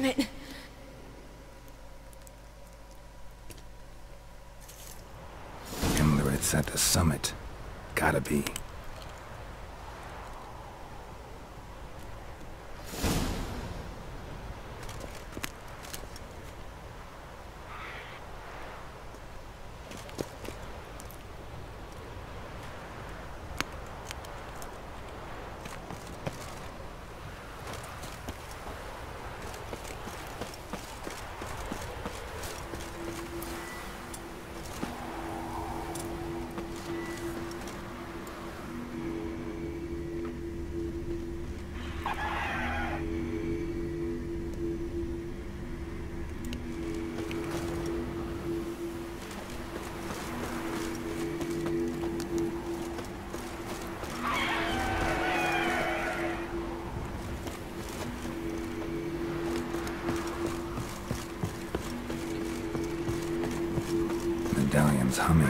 Damn it. It's at the summit. Gotta be. Medallion's humming.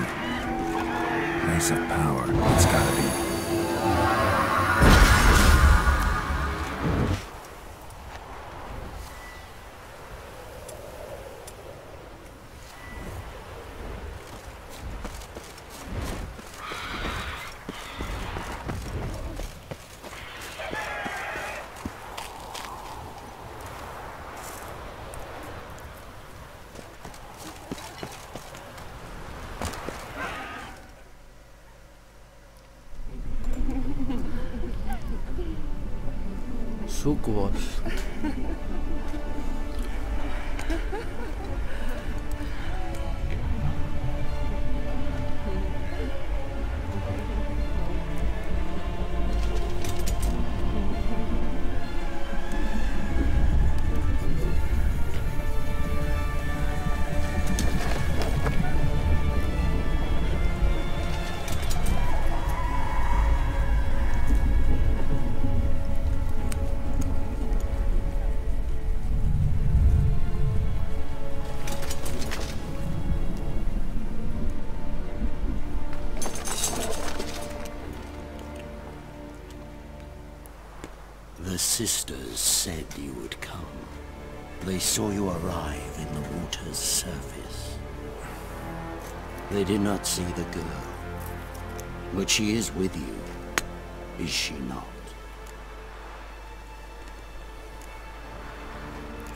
Massive power. It's gotta be. Sucubos. The sisters said you would come. They saw you arrive in the water's surface. They did not see the girl. But she is with you, is she not?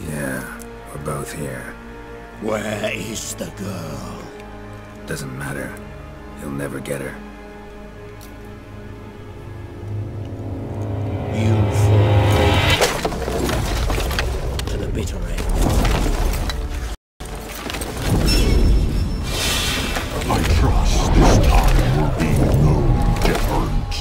Yeah, we're both here. Where is the girl? Doesn't matter. You'll never get her. You fall to the bitter end. I trust this time will be no different.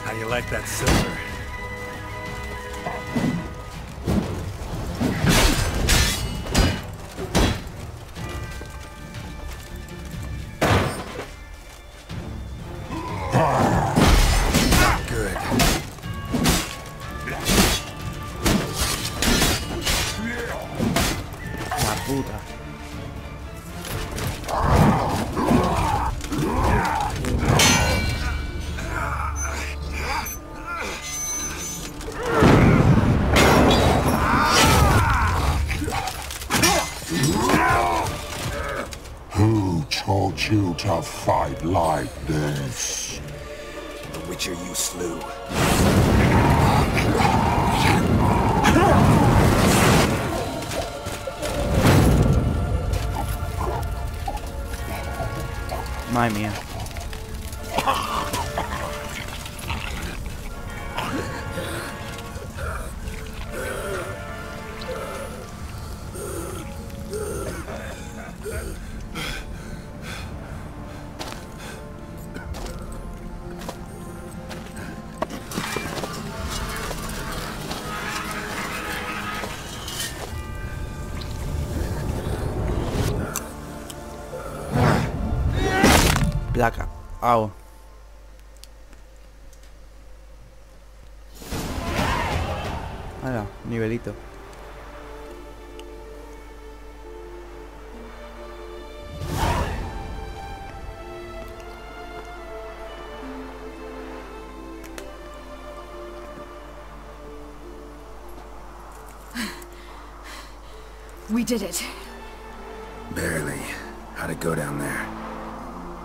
How you like that silver? Not good. La puta. Who taught you to fight like this? The Witcher you slew. Madre mía. placa. Au. Ahora, nivelito. We did it. Barely. How'd it go down there?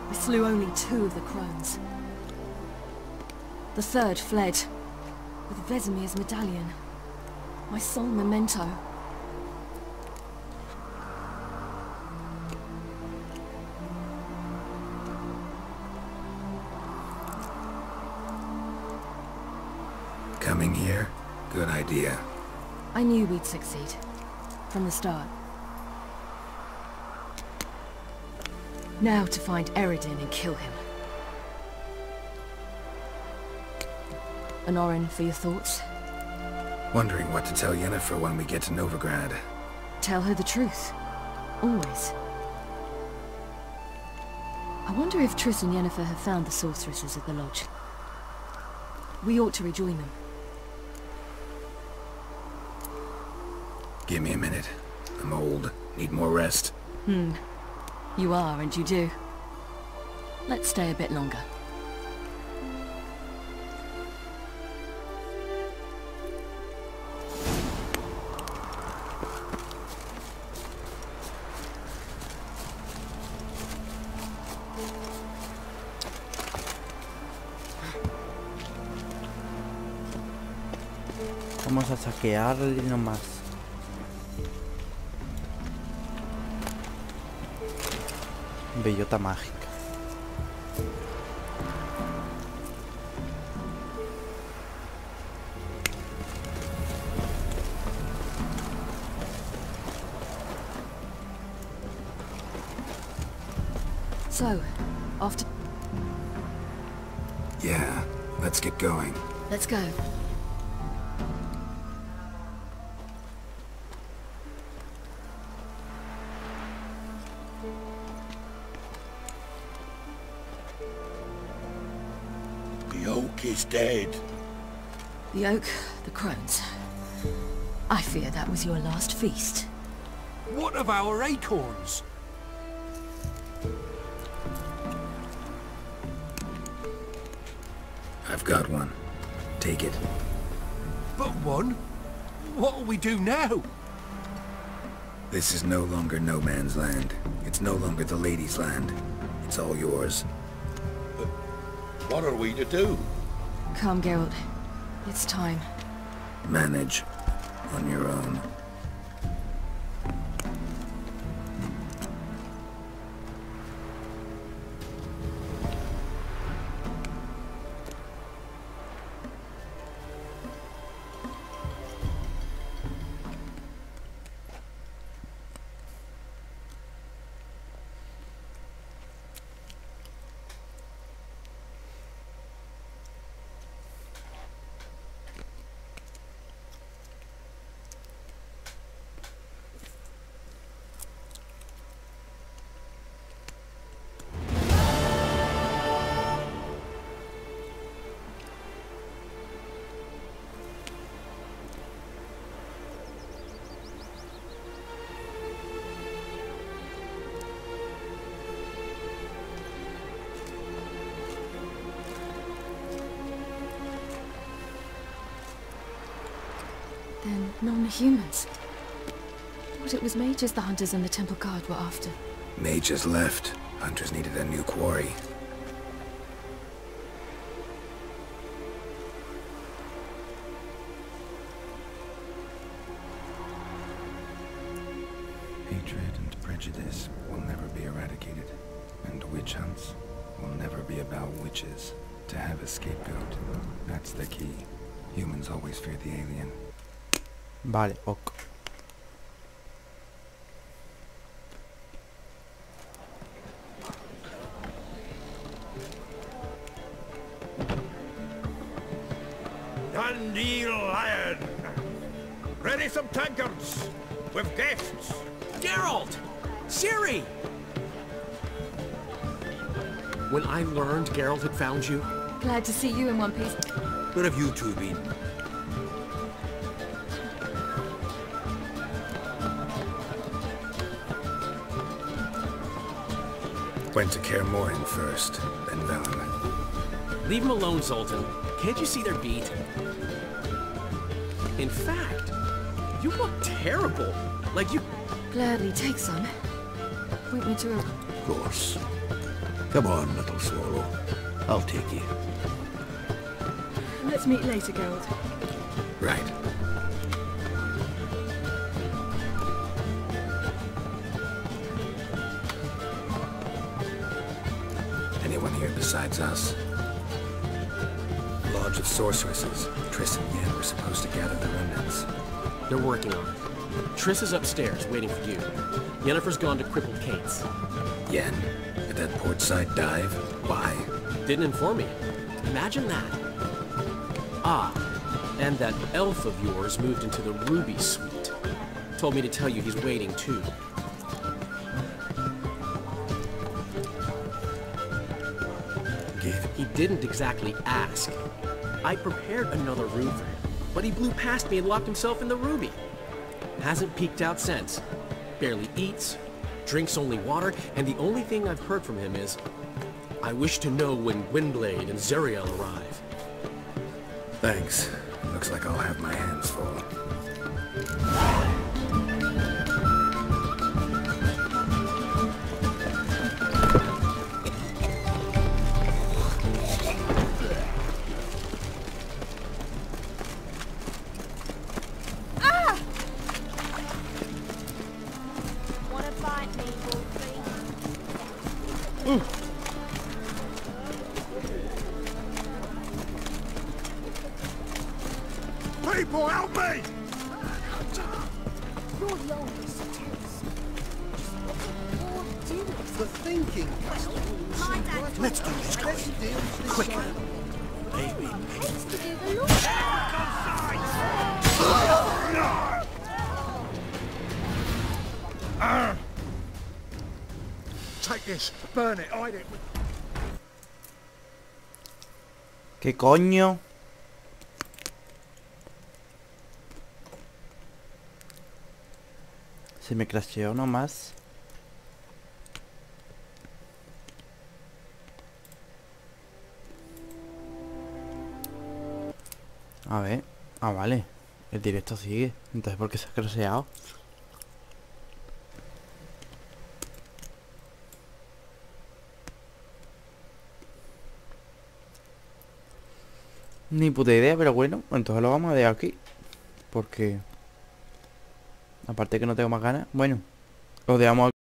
We slew only 2 of the crones. The 3rd fled, with Vesemir's medallion. My sole memento. Coming here? Good idea. I knew we'd succeed. From the start. Now to find Eredin and kill him. Honorin, for your thoughts? Wondering what to tell Yennefer when we get to Novigrad. Tell her the truth. Always. I wonder if Triss and Yennefer have found the sorceresses at the lodge. We ought to rejoin them. Give me a minute. I'm old. Need more rest. You are, and you do. Let's stay a bit longer. Vamos a saquearle nomás. Bellota mágica. So, after... Yeah, let's get going. Let's go. The oak is dead. The oak, the crones. I fear that was your last feast. What of our acorns? I've got one. Take it. But one? What'll we do now? This is no longer no man's land. It's no longer the lady's land. It's all yours. But what are we to do? Come, Geralt. It's time. Manage. On your own. Then non-humans. But it was mages the hunters and the temple guard were after. Mages left. Hunters needed a new quarry. Hatred and prejudice will never be eradicated. And witch hunts will never be about witches. To have a scapegoat, that's the key. Humans always fear the alien. Vale, ok. Dundee Lion! Ready some tankards! With guests! Geralt! Ciri! when I learned Geralt had found you? Glad to see you in one piece. Where have you two been? Went to Kaer Morhen first, then Velen. Leave them alone, Zoltan. Can't you see their beat? In fact, you look terrible. Like you... Gladly take some. Point me to a... Of course. Come on, little swallow. I'll take you. Let's meet later, Geralt. Right. Anyone here besides us? Lodge of Sorceresses. Triss and Yen were supposed to gather the remnants. They're working on it. Triss is upstairs, waiting for you. Yennefer's gone to Crippled Kate's. Yen? At that portside dive? Why? Didn't inform me. Imagine that. Ah, and that elf of yours moved into the Ruby Suite. Told me to tell you he's waiting too. He didn't exactly ask. I prepared another room for him, but he blew past me and locked himself in the Ruby. Hasn't peeked out since. Barely eats, drinks only water, and the only thing I've heard from him is, I wish to know when Windblade and Zuriel arrive. Thanks. Looks like I'll have my hands full. People, help me! You're the oldest of tales. The thinking. Let's do this quickly. Maybe. Hates to do the law. Take this, burn it, hide it. ¿Qué coño? Se me crasheó nomás. A ver. Ah, vale. El directo sigue. Entonces, ¿por qué se ha crasheado? Ni puta idea, pero bueno, entonces lo vamos a dejar aquí. Porque... aparte que no tengo más ganas. Bueno, lo dejamos aquí.